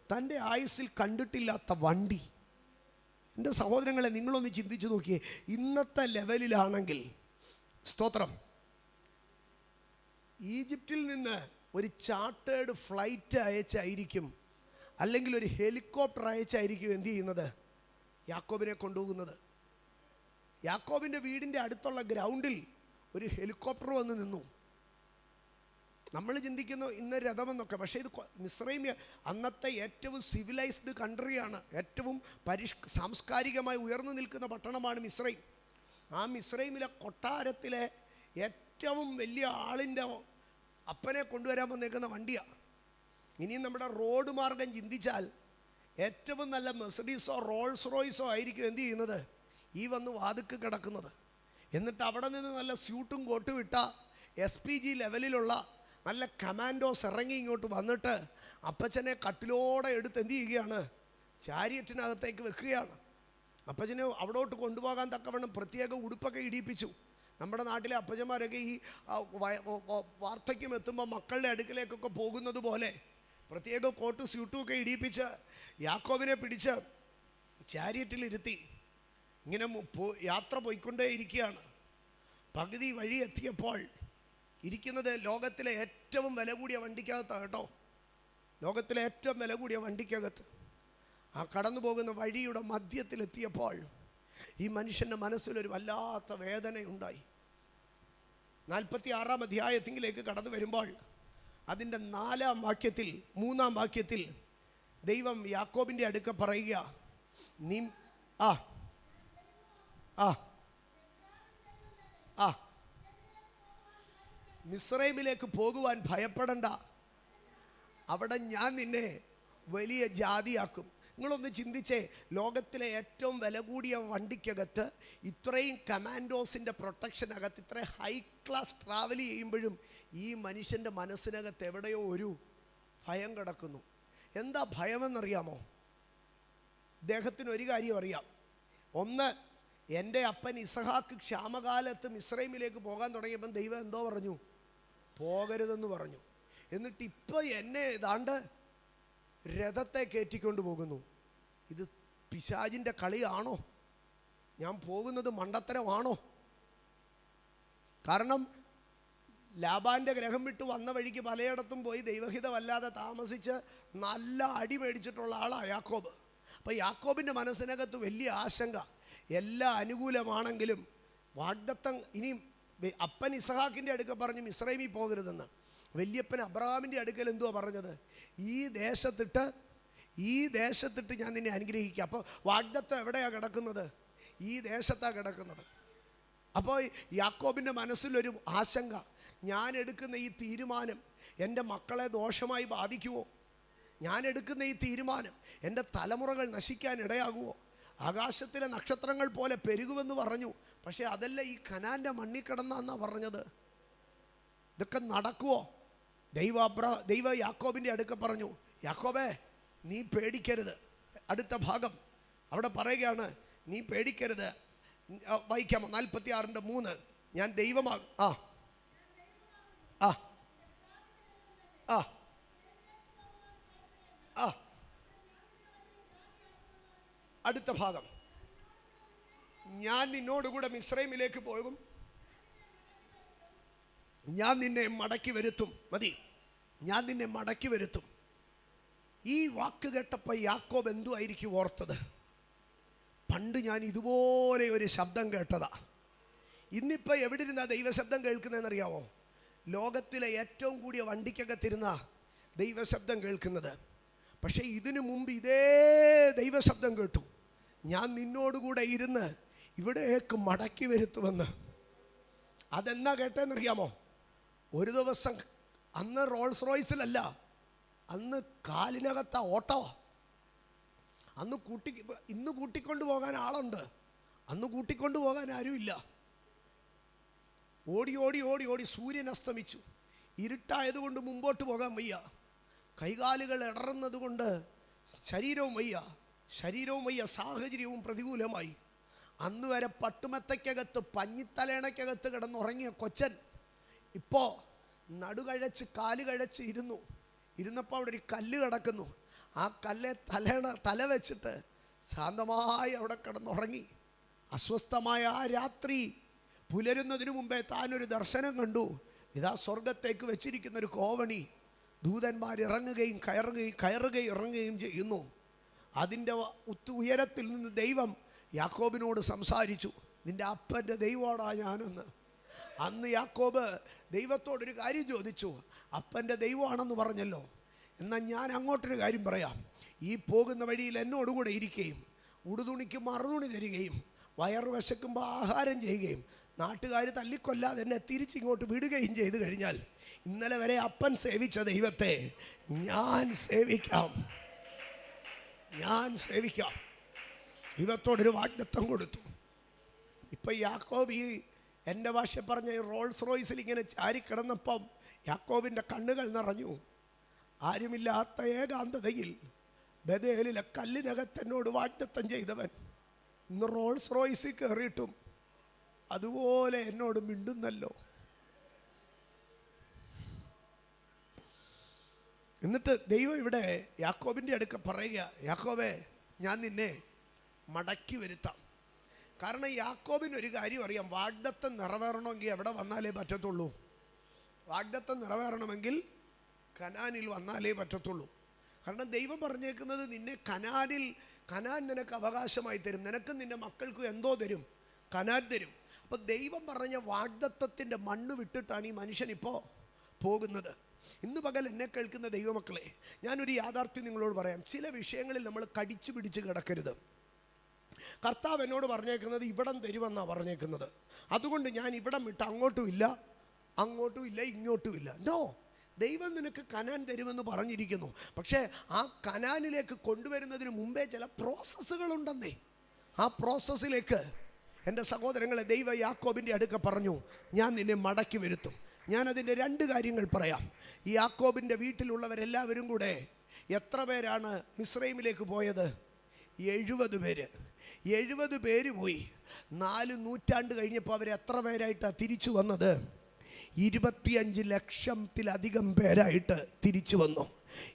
തൻ്റെ ആയുസ്സിൽ കണ്ടിട്ടില്ലാത്ത വണ്ടി. എൻ്റെ സഹോദരങ്ങളെ, നിങ്ങളൊന്ന് ചിന്തിച്ചു നോക്കിയേ. ഇന്നത്തെ ലെവലിലാണെങ്കിൽ സ്തോത്രം, ഈജിപ്തിൽ നിന്ന് ഒരു ചാർട്ടേഡ് ഫ്ലൈറ്റ് അയച്ചായിരിക്കും, അല്ലെങ്കിൽ ഒരു ഹെലികോപ്റ്റർ അയച്ചായിരിക്കും എന്ത് ചെയ്യുന്നത്? യാക്കോബിനെ കൊണ്ടുപോകുന്നത്. യാക്കോബിൻ്റെ വീടിൻ്റെ അടുത്തുള്ള ഗ്രൗണ്ടിൽ ഒരു ഹെലികോപ്റ്റർ വന്ന് നിന്നു. നമ്മൾ ചിന്തിക്കുന്നു ഇന്ന് രഥമെന്നൊക്കെ, പക്ഷേ ഇത് മിസ്രൈമ്യ അന്നത്തെ ഏറ്റവും സിവിലൈസ്ഡ് കൺട്രിയാണ്. ഏറ്റവും സാംസ്കാരികമായി ഉയർന്നു നിൽക്കുന്ന പട്ടണമാണ് മിസ്രൈം. ആ മിസ്രൈമിലെ കൊട്ടാരത്തിലെ ഏറ്റവും വലിയ ആളിൻ്റെ അപ്പനെ കൊണ്ടുവരാൻ വന്നേക്കുന്ന വണ്ടിയാണ്. ഇനി നമ്മുടെ റോഡ് മാർഗം ചിന്തിച്ചാൽ ഏറ്റവും നല്ല മെർസിഡീസോ റോൾസ് റോയ്സോ ആയിരിക്കും എന്ത് ചെയ്യുന്നത്, ഈ വന്ന് വാതുക്ക് കിടക്കുന്നത്. എന്നിട്ട് അവിടെ നിന്ന് നല്ല സ്യൂട്ടും കോട്ടും ഇട്ട SPG ലെവലിലുള്ള നല്ല കമാൻഡോസ് ഇറങ്ങി ഇങ്ങോട്ട് വന്നിട്ട് അപ്പച്ചനെ കട്ടിലോടെ എടുത്ത് എന്ത് ചെയ്യുകയാണ്, ചാരിയറ്റിനകത്തേക്ക് വെക്കുകയാണ്. അപ്പച്ചനെ അവിടോട്ട് കൊണ്ടുപോകാൻ തക്കവണ്ണം പ്രത്യേക ഉടുപ്പൊക്കെ ഇടിപ്പിച്ചു. നമ്മുടെ നാട്ടിലെ അപ്പച്ചന്മാരൊക്കെ ഈ വാർദ്ധക്യം എത്തുമ്പോൾ മക്കളുടെ അടുക്കലേക്കൊക്കെ പോകുന്നത് പോലെ പ്രത്യേക കോട്ട് സ്യൂട്ടും ഒക്കെ ഇടിപ്പിച്ച് യാക്കോബിനെ പിടിച്ച് ചാരിയറ്റിലിരുത്തി ഇങ്ങനെ യാത്ര പോയിക്കൊണ്ടേ ഇരിക്കുകയാണ്. പകുതി വഴി എത്തിയപ്പോൾ ഇരിക്കുന്നത് ലോകത്തിലെ ഏറ്റവും വില കൂടിയ വണ്ടിക്കകത്താണ് കേട്ടോ, ലോകത്തിലെ ഏറ്റവും വില കൂടിയ വണ്ടിക്കകത്ത്. ആ കടന്നു പോകുന്ന വഴിയുടെ മധ്യത്തിലെത്തിയപ്പോൾ ഈ മനുഷ്യൻ്റെ മനസ്സിലൊരു വല്ലാത്ത വേദനയുണ്ടായി. 46-ാം അധ്യായത്തിലേക്ക് കടന്നു വരുമ്പോൾ അതിൻ്റെ 4-ാം വാക്യത്തിൽ 3-ാം വാക്യത്തിൽ ദൈവം യാക്കോബിൻ്റെ അടുക്ക പറയുക, നീ ആ ആ ആ മിസ്രൈമിലേക്ക് പോകുവാൻ ഭയപ്പെടണ്ട, അവിടെ ഞാൻ നിന്നെ വലിയ ജാതിയാക്കും. നിങ്ങളൊന്ന് ചിന്തിച്ചേ, ലോകത്തിലെ ഏറ്റവും വില കൂടിയ വണ്ടിക്കകത്ത് ഇത്രയും കമാൻഡോസിൻ്റെ പ്രൊട്ടക്ഷനകത്ത് ഇത്രയും ഹൈ ക്ലാസ് ട്രാവൽ ചെയ്യുമ്പോഴും ഈ മനുഷ്യൻ്റെ മനസ്സിനകത്ത് എവിടെയോ ഒരു ഭയം കിടക്കുന്നു. എന്താ ഭയമെന്നറിയാമോ? അദ്ദേഹത്തിന് ഒരു കാര്യം അറിയാം. ഒന്ന്, എൻ്റെ അപ്പൻ ഇസഹാക്ക് ക്ഷാമകാലത്ത് മിസ്രൈമിലേക്ക് പോകാൻ തുടങ്ങിയപ്പം ദൈവം എന്തോ പറഞ്ഞു, പോകരുതെന്ന് പറഞ്ഞു. എന്നിട്ട് ഇപ്പോൾ എന്നെ ഏതാണ്ട് രഥത്തെ കയറ്റിക്കൊണ്ട് പോകുന്നു. ഇത് പിശാചിൻ്റെ കളിയാണോ? ഞാൻ പോകുന്നത് മണ്ടത്തരമാണോ? കാരണം ലാബാൻ്റെ ഗ്രഹം വിട്ട് വന്ന വഴിക്ക് പലയിടത്തും പോയി ദൈവഹിതമല്ലാതെ താമസിച്ച് നല്ല അടി മേടിച്ചിട്ടുള്ള ആളാണ് യാക്കോബ്. അപ്പോൾ യാക്കോബിൻ്റെ മനസ്സിനകത്ത് വലിയ ആശങ്ക. എല്ലാം അനുകൂലമാണെങ്കിലും വാഗ്ദത്തം ഇനി അപ്പൻ ഇസഹാക്കിൻ്റെ അടുക്ക പറഞ്ഞ് മിസ്രൈമിൽ പോകരുതെന്ന്. വല്യപ്പൻ അബ്രഹാമിൻ്റെ അടുക്കൽ എന്തുവാ പറഞ്ഞത്? ഈ ദേശത്തിട്ട് ഞാൻ നിന്നെ അനുഗ്രഹിക്കുക. അപ്പോൾ വാഗ്ദത്തം എവിടെയാണ് കിടക്കുന്നത്? ഈ ദേശത്താണ് കിടക്കുന്നത്. അപ്പോൾ യാക്കോബിൻ്റെ മനസ്സിലൊരു ആശങ്ക, ഞാൻ എടുക്കുന്ന ഈ തീരുമാനം എൻ്റെ മക്കളെ ദോഷമായി ബാധിക്കുമോ? ഞാൻ എടുക്കുന്ന ഈ തീരുമാനം എൻ്റെ തലമുറകൾ നശിക്കാൻ ഇടയാകുമോ? ആകാശത്തിലെ നക്ഷത്രങ്ങൾ പോലെ പെരുകുമെന്ന് പറഞ്ഞു. പക്ഷേ അതല്ല, ഈ കനാൻ്റെ മണ്ണിൽ കിടന്നാന്നാണ് പറഞ്ഞത്. ഇതൊക്കെ നടക്കുമോ? ദൈവ യാക്കോബിൻ്റെ അടുക്ക പറഞ്ഞു, യാക്കോബേ നീ പേടിക്കരുത്. അടുത്ത ഭാഗം അവിടെ പറയുകയാണ്, നീ പേടിക്കരുത്. വായിക്കാമോ? 46:3. ഞാൻ ദൈവമാകും. ആ ആ ആ ആ അടുത്ത ഭാഗം, ഞാൻ നിന്നോടുകൂടെ മിസ്രൈമിലേക്ക് പോകും, ഞാൻ നിന്നെ മടക്കി വരുത്തും. മതി, ഞാൻ നിന്നെ മടക്കി വരുത്തും. ഈ വാക്ക് കേട്ടപ്പോൾ യാക്കോബ് എന്തുമായിരിക്കും ഓർത്തത്? പണ്ട് ഞാൻ ഇതുപോലെ ഒരു ശബ്ദം കേട്ടതാ. ഇന്നിപ്പോൾ എവിടെ ഇരുന്നാ ദൈവശബ്ദം കേൾക്കുന്നതെന്നറിയാമോ? ലോകത്തിലെ ഏറ്റവും കൂടിയ വണ്ടിക്കകത്തിരുന്ന ദൈവശബ്ദം കേൾക്കുന്നത്. പക്ഷേ ഇതിനു മുമ്പ് ഇതേ ദൈവശബ്ദം കേട്ടു, ഞാൻ നിന്നോടുകൂടെ ഇരുന്ന് ഇവിടേക്ക് മടക്കി വരുത്തുമെന്ന്. അതെന്നാ കേട്ടതെന്നറിയാമോ? ഒരു ദിവസം, അന്ന് റോൾസ് റോയ്സിലല്ല, അന്ന് കാലിനകത്ത ഓട്ടോ. ഇന്ന് കൂട്ടിക്കൊണ്ടു പോകാൻ ആളുണ്ട്, അന്ന് കൂട്ടിക്കൊണ്ടു പോകാൻ ആരുമില്ല. ഓടി ഓടി ഓടി ഓടി സൂര്യൻ അസ്തമിച്ചു. ഇരുട്ടായതുകൊണ്ട് മുമ്പോട്ട് പോകാൻ വയ്യ. കൈകാലുകൾ ഇടറുന്നത് കൊണ്ട് ശരീരവും വയ്യ, സാഹചര്യവും പ്രതികൂലമായി. അന്ന് വരെ പട്ടുമെത്തയ്ക്കകത്ത് പഞ്ഞിത്തലേണയ്ക്കകത്ത് കിടന്നുറങ്ങിയ കൊച്ചൻ ഇപ്പോൾ നടുകഴച്ച് കാല് കഴച്ച് ഇരുന്നപ്പോൾ അവിടെ ഒരു കല്ല് കിടക്കുന്നു. ആ കല്ലെ തല വെച്ചിട്ട് ശാന്തമായി അവിടെ കിടന്നുറങ്ങി. അസ്വസ്ഥമായ ആ രാത്രി പുലരുന്നതിന് മുമ്പേ താനൊരു ദർശനം കണ്ടു. ഇതാ സ്വർഗത്തേക്ക് വെച്ചിരിക്കുന്നൊരു കോവണി, ദൂതന്മാർ ഇറങ്ങുകയും കയറുകയും ഇറങ്ങുകയും ചെയ്യുന്നു. അതിൻ്റെ ഉയരത്തിൽ നിന്ന് ദൈവം യാക്കോബിനോട് സംസാരിച്ചു, നിൻ്റെ അപ്പൻ്റെ ദൈവമാടാ ഞാനെന്ന്. അന്ന് യാക്കോബ് ദൈവത്തോടൊരു കാര്യം ചോദിച്ചു, അപ്പൻ്റെ ദൈവമാണെന്ന് പറഞ്ഞല്ലോ, എന്നാൽ ഞാൻ അങ്ങോട്ടൊരു കാര്യം പറയാം. ഈ പോകുന്ന വഴിയിൽ എന്നോടുകൂടെ ഇരിക്കുകയും ഉടുതുണിക്ക് മറുതുണി തരികയും വയറ് വിശക്കുമ്പോൾ ആഹാരം ചെയ്യുകയും നാട്ടുകാർ തല്ലിക്കൊല്ലാതെ എന്നെ തിരിച്ചിങ്ങോട്ട് വിടുകയും ചെയ്തു കഴിഞ്ഞാൽ, ഇന്നലെ വരെ അപ്പൻ സേവിച്ച ദൈവത്തെ ഞാൻ സേവിക്കാം, ഞാൻ സേവിക്കാം. ദൈവത്തോടൊരു വാഗ്ദത്തം കൊടുത്തു. ഇപ്പം യാക്കോബ് ഈ എൻ്റെ ഭാഷ പറഞ്ഞ റോൾസ് റോയ്സിൽ ഇങ്ങനെ ചാരിക്കിടന്നപ്പം യാക്കോബിൻ്റെ കണ്ണുകൾ നിറഞ്ഞു. ആരുമില്ലാത്ത ഏകാന്തതയിൽ ബഥേലിലെ കല്ലിനകത്തെന്നോട് വാഗ്ദത്തം ചെയ്തവൻ ഇന്ന് റോൾസ് റോയ്സിൽ കയറിയിട്ടും അതുപോലെ എന്നോട് മിണ്ടുന്നല്ലോ. എന്നിട്ട് ദൈവം ഇവിടെ യാക്കോബിൻ്റെ അടുക്ക പറയുക, യാക്കോബേ, ഞാൻ നിന്നെ മടക്കി വരുത്താം. കാരണം യാക്കോബിനൊരു കാര്യം അറിയാം, വാഗ്ദത്തം നിറവേറണമെങ്കിൽ എവിടെ വന്നാലേ പറ്റത്തുള്ളൂ. വാഗ്ദത്തം നിറവേറണമെങ്കിൽ കനാനിൽ വന്നാലേ പറ്റത്തുള്ളൂ. കാരണം ദൈവം പറഞ്ഞേക്കുന്നത് നിന്നെ കനാൻ നിനക്ക് അവകാശമായി തരും, നിനക്കും നിൻ്റെ മക്കൾക്കും എന്തോ തരും, കനാൻ തരും. അപ്പോൾ ദൈവം പറഞ്ഞ വാഗ്ദത്തത്തിൻ്റെ മണ്ണ് വിട്ടിട്ടാണ് ഈ മനുഷ്യനിപ്പോൾ പോകുന്നത്. ഇന്ന് പകൽ എന്നെ കേൾക്കുന്ന ദൈവമക്കളെ, ഞാനൊരു യാഥാർത്ഥ്യം നിങ്ങളോട് പറയാം. ചില വിഷയങ്ങളിൽ നമ്മൾ കടിച്ചു പിടിച്ച് കിടക്കരുത്. കർത്താവ് എന്നോട് പറഞ്ഞേക്കുന്നത് ഇവിടം തരുമെന്നാണ് പറഞ്ഞേക്കുന്നത്. അതുകൊണ്ട് ഞാൻ ഇവിടം വിട്ട് അങ്ങോട്ടും ഇല്ല ഇങ്ങോട്ടും ഇല്ല. നോ, ദൈവം നിനക്ക് കനാൻ തരുമെന്ന് പറഞ്ഞിരിക്കുന്നു. പക്ഷേ ആ കനാനിലേക്ക് കൊണ്ടുവരുന്നതിന് മുമ്പേ ചില പ്രോസസ്സുകളുണ്ടെന്നേ. ആ പ്രോസസ്സിലേക്ക് എൻ്റെ സഹോദരങ്ങളെ ദൈവം യാക്കോബിൻ്റെ അടുക്ക പറഞ്ഞു, ഞാൻ നിന്നെ മടക്കി വരുത്തും. ഞാനതിൻ്റെ 2 കാര്യങ്ങൾ പറയാം. ഈ യാക്കോബിൻ്റെ വീട്ടിലുള്ളവരെല്ലാവരും കൂടെ എത്ര പേരാണ് മിസ്രൈമിലേക്ക് പോയത്? 70 പേര്. 70 പേര് പോയി. 4 നൂറ്റാണ്ട് കഴിഞ്ഞപ്പോൾ അവർ എത്ര പേരായിട്ടാണ് തിരിച്ചു വന്നത്? 25 ലക്ഷത്തിലധികം പേരായിട്ട് തിരിച്ചു വന്നു.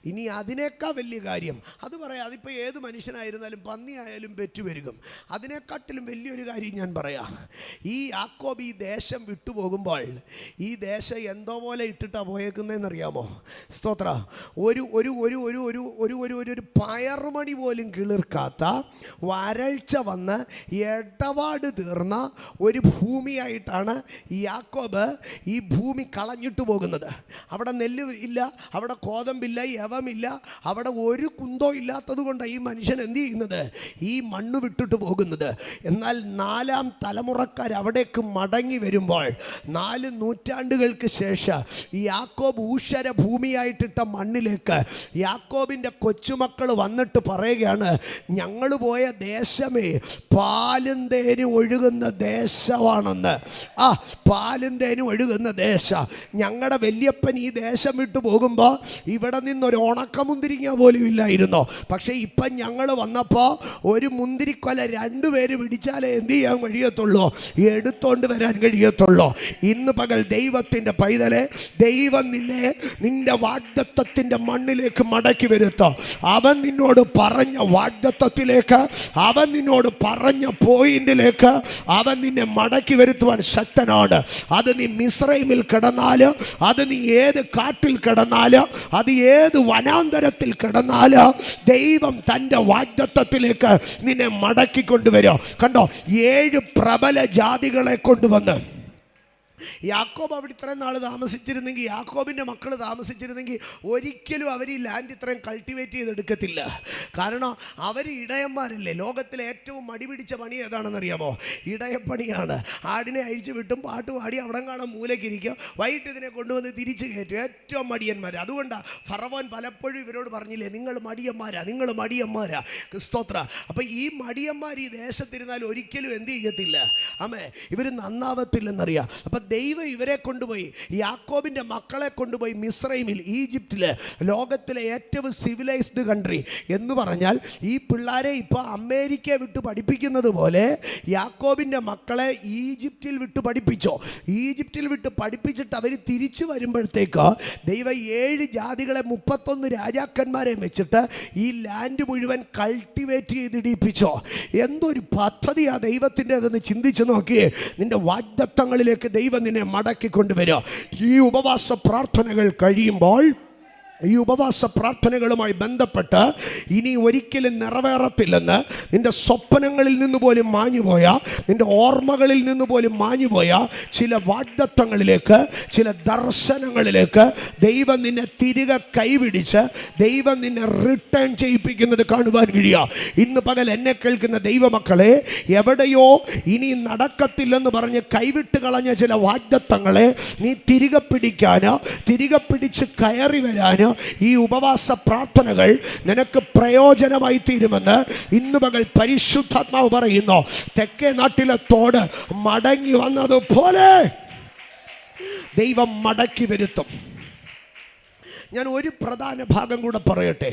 ഇനി അതിനേക്കാൾ വലിയ കാര്യം അത് പറയാം. അതിപ്പോൾ ഏത് മനുഷ്യനായിരുന്നാലും പന്നിയായാലും പെറ്റുപെരുകും. അതിനെക്കാട്ടിലും വലിയൊരു കാര്യം ഞാൻ പറയാം. ഈ യാക്കോബ് ഈ ദേശം വിട്ടുപോകുമ്പോൾ ഈ ദേശം എന്തോ പോലെ ഇട്ടിട്ടാണ് പോയേക്കുന്നതെന്നറിയാമോ? സ്തോത്ര. ഒരു ഒരു ഒരു ഒരു ഒരു ഒരു ഒരു ഒരു പയറുമണി പോലും കിളിർക്കാത്ത വരൾച്ച വന്ന് ഇടപാട് തീർന്ന ഒരു ഭൂമിയായിട്ടാണ് യാക്കോബ് ഈ ഭൂമി കളഞ്ഞിട്ട് പോകുന്നത്. അവിടെ നെല്ല് ഇല്ല, അവിടെ കോതമ്പില്ല, യവമില്ല, അവിടെ ഒരു കുന്തോ ഇല്ലാത്തത് കൊണ്ടാണ് ഈ മനുഷ്യൻ എന്ത് ചെയ്യുന്നത്? ഈ മണ്ണ് വിട്ടിട്ട് പോകുന്നത്. എന്നാൽ 4ാം തലമുറക്കാർ അവിടേക്ക് മടങ്ങി വരുമ്പോൾ 4 നൂറ്റാണ്ടുകൾക്ക് ശേഷം യാക്കോബ് ഊഷര ഭൂമിയായിട്ടിട്ട മണ്ണിലേക്ക് യാക്കോബിൻ്റെ കൊച്ചുമക്കൾ വന്നിട്ട് പറയുകയാണ്, ഞങ്ങൾ പോയ ദേശമേ പാലും തേനും ഒഴുകുന്ന ദേശമാണെന്ന്. പാലും തേനും ഒഴുകുന്ന ദേശം. ഞങ്ങളുടെ വല്യപ്പൻ ഈ ദേശം വിട്ടു പോകുമ്പോൾ ഇവിടെ നിന്നൊരു ഉണക്കമുന്തിരിങ്ങ പോലും ഇല്ലായിരുന്നു. പക്ഷേ ഇപ്പം ഞങ്ങൾ വന്നപ്പോൾ ഒരു മുന്തിരിക്കൊല 2 പേര് പിടിച്ചാലേ എന്ത് ചെയ്യാൻ കഴിയത്തുള്ളൂ? എടുത്തോണ്ട് വരാൻ കഴിയത്തുള്ളൂ. ഇന്ന് പകൽ ദൈവത്തിൻ്റെ പൈതലെ, ദൈവം നിന്റെ വാഗ്ദത്തത്തിൻ്റെ മണ്ണിലേക്ക് മടക്കി വരുത്തും. അവൻ നിന്നോട് പറഞ്ഞ വാഗ്ദത്തത്തിലേക്ക്, അവൻ നിന്നോട് പറഞ്ഞ പോയിന്റിലേക്ക് അവൻ നിന്നെ മടക്കി വരുത്തുവാൻ ശക്തനാണ്. അത് നീ മിസ്രൈമിൽ കിടന്നാല്, അത് നീ ഏത് കാട്ടിൽ കിടന്നാല്, അത് ഏത് വനാന്തരത്തിൽ കിടന്നാല് ദൈവം തൻ്റെ വാഗ്ദത്തത്തിലേക്ക് നിന്നെ മടക്കിക്കൊണ്ടുവരും. കണ്ടോ, 7 പ്രബല ജാതികളെ കൊണ്ടുവന്ന് യാക്കോബ് അവിടെ ഇത്രയും നാൾ താമസിച്ചിരുന്നെങ്കിൽ, യാക്കോബിൻ്റെ മക്കൾ താമസിച്ചിരുന്നെങ്കിൽ ഒരിക്കലും അവർ ഈ ലാൻഡ് ഇത്രയും കൾട്ടിവേറ്റ് ചെയ്തെടുക്കത്തില്ല. കാരണം അവർ ഇടയന്മാരല്ലേ. ലോകത്തിലെ ഏറ്റവും മടി പിടിച്ച പണി ഏതാണെന്നറിയാമോ? ഇടയപ്പണിയാണ്. ആടിനെ അഴിച്ചു വിട്ടും പാട്ട് പാടി അവിടെ കാണാൻ മൂലക്കിരിക്കും, വൈകിട്ട് ഇതിനെ കൊണ്ടുവന്ന് തിരിച്ചു കയറ്റും. ഏറ്റവും മടിയന്മാർ. അതുകൊണ്ടാണ് ഫറവോൻ പലപ്പോഴും ഇവരോട് പറഞ്ഞില്ലേ, നിങ്ങൾ മടിയന്മാരാ. സ്തോത്ര. അപ്പം ഈ മടിയന്മാർ ഈ ദേശത്തിരുന്നാൽ ഒരിക്കലും എന്ത് ചെയ്യത്തില്ല, ഇവർ നന്നാവത്തില്ലെന്നറിയാം. അപ്പം ദൈവം ഇവരെ കൊണ്ടുപോയി, യാക്കോബിൻ്റെ മക്കളെ കൊണ്ടുപോയി മിസ്രൈമിൽ, ഈജിപ്തിൽ, ലോകത്തിലെ ഏറ്റവും സിവിലൈസ്ഡ് കൺട്രി എന്ന് പറഞ്ഞാൽ ഈ പിള്ളേരെ ഇപ്പോൾ അമേരിക്ക വിട്ട് പഠിപ്പിക്കുന്നത് പോലെ യാക്കോബിൻ്റെ മക്കളെ ഈജിപ്തിൽ വിട്ട് പഠിപ്പിച്ചോ. ഈജിപ്തിൽ വിട്ട് പഠിപ്പിച്ചിട്ട് അവർ തിരിച്ചു വരുമ്പോഴത്തേക്ക് ദൈവം 7 ജാതികളെ 31 രാജാക്കന്മാരെ വെച്ചിട്ട് ഈ ലാൻഡ് മുഴുവൻ കൾട്ടിവേറ്റ് ചെയ്തിടിപ്പിച്ചോ. എന്തൊരു പദ്ധതിയാണ് ദൈവത്തിൻ്റെതെന്ന് ചിന്തിച്ചു നോക്കിയേ. നിന്റെ വാഗ്ദത്തങ്ങളിലേക്ക് ദൈവം നിന്നെ മടക്കിക്കൊണ്ടുവരിക. ഈ ഉപവാസ പ്രാർത്ഥനകൾ കഴിയുമ്പോൾ, ഈ ഉപവാസ പ്രാർത്ഥനകളുമായി ബന്ധപ്പെട്ട് ഇനി ഒരിക്കലും നിറവേറത്തില്ലെന്ന് നിൻ്റെ സ്വപ്നങ്ങളിൽ നിന്ന് പോലും മാഞ്ഞുപോയ, നിൻ്റെ ഓർമ്മകളിൽ നിന്ന് പോലും മാഞ്ഞുപോയ ചില വാഗ്ദത്തങ്ങളിലേക്ക്, ചില ദർശനങ്ങളിലേക്ക് ദൈവം നിന്നെ തിരികെ കൈപിടിച്ച് ദൈവം നിന്നെ റിട്ടേൺ ചെയ്യിപ്പിക്കുന്നത് കാണുവാൻ കഴിയുക. ഇന്ന് പകൽ എന്നെ കേൾക്കുന്ന ദൈവമക്കളെ, എവിടെയോ ഇനി നടക്കത്തില്ലെന്ന് പറഞ്ഞ് കൈവിട്ട് കളഞ്ഞ ചില വാഗ്ദത്തങ്ങളെ നീ തിരികെ പിടിക്കാനോ, തിരികെ പിടിച്ച് കയറി വരാനോ ഈ ഉപവാസ പ്രാർത്ഥനകൾ നിനക്ക് പ്രയോജനമായി തീരുമെന്ന് ഇന്ന് പകൽ പരിശുദ്ധാത്മാവ് പറയുന്നു. തെക്കേ നാട്ടിലെ തോട് മടങ്ങി വന്നതുപോലെ ദൈവം മടക്കി വരുത്തും. ഞാൻ ഒരു പ്രധാന ഭാഗം കൂടെ പറയട്ടെ,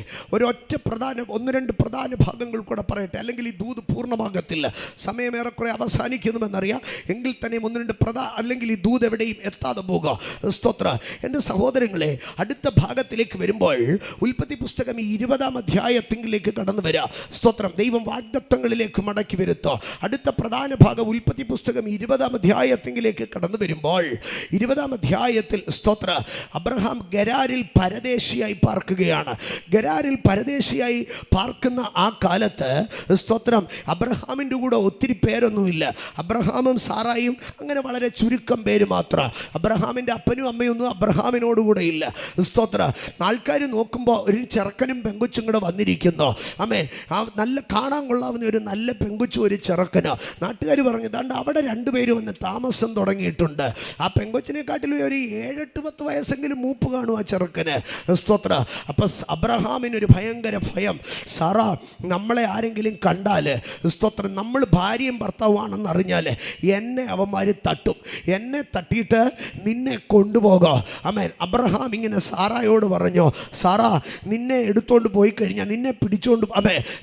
ഒന്ന് രണ്ട് പ്രധാന ഭാഗങ്ങൾ കൂടെ പറയട്ടെ, അല്ലെങ്കിൽ ഈ ദൂത് പൂർണ്ണമാകത്തില്ല. സമയം ഏറെക്കുറെ അവസാനിക്കുന്നുവെന്നറിയാം. എങ്കിൽ തന്നെ ഒന്ന് രണ്ട് അല്ലെങ്കിൽ ഈ ദൂത് എവിടെയും എത്താതെ പോകുക. സ്തോത്ര. എൻ്റെ സഹോദരങ്ങളെ, അടുത്ത ഭാഗത്തിലേക്ക് വരുമ്പോൾ ഉൽപ്പത്തി പുസ്തകം 20-ാം അധ്യായത്തിലേക്ക് കടന്നു വരിക. സ്തോത്രം. ദൈവം വാഗ്ദത്തങ്ങളിലേക്ക് മടക്കി വരുത്തുക. അടുത്ത പ്രധാന ഭാഗം ഉൽപ്പത്തി പുസ്തകം 20-ാം അധ്യായത്തിലേക്ക് കടന്നു വരുമ്പോൾ 20-ാം അധ്യായത്തിൽ സ്തോത്ര അബ്രഹാം ഗരാരിൽ പരദേശിയായി പാർക്കുകയാണ്. ഗരാരിൽ പരദേശിയായി പാർക്കുന്ന ആ കാലത്ത് സ്തോത്രം അബ്രഹാമിൻ്റെ കൂടെ ഒത്തിരി പേരൊന്നുമില്ല. അബ്രഹാമും സാറായും അങ്ങനെ വളരെ ചുരുക്കം പേര് മാത്രം. അബ്രഹാമിൻ്റെ അപ്പനും അമ്മയൊന്നും അബ്രഹാമിനോടുകൂടെ ഇല്ല. സ്തോത്ര. ആൾക്കാർ നോക്കുമ്പോൾ ഒരു ചെറുക്കനും പെങ്കൊച്ചും കൂടെ വന്നിരിക്കുന്നു. ആമേൻ. ആ നല്ല കാണാൻ കൊള്ളാവുന്ന ഒരു നല്ല പെങ്കൊച്ചും ഒരു ചെറുക്കനോ. നാട്ടുകാർ പറഞ്ഞു, ദാണ്ട് അവിടെ രണ്ടുപേര് വന്ന് താമസം തുടങ്ങിയിട്ടുണ്ട്. ആ പെങ്കൊച്ചിനെക്കാട്ടിലും ഒരു 7-8 വയസ്സെങ്കിലും മൂപ്പ് കാണും ആ ചെറുക്കന്. സ്തോത്ര. അപ്പം അബ്രഹാമിനൊരു ഭയങ്കര ഭയം. സാറ നമ്മളെ ആരെങ്കിലും കണ്ടാൽ സ്തോത്രം നമ്മൾ ഭാര്യയും ഭർത്താവാണെന്ന് അറിഞ്ഞാൽ എന്നെ അവന്മാർ തട്ടും. എന്നെ തട്ടിയിട്ട് നിന്നെ കൊണ്ടുപോകാം. ആമേൻ. അബ്രഹാം ഇങ്ങനെ സാറായോട് പറഞ്ഞു, സാറാ നിന്നെ എടുത്തോണ്ട് പോയി കഴിഞ്ഞാൽ നിന്നെ പിടിച്ചോണ്ട്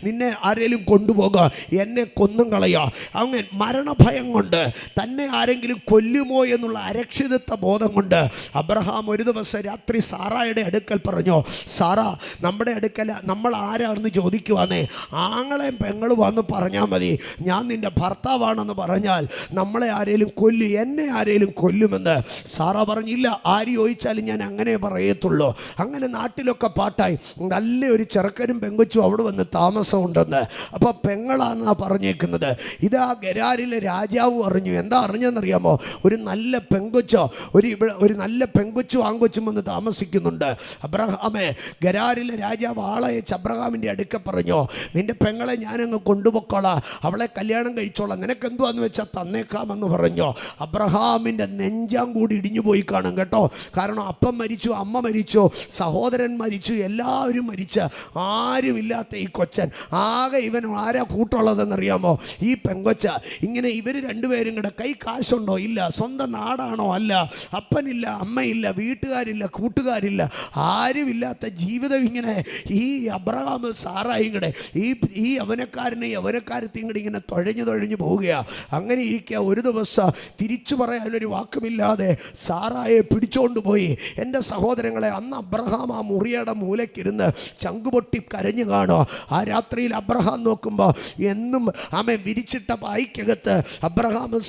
നിന്നെ ആരെങ്കിലും കൊണ്ടുപോകാം, എന്നെ കൊന്നും കളയാം. അങ്ങനെ മരണഭയം കൊണ്ട് തന്നെ ആരെങ്കിലും കൊല്ലുമോ എന്നുള്ള അരക്ഷിതത്വ ബോധം കൊണ്ട് അബ്രഹാം ഒരു ദിവസം രാത്രി സാറായുടെ അടുക്കൽ പറഞ്ഞു, സാറാ നമ്മുടെ അടുക്കൽ നമ്മൾ ആരാണെന്ന് ചോദിക്കുവാന്നേ, ആങ്ങളെയും പെങ്ങളും വന്ന് പറഞ്ഞാൽ മതി, ഞാൻ നിൻ്റെ ഭർത്താവാണെന്ന് പറഞ്ഞാൽ നമ്മളെ ആരെങ്കിലും കൊല്ലും, എന്നെ ആരെങ്കിലും കൊല്ലുമെന്ന്. സാറാ പറഞ്ഞില്ല, ആര് ചോദിച്ചാലും ഞാൻ അങ്ങനെ പറയത്തുള്ളൂ. അങ്ങനെ നാട്ടിലൊക്കെ പാട്ടായി നല്ലൊരു ചെറുക്കനും പെങ്കൊച്ചും അവിടെ വന്ന് താമസമുണ്ടെന്ന്. അപ്പോൾ പെങ്ങളാണെന്നാണ് പറഞ്ഞേക്കുന്നത്. ഇതാ ഗരാരിലെ രാജാവ് അറിഞ്ഞു. എന്താ അറിഞ്ഞെന്നറിയാമോ? ഒരു നല്ല പെങ്കൊച്ചോ ഒരു നല്ല പെങ്കൊച്ചും ആങ്കൊച്ചും വന്ന് താമസിക്കുന്നുണ്ട്. അബ്രഹാമേ, ഗരാരിലെ രാജാവ് ആളയച്ച് അബ്രഹാമിൻ്റെ അടുക്ക പറഞ്ഞോ, നിൻ്റെ പെങ്ങളെ ഞാനങ്ങ് കൊണ്ടുപോക്കോളാം, അവളെ കല്യാണം കഴിച്ചോളാം, നിനക്കെന്തുവാന്ന് വെച്ചാൽ തന്നേക്കാമെന്ന് പറഞ്ഞോ. അബ്രഹാമിൻ്റെ നെഞ്ചാം കൂടി ഇടിഞ്ഞു പോയി കാണും കേട്ടോ. കാരണം അപ്പം മരിച്ചു, അമ്മ മരിച്ചു, സഹോദരൻ മരിച്ചു, എല്ലാവരും മരിച്ച ആരുമില്ലാത്ത ഈ കൊച്ചൻ, ആകെ ഇവൻ ആരാ കൂട്ടുള്ളതെന്നറിയാമോ? ഈ പെങ്കൊച്ച. ഇങ്ങനെ ഇവർ രണ്ടുപേരും കൂടെ കൈ കാശുണ്ടോ? ഇല്ല. സ്വന്തം നാടാണോ? അല്ല. അപ്പനില്ല, അമ്മയില്ല, വീട്ടുകാരില്ല, കൂട്ടുകാരില്ല, ആരുമില്ലാത്ത ജീവിതം. ഇങ്ങനെ ഈ അബ്രഹാം സാറായും കൂടെ ഈ യവനക്കാരത്തെയും കൂടെ ഇങ്ങനെ തുഴഞ്ഞു പോവുകയാണ്. അങ്ങനെ ഇരിക്കുക. ഒരു ദിവസം തിരിച്ചു പറയാനൊരു വാക്കുമില്ലാതെ സാറായെ പിടിച്ചോണ്ട് പോയി. എൻ്റെ സഹോദരങ്ങളെ, അന്ന് അബ്രഹാം ആ മുറിയുടെ മൂലക്കിരുന്ന് ചങ്കുപൊട്ടി കരഞ്ഞു കാണുക. ആ രാത്രിയിൽ അബ്രഹാം നോക്കുമ്പോൾ എന്നും വിരിച്ചിട്ട പായ്ക്കകത്ത് അബ്രഹാമും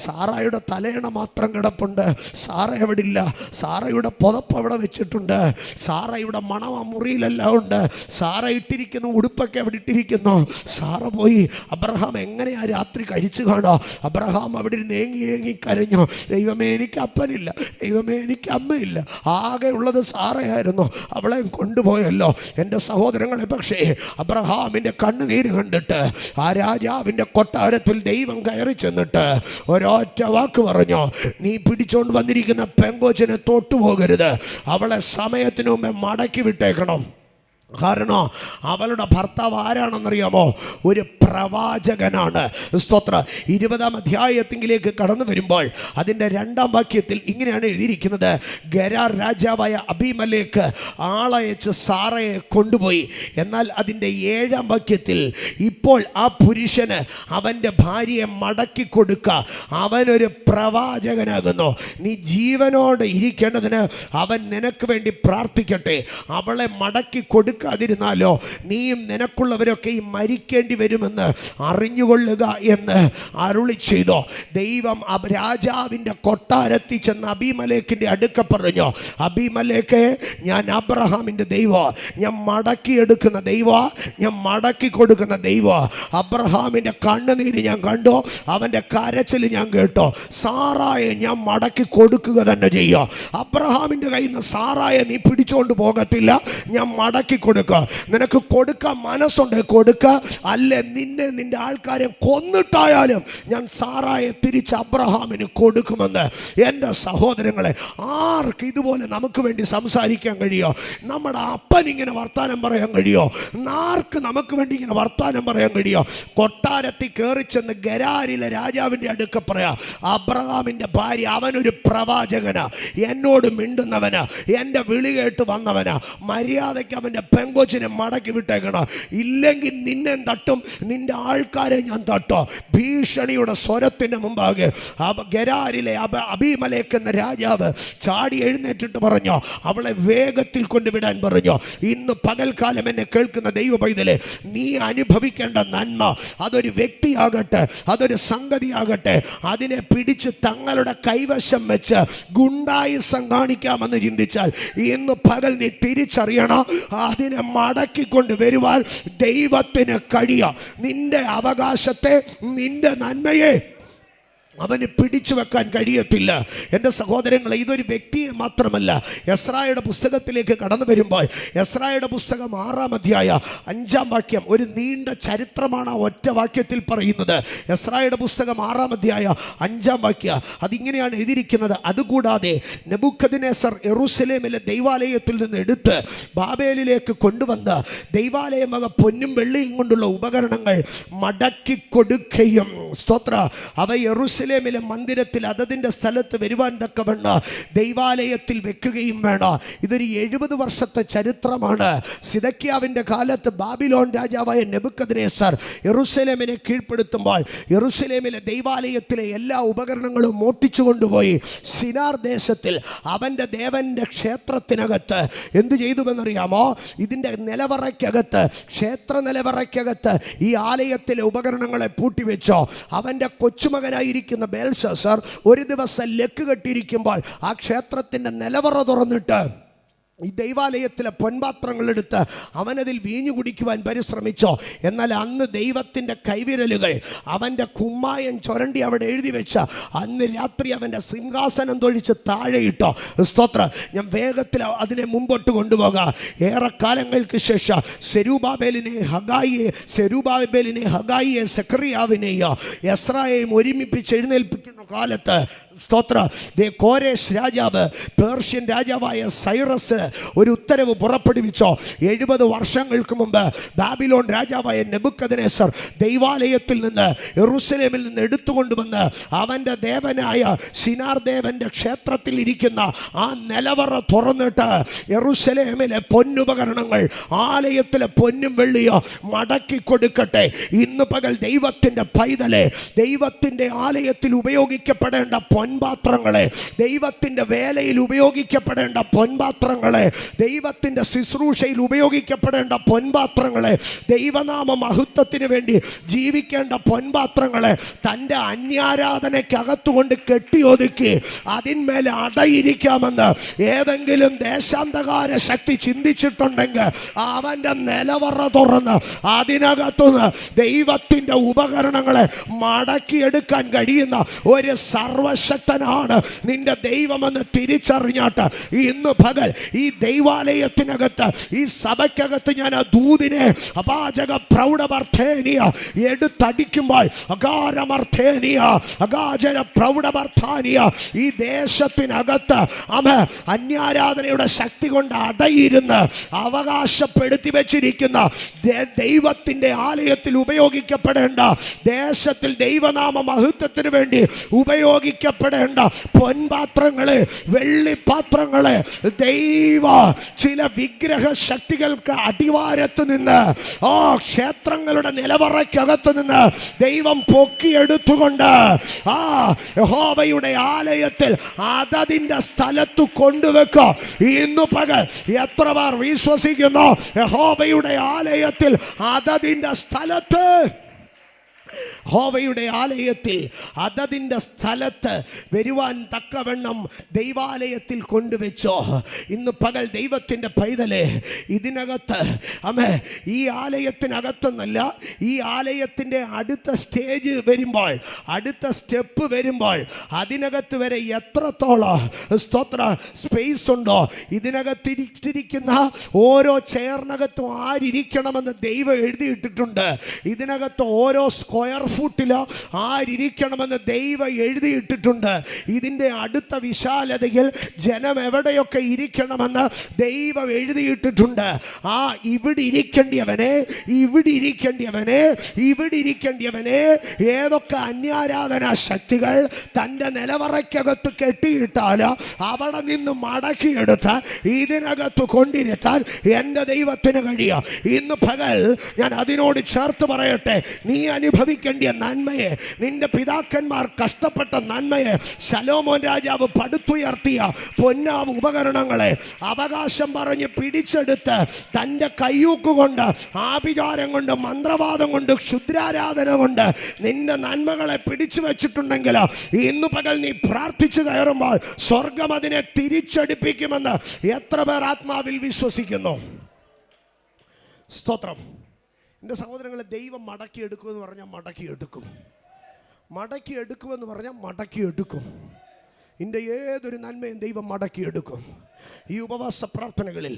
സാറായുടെ തലയണ മാത്രം കിടപ്പുണ്ട്. സാറ എവിടെ ഇല്ല. സാറയുടെ പുതപ്പ് അവിടെ വെച്ചിട്ടുണ്ട്. സാറയുടെ മണം ആ മുറിയിലെല്ലാം ഉണ്ട്. സാറ ഇട്ടിരിക്കുന്ന ഉടുപ്പൊക്കെ അവിടെ ഇട്ടിരിക്കുന്നു. സാറ പോയി. അബ്രഹാം എങ്ങനെയാ രാത്രി കഴിച്ചു കാണോ? അബ്രഹാം അവിടെ ഏങ്ങി കരഞ്ഞു, ദൈവമേ എനിക്ക് അപ്പനില്ല, ദൈവമേ എനിക്ക് അമ്മയില്ല, ആകെ ഉള്ളത് സാറയായിരുന്നു, അവളെ കൊണ്ടുപോയല്ലോ. എൻ്റെ സഹോദരങ്ങളെ, പക്ഷേ അബ്രഹാമിൻ്റെ കണ്ണുനീര് കണ്ടിട്ട് ആ രാജാവിൻ്റെ കൊട്ടാരത്തിൽ ദൈവം കയറി ചെന്നിട്ട് ഒരൊറ്റ വാക്ക് പറഞ്ഞു, നീ പിടിച്ചോണ്ട് വന്നിരിക്കുന്ന പെങ്കോച്ചിനെ തൊട്ടുപോകരുത്, അവളെ സമയത്തിന് മുമ്പേ മടക്കി വിട്ടേക്കണം. കാരണം അവളുടെ ഭർത്താവ് ആരാണെന്നറിയാമോ? ഒരു പ്രവാചകനാണ്. സ്തോത്ര. 20-ാം അധ്യായത്തിലേക്ക് കടന്നു വരുമ്പോൾ അതിൻ്റെ 2-ാം വാക്യത്തിൽ ഇങ്ങനെയാണ് എഴുതിയിരിക്കുന്നത്, ഗരാർ രാജാവായ അബീമലേക്ക് ആളയച്ച് സാറയെ കൊണ്ടുപോയി. എന്നാൽ അതിൻ്റെ 7-ാം വാക്യത്തിൽ, ഇപ്പോൾ ആ പുരുഷന് അവൻ്റെ ഭാര്യയെ മടക്കി കൊടുക്കുക, അവനൊരു പ്രവാചകനാകുന്നു, നീ ജീവനോടെ ഇരിക്കേണ്ടതിന് അവൻ നിനക്ക് വേണ്ടി പ്രാർത്ഥിക്കട്ടെ, അവളെ മടക്കി കൊടുക്കാതിരുന്നാലോ നീയും നിനക്കുള്ളവരൊക്കെ മരിക്കേണ്ടി വരുമെന്ന് അറിഞ്ഞുകൊള്ളുക എന്ന് അരുളി ചെയ്തു. ദൈവം രാജാവിൻ്റെ കൊട്ടാരത്തിൽ ചെന്ന് അബീമലേക്കിൻ്റെ അടുക്ക പറഞ്ഞു, അബീമലേക്കെ, ഞാൻ അബ്രഹാമിൻ്റെ ദൈവം, ഞാൻ മടക്കിയെടുക്കുന്ന ദൈവം, ഞാൻ മടക്കി കൊടുക്കുന്ന ദൈവം. അബ്രഹാമിൻ്റെ കണ്ണുനീര് ഞാൻ കണ്ടു, അവൻ്റെ കരച്ചിൽ ഞാൻ കേട്ടോ. സാറായെ ഞാൻ മടക്കി കൊടുക്കുക തന്നെ ചെയ്യുക. അബ്രഹാമിൻ്റെ കയ്യിൽ നിന്ന് സാറായെ നീ പിടിച്ചോണ്ട് പോകത്തില്ല, ഞാൻ മടക്കി കൊടുക്കുക. നിനക്ക് കൊടുക്കാൻ മനസ്സുണ്ട് കൊടുക്കുക, അല്ലെ നിന്നെ നിന്റെ ആൾക്കാരെ കൊന്നിട്ടായാലും ഞാൻ സാറായെ തിരിച്ച് അബ്രഹാമിന് കൊടുക്കുമെന്ന്. എൻ്റെ സഹോദരങ്ങളെ, ആർക്ക് ഇതുപോലെ നമുക്ക് വേണ്ടി സംസാരിക്കാൻ കഴിയോ? നമ്മുടെ അപ്പൻ ഇങ്ങനെ വർത്താനം പറയാൻ കഴിയോ? ആർക്ക് നമുക്ക് വേണ്ടി ഇങ്ങനെ വർത്താനം പറയാൻ കഴിയോ? കൊട്ടാരത്തിൽ കയറി ചെന്ന് ഗരാരിലെ രാജാവിൻ്റെ അടുക്ക പറയാ, അബ്രഹാമിൻ്റെ ഭാര്യ അവനൊരു പ്രവാചകനാ, എന്നോട് മിണ്ടുന്നവനാ, എൻ്റെ വിളി കേട്ട് വന്നവനാ, മര്യാദയ്ക്ക് അവൻ്റെ പെങ്കൊച്ചിനെ മടക്കി വിട്ടേക്കണം, ഇല്ലെങ്കിൽ നിന്നെ തട്ടും, നിന്റെ ആൾക്കാരെ ഞാൻ തട്ടോ. ഭീഷണിയുടെ സ്വരത്തിൻ്റെ മുമ്പാകെ ഗരാരിലെ അബീമലേക്ക് എന്ന രാജാവ് ചാടി എഴുന്നേറ്റിട്ട് പറഞ്ഞു, അവളെ വേഗത്തിൽ കൊണ്ടുവിടാൻ പറഞ്ഞു. ഇന്ന് പകൽക്കാലം എന്നെ കേൾക്കുന്ന ദൈവ പൈതലേ, നീ അനുഭവിക്കേണ്ട നന്മ, അതൊരു വ്യക്തിയാകട്ടെ, അതൊരു സംഗതിയാകട്ടെ, അതിനെ പിടിച്ച് തങ്ങളുടെ കൈവശം വെച്ച് ഗുണ്ടായുസം കാണിക്കാമെന്ന് ചിന്തിച്ചാൽ ഇന്ന് പകൽ നീ തിരിച്ചറിയണം, അതിനെ മടക്കിക്കൊണ്ട് വരുവാൻ ദൈവത്തിന് കഴിയാം. നിന്റെ അവകാശത്തെ, നിന്റെ നന്മയെ അവന് പിടിച്ചു വെക്കാൻ കഴിയത്തില്ല. എൻ്റെ സഹോദരങ്ങളെ, ഇതൊരു വ്യക്തിയെ മാത്രമല്ല. എസ്രായുടെ പുസ്തകത്തിലേക്ക് കടന്നു വരുമ്പോൾ, എസ്രായുടെ പുസ്തകം 6-ാം അധ്യായം 5-ാം വാക്യം ഒരു നീണ്ട ചരിത്രമാണ് ആ ഒറ്റ വാക്യത്തിൽ പറയുന്നത്. എസ്രായുടെ പുസ്തകം 6-ാം അധ്യായം 5-ാം വാക്യം അതിങ്ങനെയാണ് എഴുതിയിരിക്കുന്നത്: അതുകൂടാതെ നെബൂഖദ്നേസർ യെരൂശലേമിലെ ദൈവാലയത്തിൽ നിന്ന് എടുത്ത് ബാബേലിലേക്ക് കൊണ്ടുവന്ന് ദൈവാലയം വക പൊന്നും വെള്ളിയും കൊണ്ടുള്ള ഉപകരണങ്ങൾ മടക്കി കൊടുക്കുകയും, സ്തോത്ര, അവ യെരൂശലേമിലെ മന്ദിരത്തിൽ അതതിൻ്റെ സ്ഥലത്ത് വരുവാൻ തക്കവണ്ണം ദൈവാലയത്തിൽ വെക്കുകയും വേണം. ഇതൊരു 70 വർഷത്തെ ചരിത്രമാണ്. സിദക്കിയാവിൻ്റെ കാലത്ത് ബാബിലോൺ രാജാവായ നെബൂഖദ്നേസർ യെരൂശലേമിനെ കീഴ്പ്പെടുത്തുമ്പോൾ യെരൂശലേമിലെ ദൈവാലയത്തിലെ എല്ലാ ഉപകരണങ്ങളും മോഷ്ടിച്ചു കൊണ്ടുപോയി ശിനാർ ദേശത്തിൽ അവൻ്റെ ദേവൻ്റെ ക്ഷേത്രത്തിനകത്ത് എന്ത് ചെയ്തുവെന്നറിയാമോ? ഇതിൻ്റെ നിലവറയ്ക്കകത്ത്, ക്ഷേത്ര നിലവറയ്ക്കകത്ത് ഈ ആലയത്തിലെ ഉപകരണങ്ങളെ പൂട്ടിവെച്ചോ. അവൻ്റെ കൊച്ചുമകനായിരിക്കുന്ന ബേൽശസ്സർ ഒരു ദിവസം ലക്ക് കെട്ടിയിരിക്കുമ്പോൾ ആ ക്ഷേത്രത്തിൻ്റെ നിലവറ തുറന്നിട്ട് ഈ ദൈവാലയത്തിലെ പൊൻപാത്രങ്ങളെടുത്ത് അവനതിൽ വീഞ്ഞു കുടിക്കുവാൻ പരിശ്രമിച്ചോ. എന്നാൽ അന്ന് ദൈവത്തിൻ്റെ കൈവിരലുകൾ അവൻ്റെ കുമ്മായം ചുരണ്ടി അവിടെ എഴുതി വെച്ച അന്ന് രാത്രി അവൻ്റെ സിംഹാസനം തൊഴിച്ച് താഴെയിട്ടോ. സ്തോത്രം. ഞാൻ വേഗത്തിൽ അതിനെ മുമ്പോട്ട് കൊണ്ടുപോകാം. ഏറെക്കാലങ്ങൾക്ക് ശേഷം സെരുബാബേലിനെ ഹഗായിയെ സെക്കറിയാവിനെയോ എസ്രായെയും ഒരുമിപ്പിച്ച് എഴുന്നേൽപ്പിക്കുന്ന കാലത്ത്, സ്തോത്ര, കോരേശ് രാജാവ് പേർഷ്യൻ രാജാവായ സൈറസ് ഒരു ഉത്തരവ് പുറപ്പെടുവിച്ചോ. 70 വർഷങ്ങൾക്ക് മുമ്പ് ബാബിലോൺ രാജാവായ നെബൂഖദ്നേസർ ദൈവാലയത്തിൽ നിന്ന്, യെരൂശലേമിൽ നിന്ന് എടുത്തുകൊണ്ടുവന്ന് അവൻ്റെ ദേവനായ ശിനാർ ദേവൻ്റെ ക്ഷേത്രത്തിൽ ഇരിക്കുന്ന ആ നിലവറ തുറന്നിട്ട് യെരൂശലേമിലെ പൊന്നുപകരണങ്ങൾ, ആലയത്തിലെ പൊന്നും വെള്ളിയോ മടക്കി കൊടുക്കട്ടെ. ഇന്ന് പകൽ ദൈവത്തിൻ്റെ പൈതലെ, ദൈവത്തിൻ്റെ ആലയത്തിൽ ഉപയോഗിക്കപ്പെടേണ്ട പൊൻപാത്രങ്ങളെ, ദൈവത്തിൻ്റെ വേലയിൽ ഉപയോഗിക്കപ്പെടേണ്ട പൊൻപാത്രങ്ങളെ, ദൈവത്തിൻ്റെ ശുശ്രൂഷയിൽ ഉപയോഗിക്കപ്പെടേണ്ട പൊൻപാത്രങ്ങളെ, ദൈവനാമ മഹത്വത്തിന് വേണ്ടി ജീവിക്കേണ്ട പൊൻപാത്രങ്ങളെ തൻ്റെ അന്യാരാധനയ്ക്കകത്തുകൊണ്ട് കെട്ടിയൊതുക്കി അതിന്മേലെ അടയിരിക്കാമെന്ന് ഏതെങ്കിലും ദേശാന്തകാര ശക്തി ചിന്തിച്ചിട്ടുണ്ടെങ്കിൽ അവൻ്റെ നിലവറ തുറന്ന് അതിനകത്തുനിന്ന് ദൈവത്തിൻ്റെ ഉപകരണങ്ങളെ മടക്കിയെടുക്കാൻ കഴിയുന്ന ഒരു സർവശക്തനാണ് നിന്റെ ദൈവമെന്ന് തിരിച്ചറിഞ്ഞാട്ട് ഇന്ന് പകൽ ഈ ദൈവാലയത്തിനകത്ത്, ഈ സഭയ്ക്കകത്ത് ഞാൻ ആ ദൂതിനെ അപാചക പ്രൗഢമർത്ഥേനിയ എടുത്തടിക്കുമ്പോൾ അകാചര പ്രൗഢമർത്ഥാനിയ ഈ ദേശത്തിനകത്ത് അന്യാരാധനയുടെ ശക്തി കൊണ്ട് അടയിരുന്ന് അവകാശപ്പെടുത്തി വെച്ചിരിക്കുന്ന ദൈവത്തിൻ്റെ ആലയത്തിൽ ഉപയോഗിക്കപ്പെടേണ്ട, ദേശത്തിൽ ദൈവനാമ മഹത്വത്തിന് വേണ്ടി ഉപയോഗിക്കപ്പെടേണ്ട പൊൻപാത്രങ്ങളെ, വെള്ളിപ്പാത്രങ്ങളെ ദൈവ ചില വിഗ്രഹ ശക്തികൾക്ക് അടിവാരത്ത് നിന്ന്, ക്ഷേത്രങ്ങളുടെ നിലവറയ്ക്കകത്ത് നിന്ന് ദൈവം പൊക്കിയെടുത്തുകൊണ്ട് യഹോവയുടെ ആലയത്തിൽ അതതിൻ്റെ സ്ഥലത്ത് കൊണ്ടുവെക്കുക. ഇന്നു പകൽ എത്ര പേർ വിശ്വസിക്കുന്നു യഹോവയുടെ ആലയത്തിൽ അതതിൻ്റെ സ്ഥലത്ത് യഹോവയുടെ ആലയത്തിൽ അതതിൻ്റെ സ്ഥലത്ത് വരുവാൻ തക്കവണ്ണം ദൈവാലയത്തിൽ കൊണ്ടുവച്ചോ. ഇന്ന് പകൽ ദൈവത്തിൻ്റെ പൈതലെ, ഇതിനകത്ത് ഈ ആലയത്തിനകത്തൊന്നല്ല, ഈ ആലയത്തിൻ്റെ അടുത്ത സ്റ്റേജ് വരുമ്പോൾ, അടുത്ത സ്റ്റെപ്പ് വരുമ്പോൾ അതിനകത്ത് വരെ എത്രത്തോളം സ്തോത്ര സ്പേസ് ഉണ്ടോ, ഇതിനകത്തിരിക്കുന്ന ഓരോ ചെയറിനകത്തും ആരിരിക്കണമെന്ന് ദൈവം എഴുതിയിട്ടിട്ടുണ്ട്. ഇതിനകത്ത് ഓരോ സ്ക്വയർ ഫൂട്ടിലോ ആരിരിക്കണമെന്ന് ദൈവം എഴുതിയിട്ടിട്ടുണ്ട്. ഇതിൻ്റെ അടുത്ത വിശാലതയിൽ ജനം എവിടെയൊക്കെ ഇരിക്കണമെന്ന് ദൈവം എഴുതിയിട്ടിട്ടുണ്ട്. ഇവിടെ ഇരിക്കേണ്ടിയവനെ, ഇവിടെ ഇരിക്കേണ്ടിയവനെ, ഇവിടെ ഇരിക്കേണ്ടിയവനെ ഏതൊക്കെ അന്യാരാധനാ ശക്തികൾ തൻ്റെ നിലവറയ്ക്കകത്ത് കെട്ടിയിട്ടാൽ അവിടെ നിന്ന് മടക്കിയെടുത്ത് ഇതിനകത്ത് കൊണ്ടിരുത്താൻ എൻ്റെ ദൈവത്തിന് കഴിയും. ഇന്ന് പകൽ ഞാൻ അതിനോട് ചേർത്ത് പറയട്ടെ, നീ അനുഭവിക്കേണ്ടിയ നന്മയെ, നിന്റെ പിതാക്കന്മാർ കഷ്ടപ്പെട്ട നന്മയെ, ശലോമോൻ രാജാവ് പടുത്തുയർത്തിയ പൊന്നാവ് ഉപകരണങ്ങളെ അവകാശം പറഞ്ഞ് പിടിച്ചെടുത്ത് തൻ്റെ കയ്യൂക്കുകൊണ്ട്, ആഭിചാരം കൊണ്ട്, മന്ത്രവാദം കൊണ്ട്, ക്ഷുദ്രാരാധന കൊണ്ട് നിന്റെ നന്മകളെ പിടിച്ചു വെച്ചിട്ടുണ്ടെങ്കിൽ ഇന്ന് പകൽ നീ പ്രാർത്ഥിച്ചു കയറുമ്പോൾ സ്വർഗം അതിനെ തിരിച്ചടിപ്പിക്കുമെന്ന് എത്ര പേർ ആത്മാവിൽ വിശ്വസിക്കുന്നു? സ്തോത്രം. എൻ്റെ സഹോദരങ്ങളെ, ദൈവം മടക്കിയെടുക്കുമെന്ന് പറഞ്ഞാൽ മടക്കിയെടുക്കും. മടക്കിയെടുക്കുമെന്ന് പറഞ്ഞാൽ മടക്കിയെടുക്കും. നിൻ്റെ ഏതൊരു നന്മയും ദൈവം മടക്കിയെടുക്കും. ഈ ഉപവാസ പ്രാർത്ഥനകളിൽ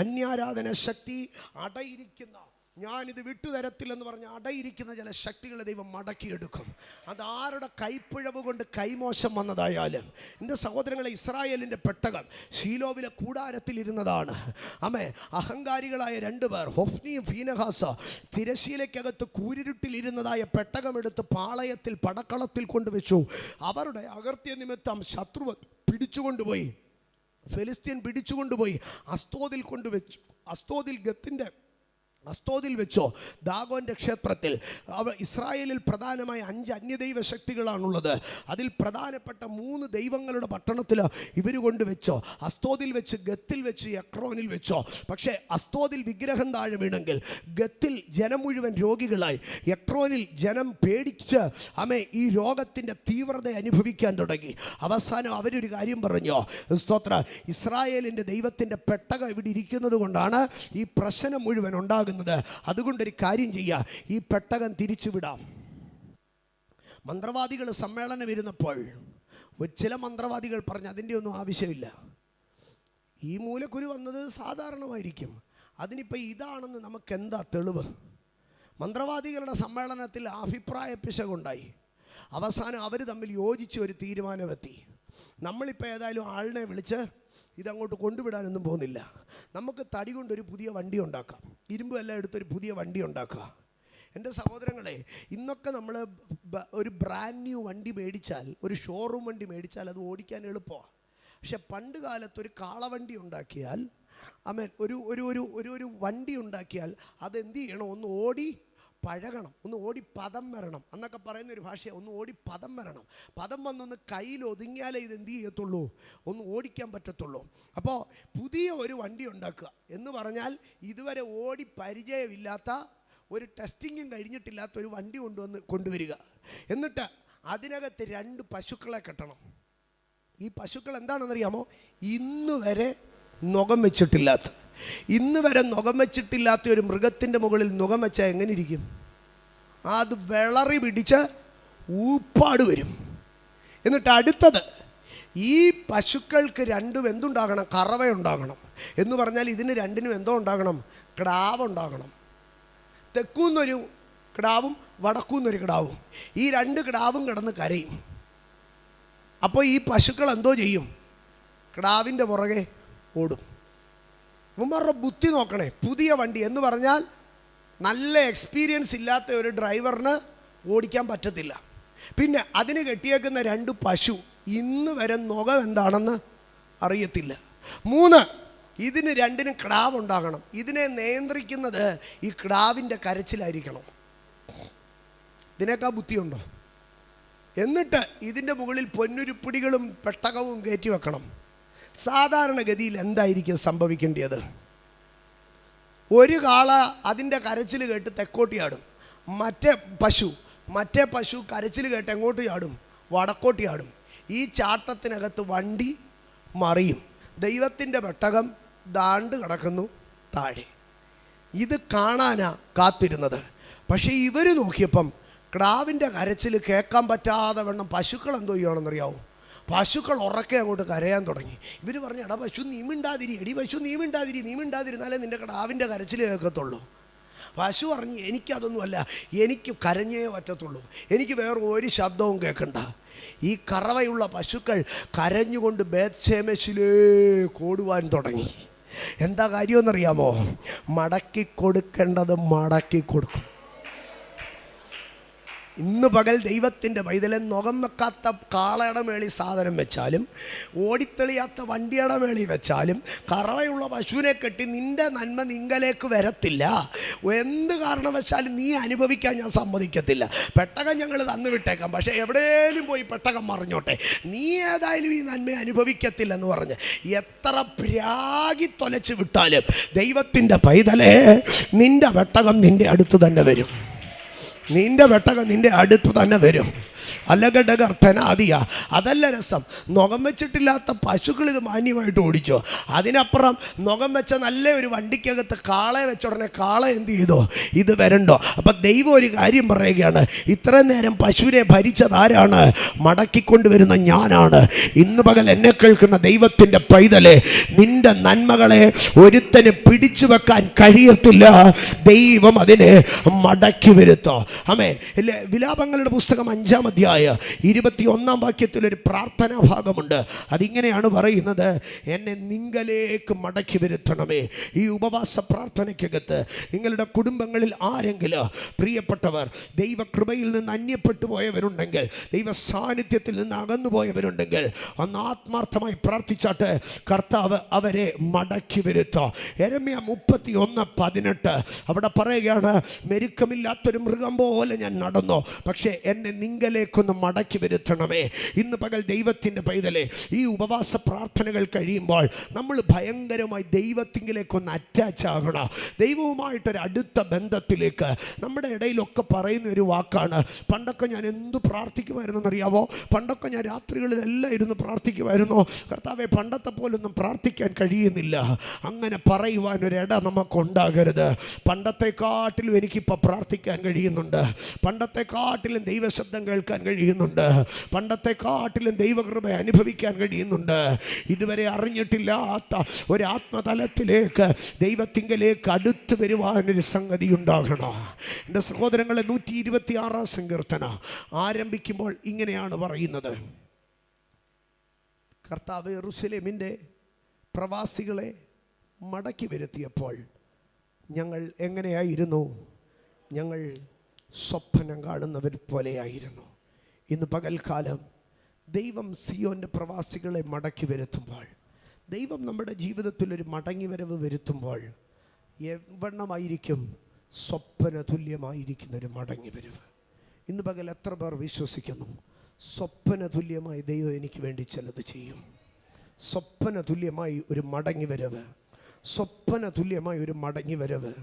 അന്യാരാധന ശക്തി അടയിരിക്കുന്ന, ഞാനിത് വിട്ടുതരത്തില്ലെന്ന് പറഞ്ഞ് അടയിരിക്കുന്ന ചില ശക്തികളെ ദൈവം മടക്കിയെടുക്കും. അതാരുടെ കൈപ്പിഴവ് കൊണ്ട് കൈമോശം വന്നതായാലും. എൻ്റെ സഹോദരങ്ങളെ, ഇസ്രായേലിൻ്റെ പെട്ടകം ശീലോവിലെ കൂടാരത്തിലിരുന്നതാണ്. അഹങ്കാരികളായ 2 പേർ, ഹൊഫ്നിയും ഫീനഹാസ, തിരശീലയ്ക്കകത്ത് കൂരിരുട്ടിലിരുന്നതായ പെട്ടകമെടുത്ത് പാളയത്തിൽ പടക്കളത്തിൽ കൊണ്ടുവച്ചു. അവരുടെ അകർത്യ നിമിത്തം ശത്രു പിടിച്ചുകൊണ്ടുപോയി, ഫെലിസ്ത്യൻ പിടിച്ചുകൊണ്ടുപോയി അസ്തോദിൽ കൊണ്ടുവച്ചു. അസ്തോദിൽ വെച്ചോ, ദാഗോൻ്റെ ക്ഷേത്രത്തിൽ. ഇസ്രായേലിൽ പ്രധാനമായ 5 അന്യദൈവ ശക്തികളാണുള്ളത്. അതിൽ പ്രധാനപ്പെട്ട 3 ദൈവങ്ങളുടെ പട്ടണത്തിൽ ഇവർ കൊണ്ടുവച്ചോ. അസ്തോദിൽ വെച്ച്, ഗത്തിൽ വെച്ച്, എക്രോനിൽ വെച്ചോ. പക്ഷേ അസ്തോദിൽ വിഗ്രഹം താഴെ വീണെങ്കിൽ ഗത്തിൽ ജനം മുഴുവൻ രോഗികളായി, എക്രോനിൽ ജനം പേടിച്ച് ഈ രോഗത്തിൻ്റെ തീവ്രത അനുഭവിക്കാൻ തുടങ്ങി. അവസാനം അവരൊരു കാര്യം പറഞ്ഞോ, സ്തോത്ര, ഇസ്രായേലിൻ്റെ ദൈവത്തിൻ്റെ പെട്ടകം ഇവിടെ ഇരിക്കുന്നത് കൊണ്ടാണ് ഈ പ്രശ്നം മുഴുവൻ ഉണ്ടാകുന്നത്. അതുകൊണ്ടൊരു കാര്യം ചെയ്യുക, ഈ പെട്ടകം തിരിച്ചുവിടാം. മന്ത്രവാദികൾ സമ്മേളനം ഇരുന്നപ്പോൾ ചില മന്ത്രവാദികൾ പറഞ്ഞു അതിൻ്റെ ഒന്നും ആവശ്യമില്ല, ഈ മൂലക്കുരു വന്നത് സാധാരണമായിരിക്കും, അതിനിപ്പോൾ ഇതാണെന്ന് നമുക്കെന്താ തെളിവ്? മന്ത്രവാദികളുടെ സമ്മേളനത്തിൽ അഭിപ്രായ പിശകുണ്ടായി. അവസാനം അവർ തമ്മിൽ യോജിച്ച് ഒരു തീരുമാനമെത്തി. നമ്മളിപ്പോൾ ഏതായാലും ആളിനെ വിളിച്ച് ഇതങ്ങോട്ട് കൊണ്ടുവിടാനൊന്നും പോകുന്നില്ല, നമുക്ക് തടി കൊണ്ടൊരു പുതിയ വണ്ടി ഉണ്ടാക്കാം, ഇരുമ്പ് എല്ലാം എടുത്തൊരു പുതിയ വണ്ടി ഉണ്ടാക്കുക. എൻ്റെ സഹോദരങ്ങളെ, ഇന്നൊക്കെ നമ്മൾ ഒരു ബ്രാൻഡ് ന്യൂ വണ്ടി മേടിച്ചാൽ, ഒരു ഷോറൂം വണ്ടി മേടിച്ചാൽ അത് ഓടിക്കാൻ എളുപ്പമാണ്. പക്ഷെ പണ്ട് കാലത്തൊരു കാളവണ്ടി ഉണ്ടാക്കിയാൽ, ഒരു വണ്ടി ഉണ്ടാക്കിയാൽ അതെന്ത് ചെയ്യണം? ഒന്ന് ഓടി പഴകണം, ഒന്ന് ഓടി പദം വരണം എന്നൊക്കെ പറയുന്നൊരു ഭാഷയാണ്. ഒന്ന് ഓടി പദം വരണം. പദം വന്നൊന്ന് കയ്യിൽ ഒതുങ്ങിയാലേ ഇതെന്ത് ചെയ്യത്തുള്ളൂ, ഒന്ന് ഓടിക്കാൻ പറ്റത്തുള്ളൂ. അപ്പോൾ പുതിയ ഒരു വണ്ടി ഉണ്ടാക്കുക എന്ന് പറഞ്ഞാൽ ഇതുവരെ ഓടി പരിചയമില്ലാത്ത, ഒരു ടെസ്റ്റിങ്ങും കഴിഞ്ഞിട്ടില്ലാത്ത ഒരു വണ്ടി കൊണ്ടുവരിക. എന്നിട്ട് അതിനകത്ത് 2 പശുക്കളെ കെട്ടണം. ഈ പശുക്കൾ എന്താണെന്നറിയാമോ? ഇന്ന് വരെ നുകം വെച്ചിട്ടില്ലാത്ത ഒരു മൃഗത്തിൻ്റെ മുകളിൽ നുകം വെച്ചാൽ എങ്ങനെ ഇരിക്കും? അത് വിളറി പിടിച്ച് ഊപ്പാട് വരും. എന്നിട്ട് അടുത്തത്, ഈ പശുക്കൾക്ക് 2 എന്തുണ്ടാകണം? കറവയുണ്ടാകണം. എന്ന് പറഞ്ഞാൽ ഇതിന് 2നും എന്തോ ഉണ്ടാകണം? കിടാവുണ്ടാകണം. തെക്കൂന്നൊരു കിടാവും വടക്കൂന്നൊരു കിടാവും. ഈ 2 കിടാവും കിടന്ന് കരയും. അപ്പോൾ ഈ പശുക്കൾ എന്തോ ചെയ്യും? കിടാവിൻ്റെ പുറകെ ഓടും. ഇവന്മാരുടെ ബുദ്ധി നോക്കണേ. പുതിയ വണ്ടി എന്ന് പറഞ്ഞാൽ നല്ല എക്സ്പീരിയൻസ് ഇല്ലാത്ത ഒരു ഡ്രൈവറിന് ഓടിക്കാൻ പറ്റത്തില്ല. പിന്നെ അതിന് കെട്ടിയേക്കുന്ന 2 പശു ഇന്ന് വരെ നുകം എന്താണെന്ന് അറിയത്തില്ല. 3, ഇതിന് 2നും കിടാവുണ്ടാകണം. ഇതിനെ നിയന്ത്രിക്കുന്നത് ഈ കിടാവിൻ്റെ കരച്ചിലായിരിക്കണം. ഇതിനേക്കാൾ ബുദ്ധിയുണ്ടോ? എന്നിട്ട് ഇതിൻ്റെ മുകളിൽ പൊന്നുരുപ്പിടികളും പെട്ടകവും കയറ്റി വെക്കണം. സാധാരണഗതിയിൽ എന്തായിരിക്കും സംഭവിക്കേണ്ടത്? ഒരു കാള അതിൻ്റെ കരച്ചിൽ കേട്ട് തെക്കോട്ടിയാടും, മറ്റേ പശു മറ്റേ പശു കരച്ചിൽ കേട്ട് എങ്ങോട്ട് ചാടും? വടക്കോട്ട് ചാടും. ഈ ചാട്ടത്തിനകത്ത് വണ്ടി മറിയും. ദൈവത്തിൻ്റെ പെട്ടകം ദാണ്ട് കിടക്കുന്നു താഴെ. ഇത് കാണാനാ കാത്തിരുന്നത്. പക്ഷേ ഇവർ നോക്കിയപ്പം ക്ടാവിൻ്റെ കരച്ചിൽ കേൾക്കാൻ പറ്റാതെ വണ്ണം പശുക്കൾ എന്തോ ചെയ്യണമെന്നറിയാവോ? പശുക്കൾ ഉറക്കെ അങ്ങോട്ട് കരയാൻ തുടങ്ങി. ഇവർ പറഞ്ഞു, എടാ പശു നീ മിണ്ടാതിരി, എടി പശു നീ മിണ്ടാതിരുന്നാലേ നിൻ്റെ ക്ടാവിൻ്റെ കരച്ചിൽ കേൾക്കത്തുള്ളൂ. പശു പറഞ്ഞു, എനിക്കതൊന്നുമല്ല, എനിക്ക് കരഞ്ഞേ പറ്റത്തുള്ളൂ, എനിക്ക് വേറെ ഒരു ശബ്ദവും കേൾക്കണ്ട. ഈ കറവയുള്ള പശുക്കൾ കരഞ്ഞുകൊണ്ട് ബേത്ത്ശേമെശിലേക്ക് ഓടുവാൻ തുടങ്ങി. എന്താ കാര്യമെന്നറിയാമോ? മടക്കി കൊടുക്കേണ്ടത് മടക്കി കൊടുക്കും. ഇന്ന് പകൽ ദൈവത്തിൻ്റെ പൈതലെ നുകം വെക്കാത്ത കാളയുടെ മേളിൽ സാധനം വെച്ചാലും, ഓടിത്തെളിയാത്ത വണ്ടിയുടെ മേളിൽ വെച്ചാലും, കറവയുള്ള പശുവിനെ കെട്ടി നിൻ്റെ നന്മ നിങ്കലേക്ക് വരത്തില്ല. എന്ത് കാരണവശാലും നീ അനുഭവിക്കാൻ ഞാൻ സമ്മതിക്കത്തില്ല. പെട്ടകം ഞങ്ങൾ തന്നു വിട്ടേക്കാം, പക്ഷേ എവിടെയെങ്കിലും പോയി പെട്ടകം മറിഞ്ഞോട്ടെ, നീ ഏതായാലും ഈ നന്മ അനുഭവിക്കത്തില്ലെന്ന് പറഞ്ഞ് എത്ര പ്രാഗി തൊലച്ച് വിട്ടാലും ദൈവത്തിൻ്റെ പൈതലെ നിൻ്റെ പെട്ടകം നിൻ്റെ അടുത്ത് തന്നെ വരും. നിൻ്റെ പെട്ടകം നിൻ്റെ അടുത്ത് തന്നെ വരും. അലകടകർത്തനാദിയ. അതല്ല രസം. നുകം വെച്ചിട്ടില്ലാത്ത പശുക്കൾ ഇത് മാന്യമായിട്ട് ഓടിച്ചോ. അതിനപ്പുറം നുകം വെച്ച നല്ല ഒരു വണ്ടിക്കകത്ത് കാളയെ വെച്ച ഉടനെ കാള എന്ത് ചെയ്തോ? ഇത് വരണ്ടോ? അപ്പം ദൈവം ഒരു കാര്യം പറയുകയാണ്, ഇത്രയും നേരം പശുവിനെ ഭരിച്ചതാരാണ്? മടക്കിക്കൊണ്ടുവരുന്ന ഞാനാണ്. ഇന്ന് പകൽ എന്നെ കേൾക്കുന്ന ദൈവത്തിൻ്റെ പൈതലെ, നിൻ്റെ നന്മകളെ ഒരുത്തന് പിടിച്ചു വെക്കാൻ കഴിയത്തില്ല. ദൈവം അതിനെ മടക്കി വരുത്തോ. ആമേൻ. വിലാപങ്ങളുടെ പുസ്തകം 5-ാം അധ്യായം 21-ാം വാക്യത്തിലൊരു പ്രാർത്ഥനാ ഭാഗമുണ്ട്. അതിങ്ങനെയാണ് പറയുന്നത്, എന്നെ നിങ്കലേക്ക് മടക്കി വരുത്തണമേ. ഈ ഉപവാസ പ്രാർത്ഥനയ്ക്കകത്ത് നിങ്ങളുടെ കുടുംബങ്ങളിൽ ആരെങ്കിലും പ്രിയപ്പെട്ടവർ ദൈവകൃപയിൽ നിന്ന് അന്യപ്പെട്ടു പോയവരുണ്ടെങ്കിൽ, ദൈവ സാന്നിധ്യത്തിൽ നിന്ന് അകന്നു പോയവരുണ്ടെങ്കിൽ, ഒന്ന് ആത്മാർത്ഥമായി പ്രാർത്ഥിച്ചാട്ട് കർത്താവ് അവരെ മടക്കി വരുത്തോ. യെരമ്യാ 31:18 അവിടെ പറയുകയാണ്, മെരുക്കമില്ലാത്തൊരു മൃഗം പോലെ ഞാൻ നടന്നു, പക്ഷേ എന്നെ നിങ്കലേക്കൊന്ന് മടക്കി വരുത്തണമേ. ഇന്ന് പകൽ ദൈവത്തിൻ്റെ പൈതലെ, ഈ ഉപവാസ പ്രാർത്ഥനകൾ കഴിയുമ്പോൾ നമ്മൾ ഭയങ്കരമായി ദൈവത്തിങ്കിലേക്കൊന്ന് അറ്റാച്ച് ആകണം. ദൈവവുമായിട്ടൊരു അടുത്ത ബന്ധത്തിലേക്ക്. നമ്മുടെ ഇടയിലൊക്കെ പറയുന്ന ഒരു വാക്കാണ്, പണ്ടൊക്കെ ഞാൻ എന്ത് പ്രാർത്ഥിക്കുമായിരുന്നെന്നറിയാവോ? പണ്ടൊക്കെ ഞാൻ രാത്രികളിലെല്ലാം ഇരുന്ന് പ്രാർത്ഥിക്കുമായിരുന്നു. കർത്താവെ, പണ്ടത്തെ പോലൊന്നും പ്രാർത്ഥിക്കാൻ കഴിയുന്നില്ല. അങ്ങനെ പറയുവാനൊരിട നമുക്കുണ്ടാകരുത്. പണ്ടത്തെക്കാട്ടിലും എനിക്കിപ്പോൾ പ്രാർത്ഥിക്കാൻ കഴിയുന്നുണ്ട്. പണ്ടത്തെക്കാട്ടിലും ദൈവശബ്ദം കേൾക്കാൻ കഴിയുന്നുണ്ട്. പണ്ടത്തെക്കാട്ടിലും ദൈവകൃപ അനുഭവിക്കാൻ കഴിയുന്നുണ്ട്. ഇതുവരെ അറിഞ്ഞിട്ടില്ലാത്ത ഒരാത്മതലത്തിലേക്ക്, ദൈവത്തിങ്കലേക്ക് അടുത്ത് വരുവാനൊരു സംഗതി ഉണ്ടാകണം. എൻ്റെ സഹോദരങ്ങളെ, 126-ാം സങ്കീർത്തന ആരംഭിക്കുമ്പോൾ ഇങ്ങനെയാണ് പറയുന്നത്, കർത്താവ് യെരൂശലേമിൻ്റെ പ്രവാസികളെ മടക്കി വരുത്തിയപ്പോൾ ഞങ്ങൾ എങ്ങനെയായിരുന്നു? ഞങ്ങൾ സ്വപ്നം കാണുന്നവർ പോലെയായിരുന്നു. ഇന്ന് പകൽക്കാലം ദൈവം സിയോൻ്റെ പ്രവാസികളെ മടക്കി വരുത്തുമ്പോൾ, ദൈവം നമ്മുടെ ജീവിതത്തിലൊരു മടങ്ങി വരവ് വരുത്തുമ്പോൾ എവണ്ണമായിരിക്കും? സ്വപ്ന തുല്യമായിരിക്കുന്നൊരു മടങ്ങി വരവ്. ഇന്ന് പകൽ എത്ര പേർ വിശ്വസിക്കുന്നു സ്വപ്ന തുല്യമായി ദൈവം എനിക്ക് വേണ്ടി ചിലത് ചെയ്യും? സ്വപ്ന തുല്യമായി ഒരു മടങ്ങി വരവ്, സ്വപ്ന തുല്യമായി ഒരു മടങ്ങി വരവ്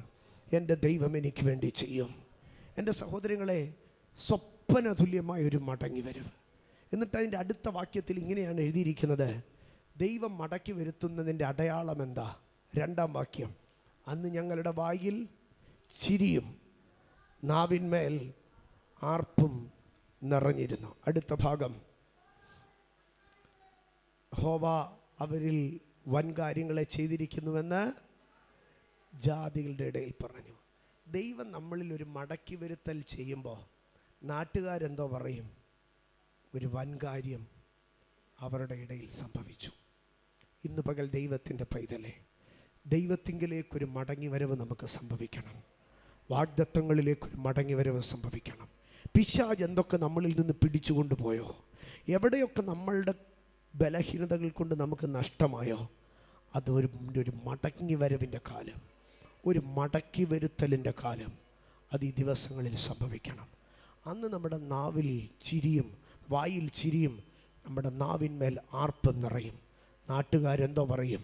എൻ്റെ ദൈവം എനിക്ക് വേണ്ടി ചെയ്യും. എൻ്റെ സഹോദരങ്ങളെ, സ്വപ്ന തുല്യമായ ഒരു മടങ്ങി വരവ്. എന്നിട്ട് അതിൻ്റെ അടുത്ത വാക്യത്തിൽ ഇങ്ങനെയാണ് എഴുതിയിരിക്കുന്നത്, ദൈവം മടക്കി വരുത്തുന്നതിൻ്റെ അടയാളം എന്താ? 2-ാം വാക്യം, അന്ന് ഞങ്ങളുടെ വായിൽ ചിരിയും നാവിന്മേൽ ആർപ്പും നിറഞ്ഞിരുന്നു. അടുത്ത ഭാഗം, യഹോവ അവരിൽ വൻ കാര്യങ്ങളെ ചെയ്തിരിക്കുന്നുവെന്ന് ജാതികളുടെ ഇടയിൽ പറഞ്ഞു. ദൈവം നമ്മളിൽ ഒരു മടക്കി വരുത്തൽ ചെയ്യുമ്പോൾ നാട്ടുകാരെന്തോ പറയും? ഒരു വൻ കാര്യം അവരുടെ ഇടയിൽ സംഭവിച്ചു. ഇന്ന് പകൽ ദൈവത്തിൻ്റെ പൈതലെ, ദൈവത്തിങ്കിലേക്കൊരു മടങ്ങി വരവ് നമുക്ക് സംഭവിക്കണം. വാഗ്ദത്തങ്ങളിലേക്കൊരു മടങ്ങി വരവ് സംഭവിക്കണം. പിശാച് എന്തൊക്കെ നമ്മളിൽ നിന്ന് പിടിച്ചു കൊണ്ടുപോയോ, എവിടെയൊക്കെ നമ്മളുടെ ബലഹീനതകൾ കൊണ്ട് നമുക്ക് നഷ്ടമായോ, അത് ഒരു മടങ്ങി വരവിൻ്റെ കാലം, ഒരു മടക്കി വരുത്തലിൻ്റെ കാലം അത് ഈ ദിവസങ്ങളിൽ സംഭവിക്കണം. അന്ന് നമ്മുടെ നാവിൽ ചിരിയും, വായിൽ ചിരിയും, നമ്മുടെ നാവിന്മേൽ ആർപ്പും നിറയും. നാട്ടുകാരെന്തോ പറയും?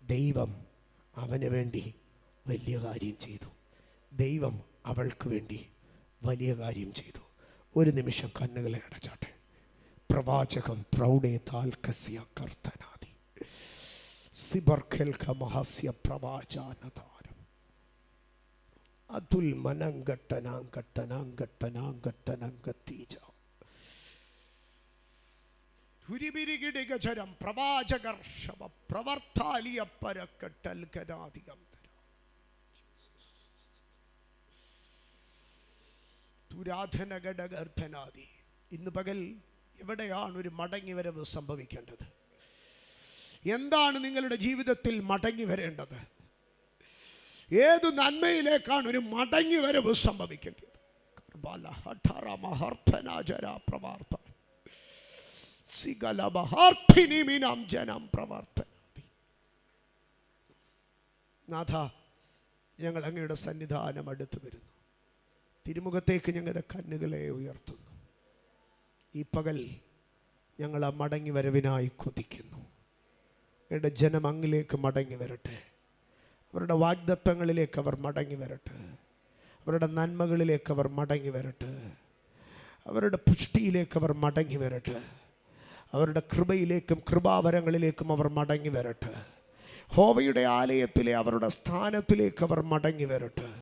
ദൈവം അവന് വേണ്ടി വലിയ കാര്യം ചെയ്തു, ദൈവം അവൾക്ക് വേണ്ടി വലിയ കാര്യം ചെയ്തു. ഒരു നിമിഷം കണ്ണുകളെ അടച്ചാട്ടെ. പ്രവാചകം പ്രൗഢേ താൽക്കസ്യ കർത്തനാദി സിബർഖൽക മഹസ്യ പ്രവാചാനതാരം അതുൽ മനങ്കട്ടനാങ്കട്ടനാങ്കട്ടനാങ്കട്ടനാങ്കത്തീജ തുരിബിരികിടികചരം പ്രവാചകർഷവ പ്രവർത്താലിയ പരക്കട്ടൽകനാദികം തുരാധനഘടകർദ്ധനാദി. ഇന്ന് പകൽ എവിടെയാണ് ഒരു മടങ്ങി വരവ് സംഭവിക്കേണ്ടത്? എന്താണ് നിങ്ങളുടെ ജീവിതത്തിൽ മടങ്ങി വരേണ്ടത്? ഏതു നന്മയിലേക്കാണ് ഒരു മടങ്ങി വരവ് സംഭവിക്കേണ്ടത്? നാഥ, ഞങ്ങൾ അങ്ങയുടെ സന്നിധാനം അടുത്ത് വരുന്നു. തിരുമുഖത്തേക്ക് ഞങ്ങളുടെ കണ്ണുകളെ ഉയർത്തുന്നു. ഈ പകൽ ഞങ്ങൾ ആ മടങ്ങി വരവിനായി കൊതിക്കുന്നു. ഞങ്ങളുടെ ജനം അങ്ങിലേക്ക് മടങ്ങി വരട്ടെ. അവരുടെ വാഗ്ദത്തങ്ങളിലേക്ക് അവർ മടങ്ങി വരട്ടെ. അവരുടെ നന്മകളിലേക്ക് അവർ മടങ്ങി വരട്ടെ. അവരുടെ പുഷ്ടിയിലേക്ക് അവർ മടങ്ങി വരട്ടെ. അവരുടെ കൃപയിലേക്കും കൃപാവരങ്ങളിലേക്കും അവർ മടങ്ങി വരട്ടെ. യഹോവയുടെ ആലയത്തിലെ അവരുടെ സ്ഥാനത്തിലേക്ക് അവർ മടങ്ങി വരട്ടെ.